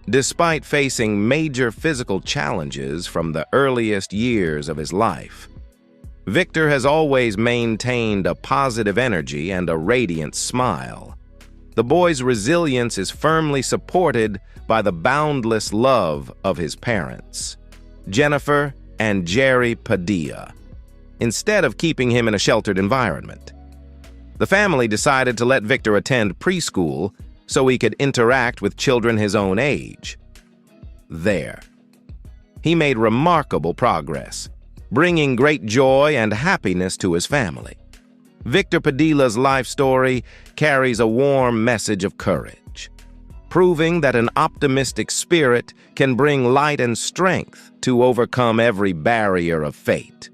S1: Despite facing major physical challenges from the earliest years of his life, Victor has always maintained a positive energy and a radiant smile. The boy's resilience is firmly supported by the boundless love of his parents, Jennifer and Jerry Padilla, instead of keeping him in a sheltered environment. The family decided to let Victor attend preschool so he could interact with children his own age. There, he made remarkable progress, bringing great joy and happiness to his family. Victor Padilla's life story carries a warm message of courage. proving that an optimistic spirit can bring light and strength to overcome every barrier of fate.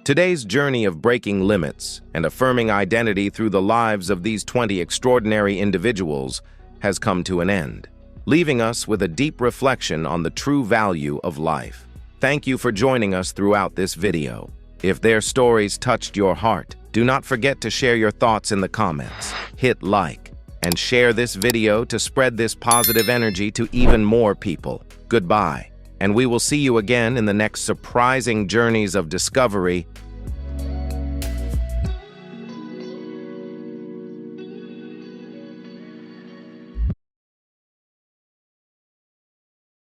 S1: Today's journey of breaking limits and affirming identity through the lives of these 20 extraordinary individuals has come to an end, leaving us with a deep reflection on the true value of life. Thank you for joining us throughout this video. If their stories touched your heart, do not forget to share your thoughts in the comments. Hit like and share this video to spread this positive energy to even more people. Goodbye, and we will see you again in the next surprising journeys of discovery.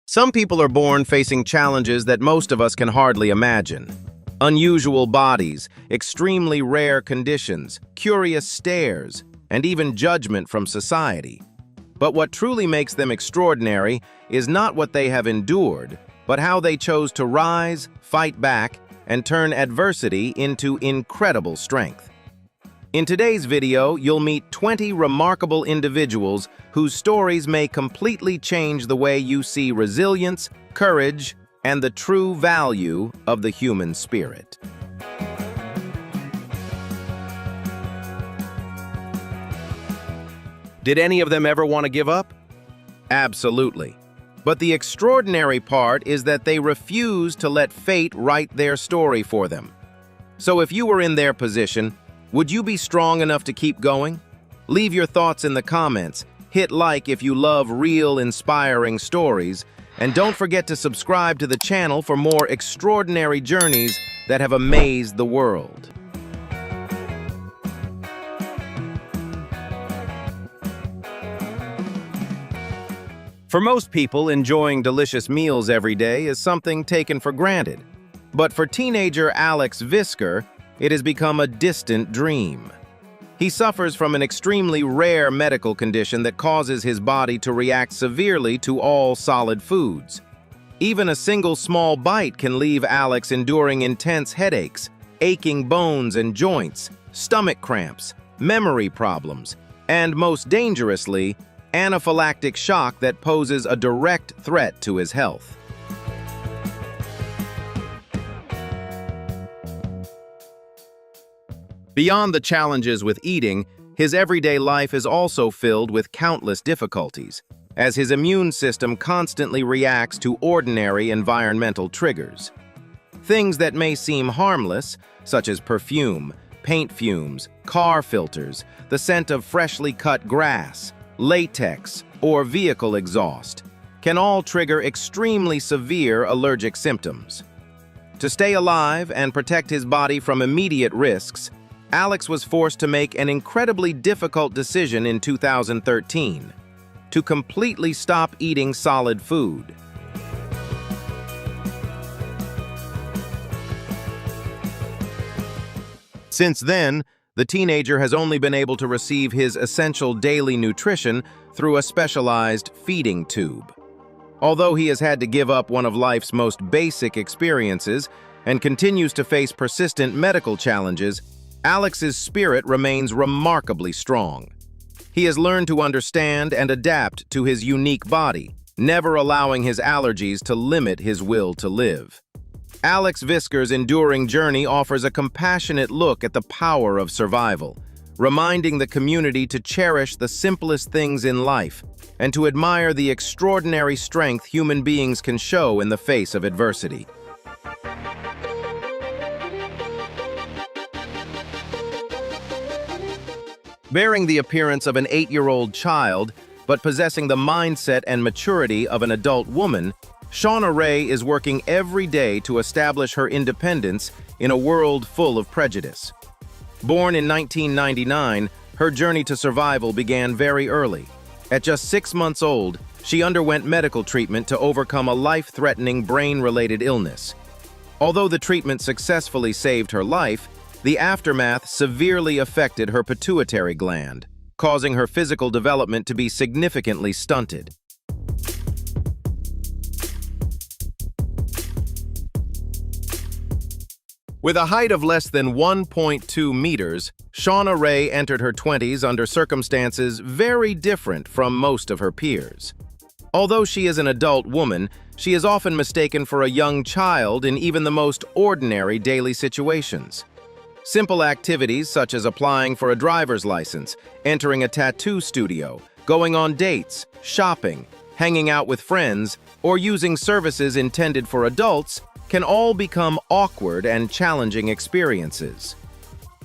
S1: Some people are born facing challenges that most of us can hardly imagine. Unusual bodies, extremely rare conditions, curious stares, and even judgment from society. But what truly makes them extraordinary is not what they have endured, but how they chose to rise, fight back, and turn adversity into incredible strength. In today's video, you'll meet 20 remarkable individuals whose stories may completely change the way you see resilience, courage, and the true value of the human spirit. Did any of them ever want to give up? Absolutely. But the extraordinary part is that they refuse to let fate write their story for them. So if you were in their position, would you be strong enough to keep going? Leave your thoughts in the comments, hit like if you love real, inspiring stories, and don't forget to subscribe to the channel for more extraordinary journeys that have amazed the world. For most people, enjoying delicious meals every day is something taken for granted. But for teenager Alex Visker, it has become a distant dream. He suffers from an extremely rare medical condition that causes his body to react severely to all solid foods. Even a single small bite can leave Alex enduring intense headaches, aching bones and joints, stomach cramps, memory problems, and most dangerously, anaphylactic shock that poses a direct threat to his health. Beyond the challenges with eating, his everyday life is also filled with countless difficulties, as his immune system constantly reacts to ordinary environmental triggers. Things that may seem harmless, such as perfume, paint fumes, car filters, the scent of freshly cut grass, latex, or vehicle exhaust, can all trigger extremely severe allergic symptoms. To stay alive and protect his body from immediate risks, Alex was forced to make an incredibly difficult decision in 2013, to completely stop eating solid food. Since then, the teenager has only been able to receive his essential daily nutrition through a specialized feeding tube. Although he has had to give up one of life's most basic experiences and continues to face persistent medical challenges, Alex's spirit remains remarkably strong. He has learned to understand and adapt to his unique body, never allowing his allergies to limit his will to live. Alex Visker's enduring journey offers a compassionate look at the power of survival, reminding the community to cherish the simplest things in life and to admire the extraordinary strength human beings can show in the face of adversity. Bearing the appearance of an 8-year-old child, but possessing the mindset and maturity of an adult woman, Shauna Ray is working every day to establish her independence in a world full of prejudice. Born in 1999, her journey to survival began very early. At just 6 months old, she underwent medical treatment to overcome a life-threatening brain-related illness. Although the treatment successfully saved her life, the aftermath severely affected her pituitary gland, causing her physical development to be significantly stunted. With a height of less than 1.2 meters, Shauna Ray entered her 20s under circumstances very different from most of her peers. Although she is an adult woman, she is often mistaken for a young child in even the most ordinary daily situations. Simple activities such as applying for a driver's license, entering a tattoo studio, going on dates, shopping, hanging out with friends, or using services intended for adults can all become awkward and challenging experiences.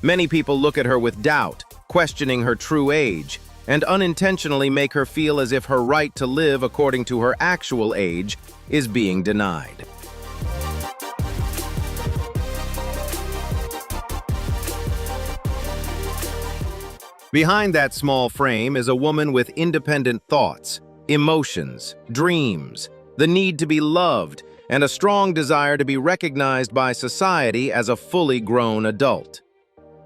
S1: Many people look at her with doubt, questioning her true age, and unintentionally make her feel as if her right to live according to her actual age is being denied. Behind that small frame is a woman with independent thoughts, emotions, dreams, the need to be loved, and a strong desire to be recognized by society as a fully grown adult.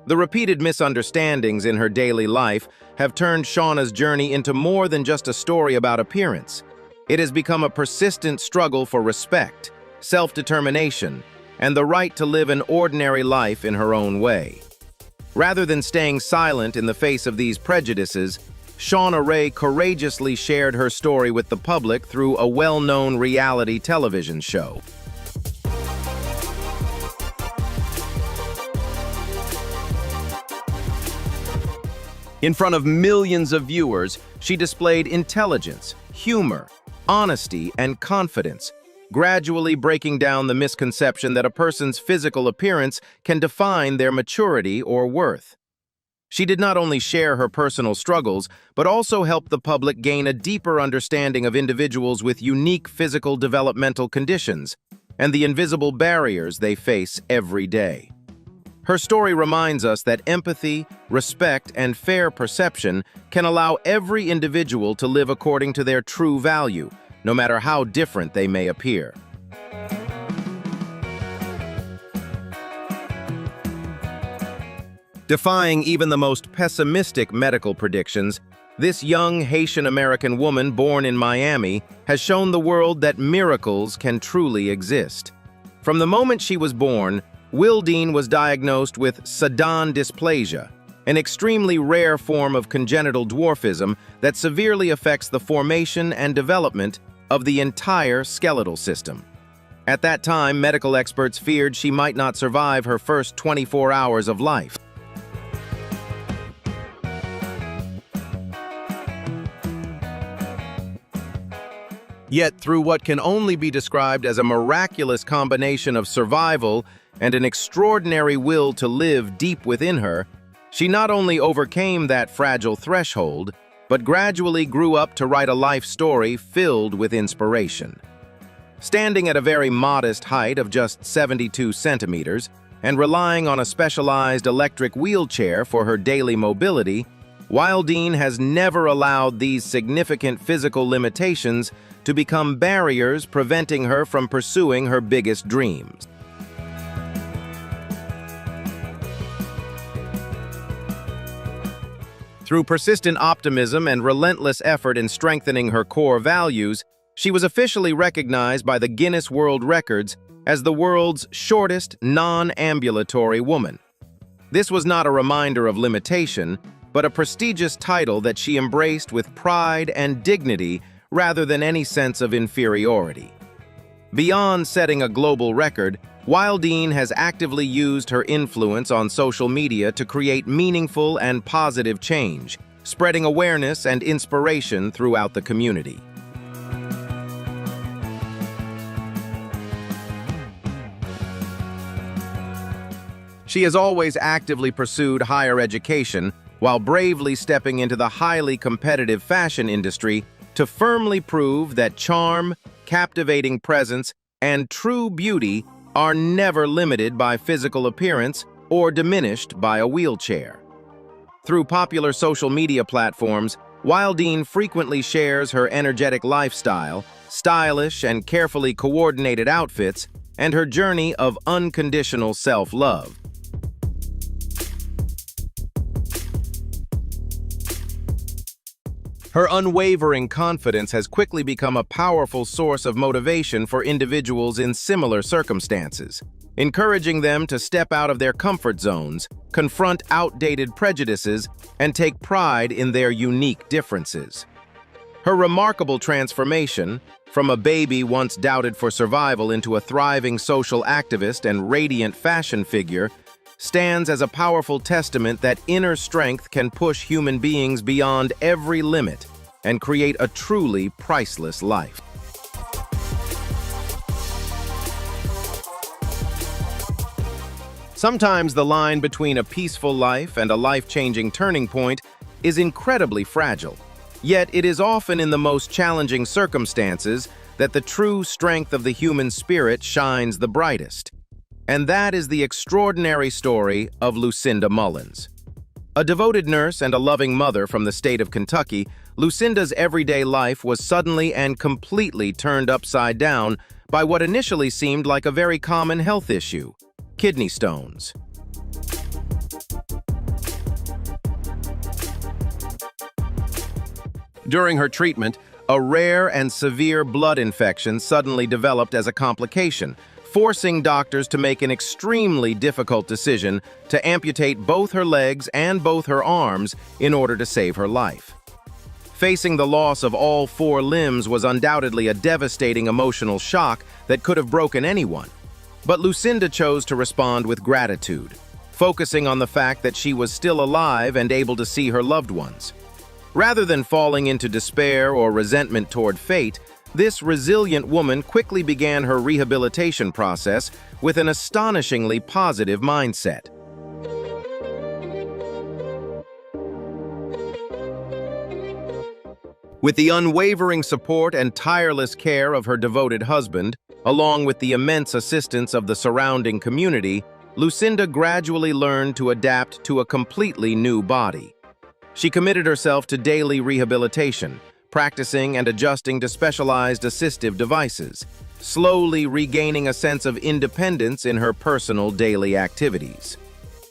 S1: The repeated misunderstandings in her daily life have turned Shauna's journey into more than just a story about appearance. It has become a persistent struggle for respect, self-determination, and the right to live an ordinary life in her own way. Rather than staying silent in the face of these prejudices, Shauna Ray courageously shared her story with the public through a well-known reality television show. In front of millions of viewers, she displayed intelligence, humor, honesty, and confidence, gradually breaking down the misconception that a person's physical appearance can define their maturity or worth. She did not only share her personal struggles, but also help the public gain a deeper understanding of individuals with unique physical developmental conditions and the invisible barriers they face every day. Her story reminds us that empathy, respect, and fair perception can allow every individual to live according to their true value, no matter how different they may appear. Defying even the most pessimistic medical predictions, this young Haitian-American woman born in Miami has shown the world that miracles can truly exist. From the moment she was born, Wildine was diagnosed with Sedan dysplasia, an extremely rare form of congenital dwarfism that severely affects the formation and development of the entire skeletal system. At that time, medical experts feared she might not survive her first 24 hours of life. Yet, through what can only be described as a miraculous combination of survival and an extraordinary will to live deep within her, she not only overcame that fragile threshold, but gradually grew up to write a life story filled with inspiration. Standing at a very modest height of just 72 centimeters and relying on a specialized electric wheelchair for her daily mobility, Wildine has never allowed these significant physical limitations to become barriers preventing her from pursuing her biggest dreams. Through persistent optimism and relentless effort in strengthening her core values, she was officially recognized by the Guinness World Records as the world's shortest non-ambulatory woman. This was not a reminder of limitation, but a prestigious title that she embraced with pride and dignity rather than any sense of inferiority. Beyond setting a global record, Wildine has actively used her influence on social media to create meaningful and positive change, spreading awareness and inspiration throughout the community. She has always actively pursued higher education while bravely stepping into the highly competitive fashion industry to firmly prove that charm, captivating presence, and true beauty are never limited by physical appearance or diminished by a wheelchair. Through popular social media platforms, Wildine frequently shares her energetic lifestyle, stylish and carefully coordinated outfits, and her journey of unconditional self-love. Her unwavering confidence has quickly become a powerful source of motivation for individuals in similar circumstances, encouraging them to step out of their comfort zones, confront outdated prejudices, and take pride in their unique differences. Her remarkable transformation, from a baby once doubted for survival into a thriving social activist and radiant fashion figure, stands as a powerful testament that inner strength can push human beings beyond every limit and create a truly priceless life. Sometimes the line between a peaceful life and a life-changing turning point is incredibly fragile. Yet it is often in the most challenging circumstances that the true strength of the human spirit shines the brightest. And that is the extraordinary story of Lucinda Mullins. A devoted nurse and a loving mother from the state of Kentucky, Lucinda's everyday life was suddenly and completely turned upside down by what initially seemed like a very common health issue: kidney stones. During her treatment, a rare and severe blood infection suddenly developed as a complication, forcing doctors to make an extremely difficult decision to amputate both her legs and both her arms in order to save her life. Facing the loss of all 4 limbs was undoubtedly a devastating emotional shock that could have broken anyone. But Lucinda chose to respond with gratitude, focusing on the fact that she was still alive and able to see her loved ones. Rather than falling into despair or resentment toward fate, this resilient woman quickly began her rehabilitation process with an astonishingly positive mindset. With the unwavering support and tireless care of her devoted husband, along with the immense assistance of the surrounding community, Lucinda gradually learned to adapt to a completely new body. She committed herself to daily rehabilitation, practicing and adjusting to specialized assistive devices, slowly regaining a sense of independence in her personal daily activities.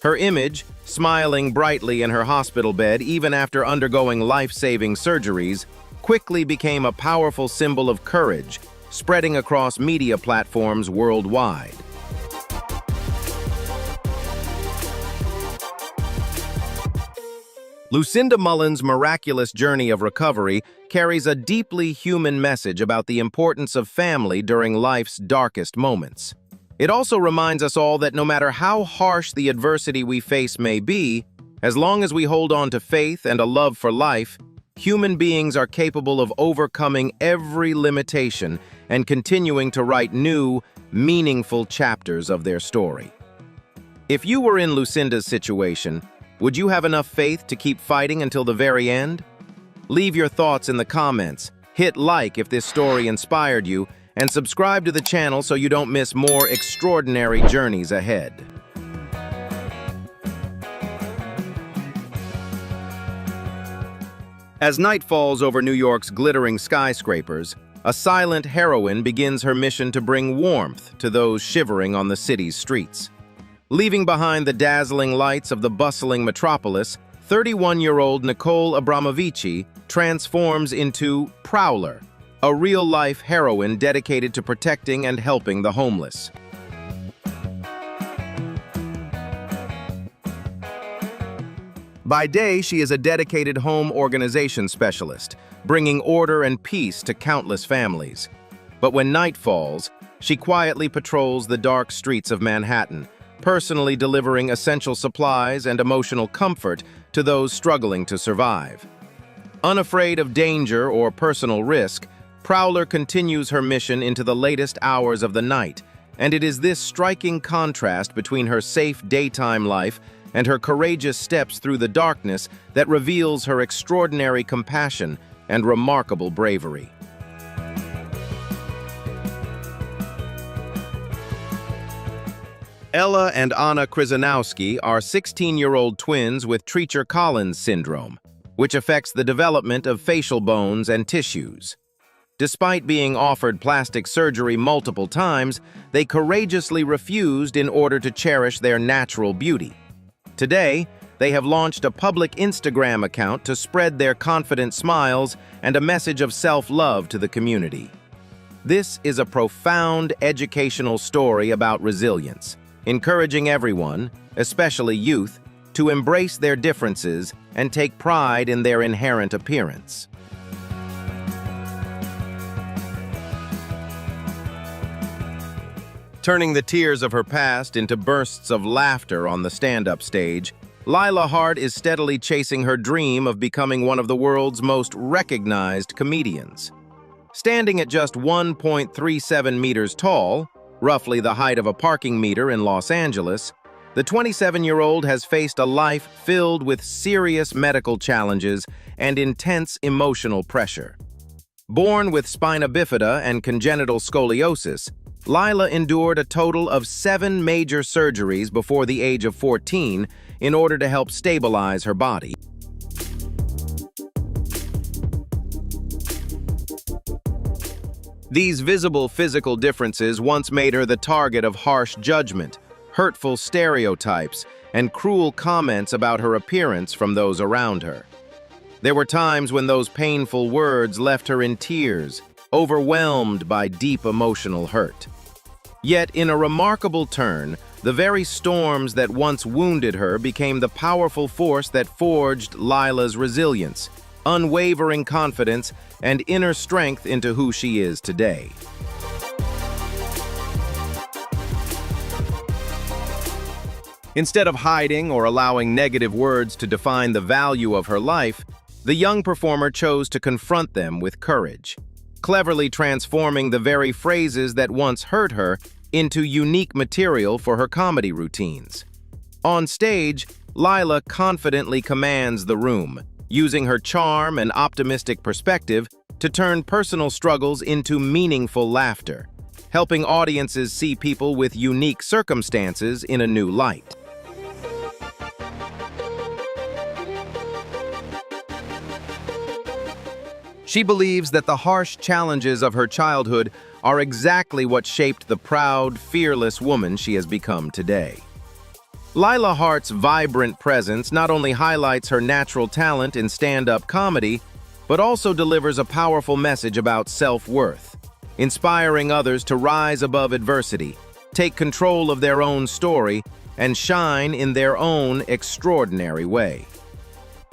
S1: Her image, smiling brightly in her hospital bed even after undergoing life-saving surgeries, quickly became a powerful symbol of courage, spreading across media platforms worldwide. Lucinda Mullins' miraculous journey of recovery carries a deeply human message about the importance of family during life's darkest moments. It also reminds us all that no matter how harsh the adversity we face may be, as long as we hold on to faith and a love for life, human beings are capable of overcoming every limitation and continuing to write new, meaningful chapters of their story. If you were in Lucinda's situation, would you have enough faith to keep fighting until the very end? Leave your thoughts in the comments, hit like if this story inspired you, and subscribe to the channel so you don't miss more extraordinary journeys ahead. As night falls over New York's glittering skyscrapers, a silent heroine begins her mission to bring warmth to those shivering on the city's streets. Leaving behind the dazzling lights of the bustling metropolis, 31-year-old Nicole Abramovici transforms into Prowler, a real-life heroine dedicated to protecting and helping the homeless. By day, she is a dedicated home organization specialist, bringing order and peace to countless families. But when night falls, she quietly patrols the dark streets of Manhattan, personally delivering essential supplies and emotional comfort to those struggling to survive. Unafraid of danger or personal risk, Prowler continues her mission into the latest hours of the night, and it is this striking contrast between her safe daytime life and her courageous steps through the darkness that reveals her extraordinary compassion and remarkable bravery. Ella and Anna Krzyzanowski are 16-year-old twins with Treacher-Collins syndrome, which affects the development of facial bones and tissues. Despite being offered plastic surgery multiple times, they courageously refused in order to cherish their natural beauty. Today, they have launched a public Instagram account to spread their confident smiles and a message of self-love to the community. This is a profound educational story about resilience, encouraging everyone, especially youth, to embrace their differences and take pride in their inherent appearance. Turning the tears of her past into bursts of laughter on the stand-up stage, Lila Hart is steadily chasing her dream of becoming one of the world's most recognized comedians. Standing at just 1.37 meters tall, roughly the height of a parking meter in Los Angeles, the 27-year-old has faced a life filled with serious medical challenges and intense emotional pressure. Born with spina bifida and congenital scoliosis, Lila endured a total of 7 major surgeries before the age of 14 in order to help stabilize her body. These visible physical differences once made her the target of harsh judgment, hurtful stereotypes, and cruel comments about her appearance from those around her. There were times when those painful words left her in tears, overwhelmed by deep emotional hurt. Yet, in a remarkable turn, the very storms that once wounded her became the powerful force that forged Lila's resilience, unwavering confidence, and inner strength into who she is today. Instead of hiding or allowing negative words to define the value of her life, the young performer chose to confront them with courage, cleverly transforming the very phrases that once hurt her into unique material for her comedy routines. On stage, Lila confidently commands the room, using her charm and optimistic perspective to turn personal struggles into meaningful laughter, helping audiences see people with unique circumstances in a new light. She believes that the harsh challenges of her childhood are exactly what shaped the proud, fearless woman she has become today. Lila Hart's vibrant presence not only highlights her natural talent in stand-up comedy, but also delivers a powerful message about self-worth, inspiring others to rise above adversity, take control of their own story, and shine in their own extraordinary way.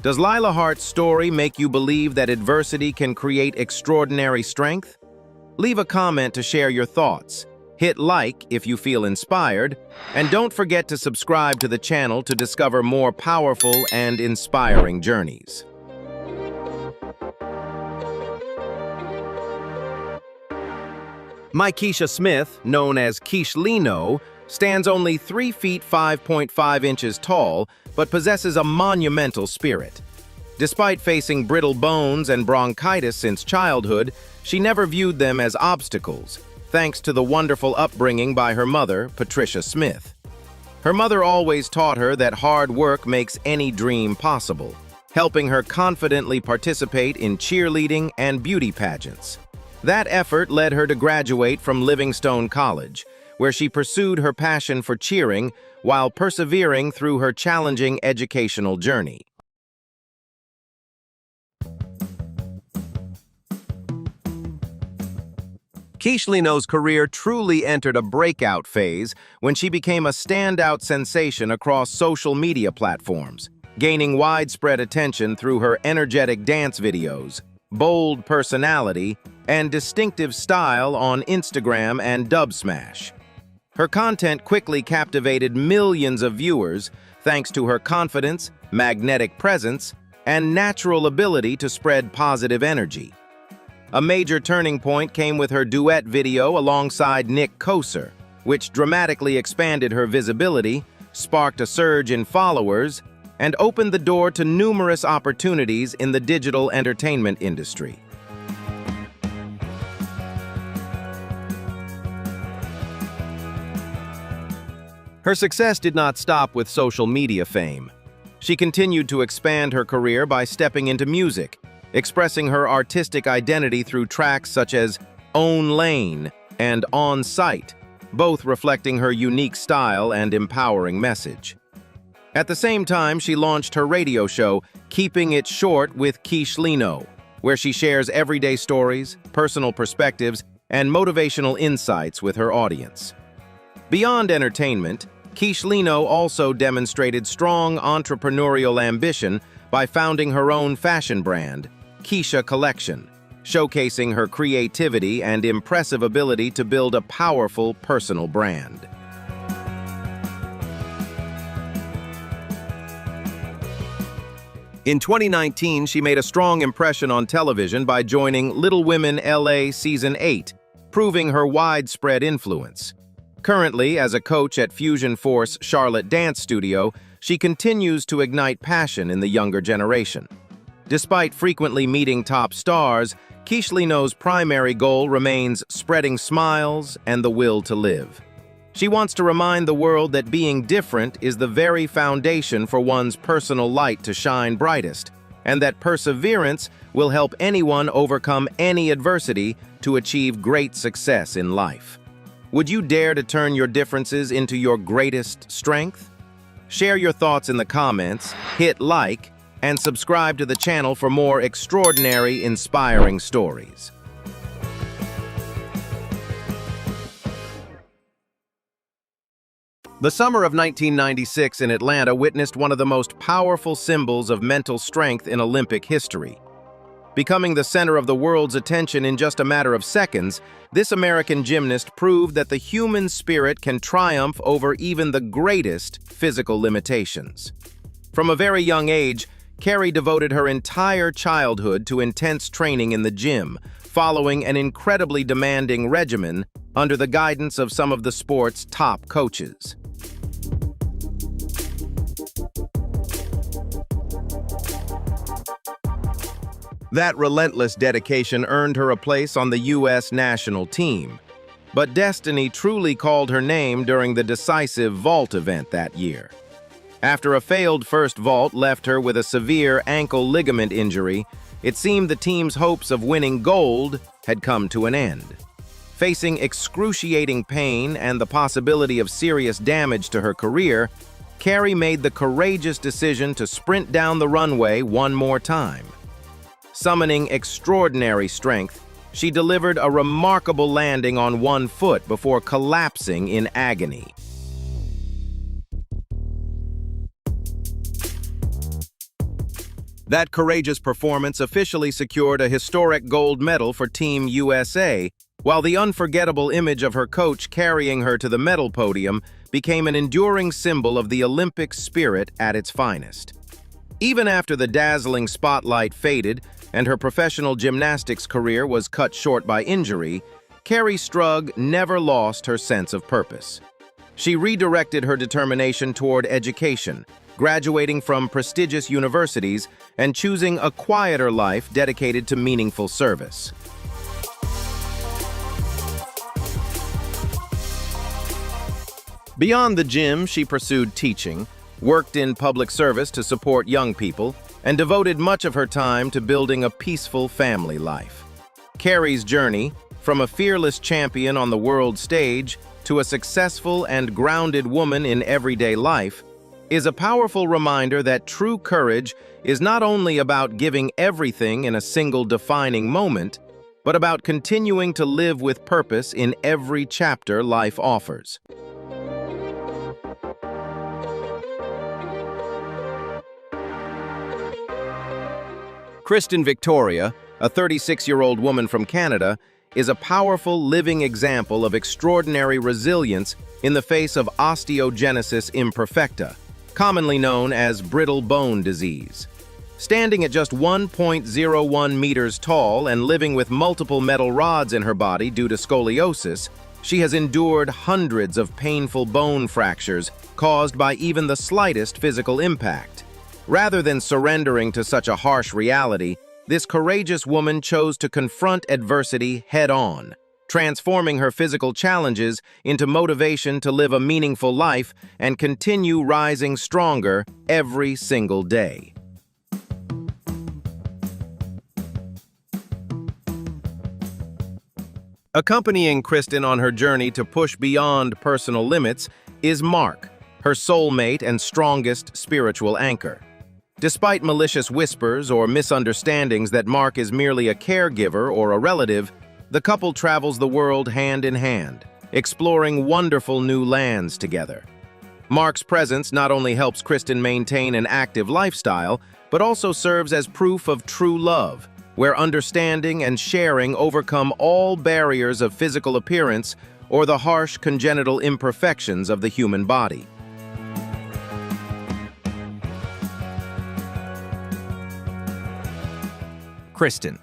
S1: Does Lila Hart's story make you believe that adversity can create extraordinary strength? Leave a comment to share your thoughts. Hit like if you feel inspired, and don't forget to subscribe to the channel to discover more powerful and inspiring journeys. Keisha Smith, known as Quiche Lino, stands only 3 feet 5.5 inches tall, but possesses a monumental spirit. Despite facing brittle bones and bronchitis since childhood, she never viewed them as obstacles, thanks to the wonderful upbringing by her mother, Patricia Smith. Her mother always taught her that hard work makes any dream possible, helping her confidently participate in cheerleading and beauty pageants. That effort led her to graduate from Livingstone College, where she pursued her passion for cheering while persevering through her challenging educational journey. Quiche Lino's career truly entered a breakout phase when she became a standout sensation across social media platforms, gaining widespread attention through her energetic dance videos, bold personality, and distinctive style on Instagram and Dubsmash. Her content quickly captivated millions of viewers thanks to her confidence, magnetic presence, and natural ability to spread positive energy. A major turning point came with her duet video alongside Nick Koser, which dramatically expanded her visibility, sparked a surge in followers, and opened the door to numerous opportunities in the digital entertainment industry. Her success did not stop with social media fame. She continued to expand her career by stepping into music, expressing her artistic identity through tracks such as Own Lane and On Site, both reflecting her unique style and empowering message. At the same time, she launched her radio show, Keeping It Short with Lino, where she shares everyday stories, personal perspectives, and motivational insights with her audience. Beyond entertainment, Lino also demonstrated strong entrepreneurial ambition by founding her own fashion brand, Keisha Collection, showcasing her creativity and impressive ability to build a powerful personal brand. In 2019, she made a strong impression on television by joining Little Women LA Season 8, proving her widespread influence. Currently, as a coach at Fusion Force Charlotte Dance Studio, she continues to ignite passion in the younger generation. Despite frequently meeting top stars, Lino's primary goal remains spreading smiles and the will to live. She wants to remind the world that being different is the very foundation for one's personal light to shine brightest, and that perseverance will help anyone overcome any adversity to achieve great success in life. Would you dare to turn your differences into your greatest strength? Share your thoughts in the comments, hit like, and subscribe to the channel for more extraordinary, inspiring stories. The summer of 1996 in Atlanta witnessed one of the most powerful symbols of mental strength in Olympic history. Becoming the center of the world's attention in just a matter of seconds, this American gymnast proved that the human spirit can triumph over even the greatest physical limitations. From a very young age, Carrie devoted her entire childhood to intense training in the gym, following an incredibly demanding regimen under the guidance of some of the sport's top coaches. That relentless dedication earned her a place on the U.S. national team. But destiny truly called her name during the decisive vault event that year. After a failed first vault left her with a severe ankle ligament injury, it seemed the team's hopes of winning gold had come to an end. Facing excruciating pain and the possibility of serious damage to her career, Carrie made the courageous decision to sprint down the runway one more time. Summoning extraordinary strength, she delivered a remarkable landing on one foot before collapsing in agony. That courageous performance officially secured a historic gold medal for Team USA, while the unforgettable image of her coach carrying her to the medal podium became an enduring symbol of the Olympic spirit at its finest. Even after the dazzling spotlight faded and her professional gymnastics career was cut short by injury, Carrie Strug never lost her sense of purpose. She redirected her determination toward education, graduating from prestigious universities and choosing a quieter life dedicated to meaningful service. Beyond the gym, she pursued teaching, worked in public service to support young people, and devoted much of her time to building a peaceful family life. Carrie's journey, from a fearless champion on the world stage to a successful and grounded woman in everyday life, is a powerful reminder that true courage is not only about giving everything in a single defining moment, but about continuing to live with purpose in every chapter life offers. Kristen Victoria, a 36-year-old woman from Canada, is a powerful living example of extraordinary resilience in the face of osteogenesis imperfecta, commonly known as brittle bone disease. Standing at just 1.01 meters tall and living with multiple metal rods in her body due to scoliosis, she has endured hundreds of painful bone fractures caused by even the slightest physical impact. Rather than surrendering to such a harsh reality, this courageous woman chose to confront adversity head-on, transforming her physical challenges into motivation to live a meaningful life and continue rising stronger every single day. Accompanying Kristen on her journey to push beyond personal limits is Mark, her soulmate and strongest spiritual anchor. Despite malicious whispers or misunderstandings that Mark is merely a caregiver or a relative, the couple travels the world hand in hand, exploring wonderful new lands together. Mark's presence not only helps Kristen maintain an active lifestyle, but also serves as proof of true love, where understanding and sharing overcome all barriers of physical appearance or the harsh congenital imperfections of the human body. Kristen.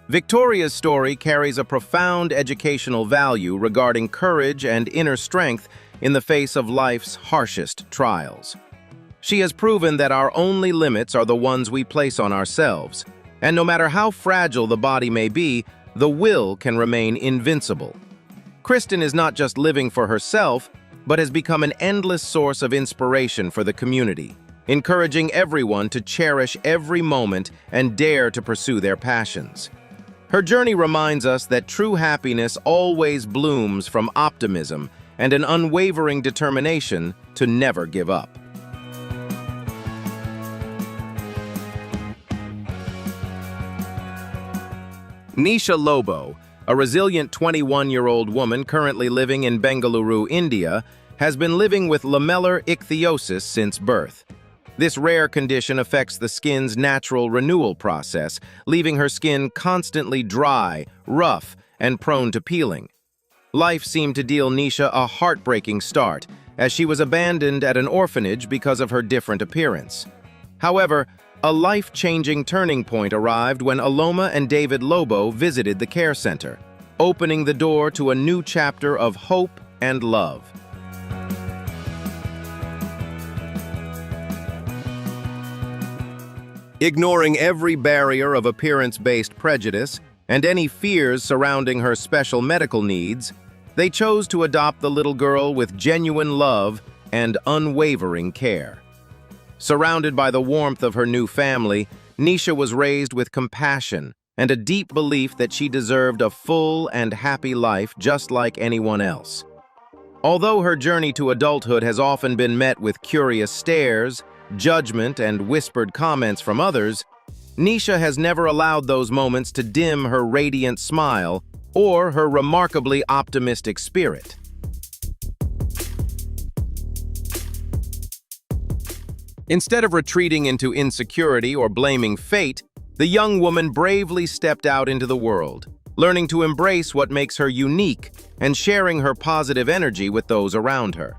S1: Victoria's story carries a profound educational value regarding courage and inner strength in the face of life's harshest trials. She has proven that our only limits are the ones we place on ourselves, and no matter how fragile the body may be, the will can remain invincible. Kristen is not just living for herself, but has become an endless source of inspiration for the community, encouraging everyone to cherish every moment and dare to pursue their passions. Her journey reminds us that true happiness always blooms from optimism and an unwavering determination to never give up. Nisha Lobo, a resilient 21-year-old woman currently living in Bengaluru, India, has been living with lamellar ichthyosis since birth. This rare condition affects the skin's natural renewal process, leaving her skin constantly dry, rough, and prone to peeling. Life seemed to deal Nisha a heartbreaking start, as she was abandoned at an orphanage because of her different appearance. However, a life-changing turning point arrived when Aloma and David Lobo visited the care center, opening the door to a new chapter of hope and love. Ignoring every barrier of appearance-based prejudice and any fears surrounding her special medical needs, they chose to adopt the little girl with genuine love and unwavering care. Surrounded by the warmth of her new family, Nisha was raised with compassion and a deep belief that she deserved a full and happy life just like anyone else. Although her journey to adulthood has often been met with curious stares, judgment, and whispered comments from others, Nisha has never allowed those moments to dim her radiant smile or her remarkably optimistic spirit. Instead of retreating into insecurity or blaming fate, the young woman bravely stepped out into the world, learning to embrace what makes her unique and sharing her positive energy with those around her.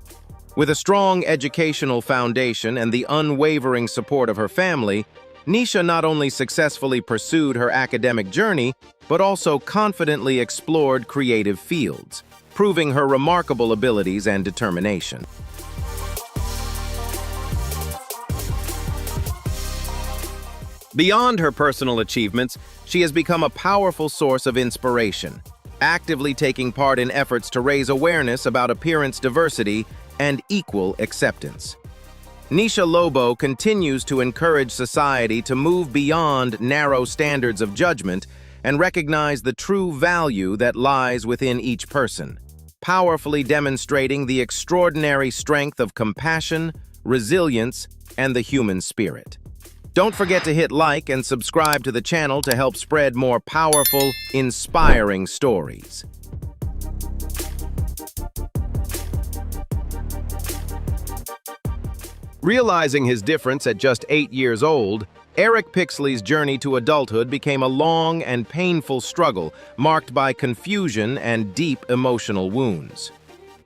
S1: With a strong educational foundation and the unwavering support of her family, Nisha not only successfully pursued her academic journey, but also confidently explored creative fields, proving her remarkable abilities and determination. Beyond her personal achievements, she has become a powerful source of inspiration, actively taking part in efforts to raise awareness about appearance diversity and equal acceptance. Nisha Lobo continues to encourage society to move beyond narrow standards of judgment and recognize the true value that lies within each person, powerfully demonstrating the extraordinary strength of compassion, resilience, and the human spirit. Don't forget to hit like and subscribe to the channel to help spread more powerful, inspiring stories. Realizing his difference at just 8 years old, Eric Pixley's journey to adulthood became a long and painful struggle marked by confusion and deep emotional wounds.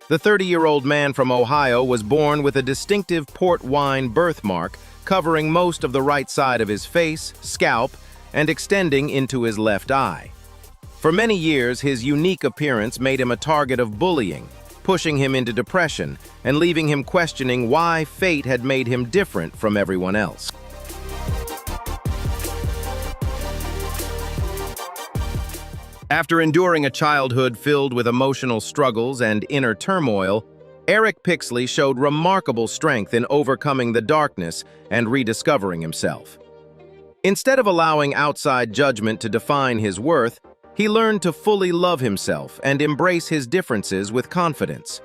S1: The 30-year-old man from Ohio was born with a distinctive port wine birthmark covering most of the right side of his face, scalp, and extending into his left eye. For many years, his unique appearance made him a target of bullying, pushing him into depression and leaving him questioning why fate had made him different from everyone else. After enduring a childhood filled with emotional struggles and inner turmoil, Eric Pixley showed remarkable strength in overcoming the darkness and rediscovering himself. Instead of allowing outside judgment to define his worth, he learned to fully love himself and embrace his differences with confidence.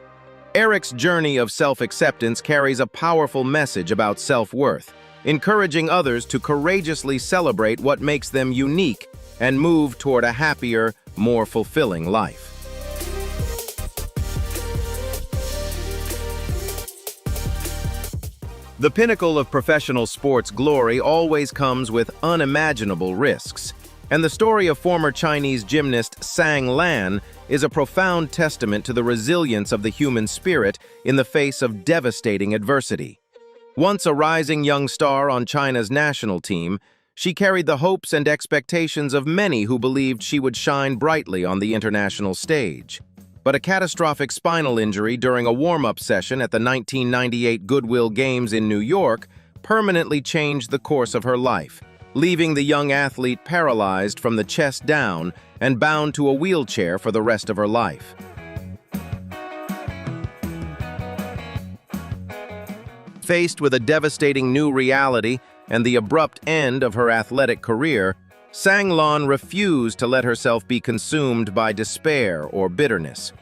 S1: Eric's journey of self-acceptance carries a powerful message about self-worth, encouraging others to courageously celebrate what makes them unique and move toward a happier, more fulfilling life. The pinnacle of professional sports glory always comes with unimaginable risks, and the story of former Chinese gymnast Sang Lan is a profound testament to the resilience of the human spirit in the face of devastating adversity. Once a rising young star on China's national team, she carried the hopes and expectations of many who believed she would shine brightly on the international stage. But a catastrophic spinal injury during a warm-up session at the 1998 Goodwill Games in New York permanently changed the course of her life, leaving the young athlete paralyzed from the chest down and bound to a wheelchair for the rest of her life. Faced with a devastating new reality and the abrupt end of her athletic career, Sang Lan refused to let herself be consumed by despair or bitterness.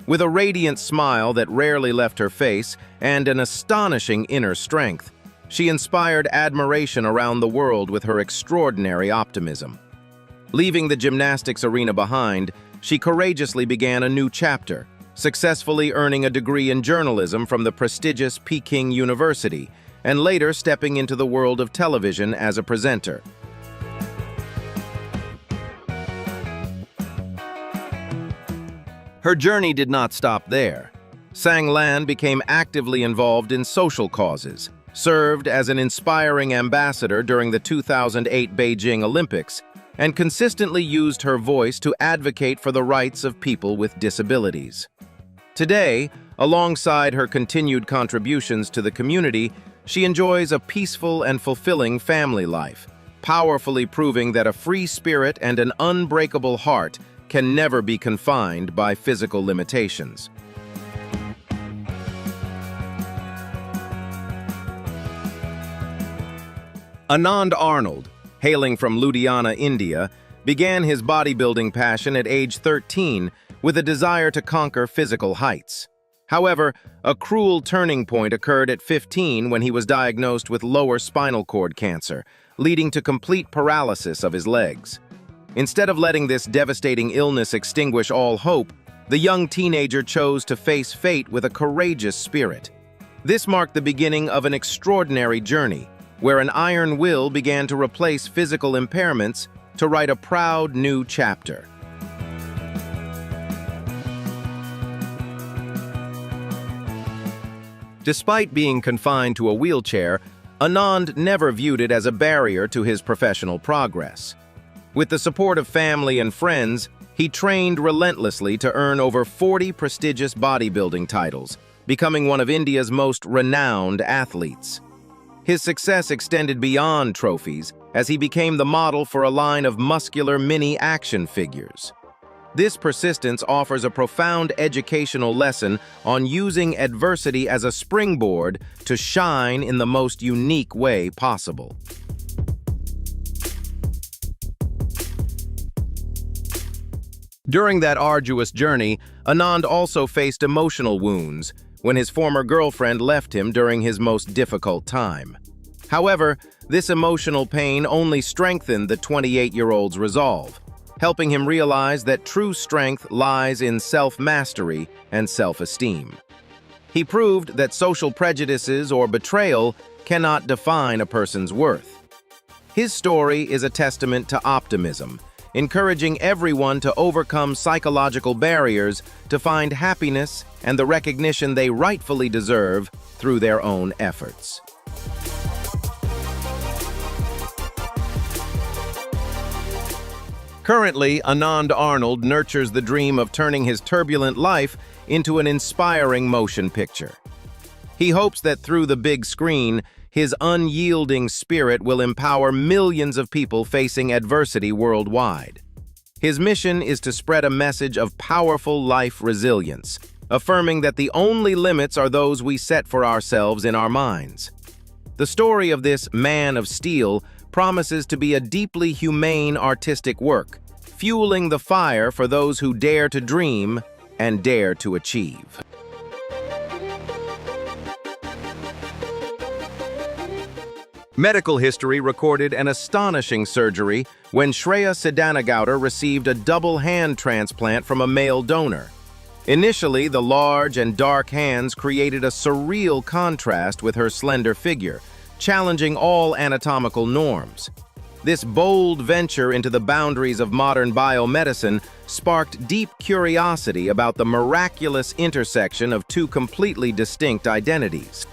S1: With a radiant smile that rarely left her face and an astonishing inner strength, she inspired admiration around the world with her extraordinary optimism. Leaving the gymnastics arena behind, she courageously began a new chapter, successfully earning a degree in journalism from the prestigious Peking University, and later stepping into the world of television as a presenter. Her journey did not stop there. Sang Lan became actively involved in social causes, served as an inspiring ambassador during the 2008 Beijing Olympics, and consistently used her voice to advocate for the rights of people with disabilities. Today, alongside her continued contributions to the community, she enjoys a peaceful and fulfilling family life, powerfully proving that a free spirit and an unbreakable heart can never be confined by physical limitations. Anand Arnold, hailing from Ludhiana, India, began his bodybuilding passion at age 13 with a desire to conquer physical heights. However, a cruel turning point occurred at 15 when he was diagnosed with lower spinal cord cancer, leading to complete paralysis of his legs. Instead of letting this devastating illness extinguish all hope, the young teenager chose to face fate with a courageous spirit. This marked the beginning of an extraordinary journey, where an iron will began to replace physical impairments to write a proud new chapter. Despite being confined to a wheelchair, Anand never viewed it as a barrier to his professional progress. With the support of family and friends, he trained relentlessly to earn over 40 prestigious bodybuilding titles, becoming one of India's most renowned athletes. His success extended beyond trophies as he became the model for a line of muscular mini action figures. This persistence offers a profound educational lesson on using adversity as a springboard to shine in the most unique way possible. During that arduous journey, Anand also faced emotional wounds when his former girlfriend left him during his most difficult time. However, this emotional pain only strengthened the 28-year-old's resolve, helping him realize that true strength lies in self-mastery and self-esteem. He proved that social prejudices or betrayal cannot define a person's worth. His story is a testament to optimism, encouraging everyone to overcome psychological barriers to find happiness and the recognition they rightfully deserve through their own efforts. Currently, Anand Arnold nurtures the dream of turning his turbulent life into an inspiring motion picture. He hopes that through the big screen, his unyielding spirit will empower millions of people facing adversity worldwide. His mission is to spread a message of powerful life resilience, affirming that the only limits are those we set for ourselves in our minds. The story of this man of steel promises to be a deeply humane artistic work, fueling the fire for those who dare to dream and dare to achieve. Medical history recorded an astonishing surgery when Shreya Siddhanagowda received a double hand transplant from a male donor. Initially, the large and dark hands created a surreal contrast with her slender figure, challenging all anatomical norms. This bold venture into the boundaries of modern biomedicine sparked deep curiosity about the miraculous intersection of two completely distinct identities.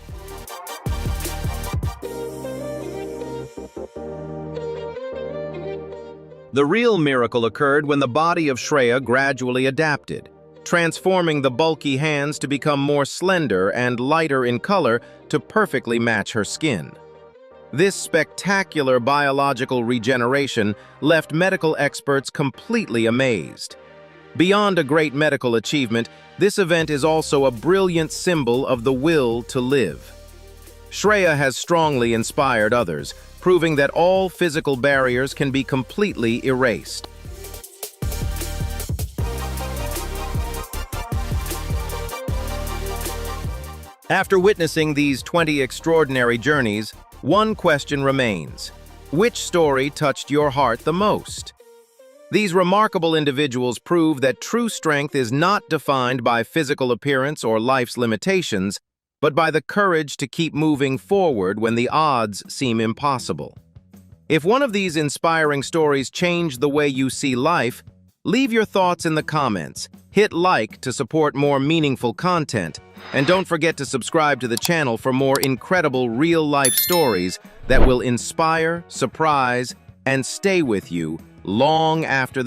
S1: The real miracle occurred when the body of Shreya gradually adapted, transforming the bulky hands to become more slender and lighter in color to perfectly match her skin. This spectacular biological regeneration left medical experts completely amazed. Beyond a great medical achievement, this event is also a brilliant symbol of the will to live. Shreya has strongly inspired others, proving that all physical barriers can be completely erased. After witnessing these 20 extraordinary journeys, one question remains: which story touched your heart the most? These remarkable individuals prove that true strength is not defined by physical appearance or life's limitations, but by the courage to keep moving forward when the odds seem impossible. If one of these inspiring stories changed the way you see life, leave your thoughts in the comments, hit like to support more meaningful content, and don't forget to subscribe to the channel for more incredible real-life stories that will inspire, surprise, and stay with you long after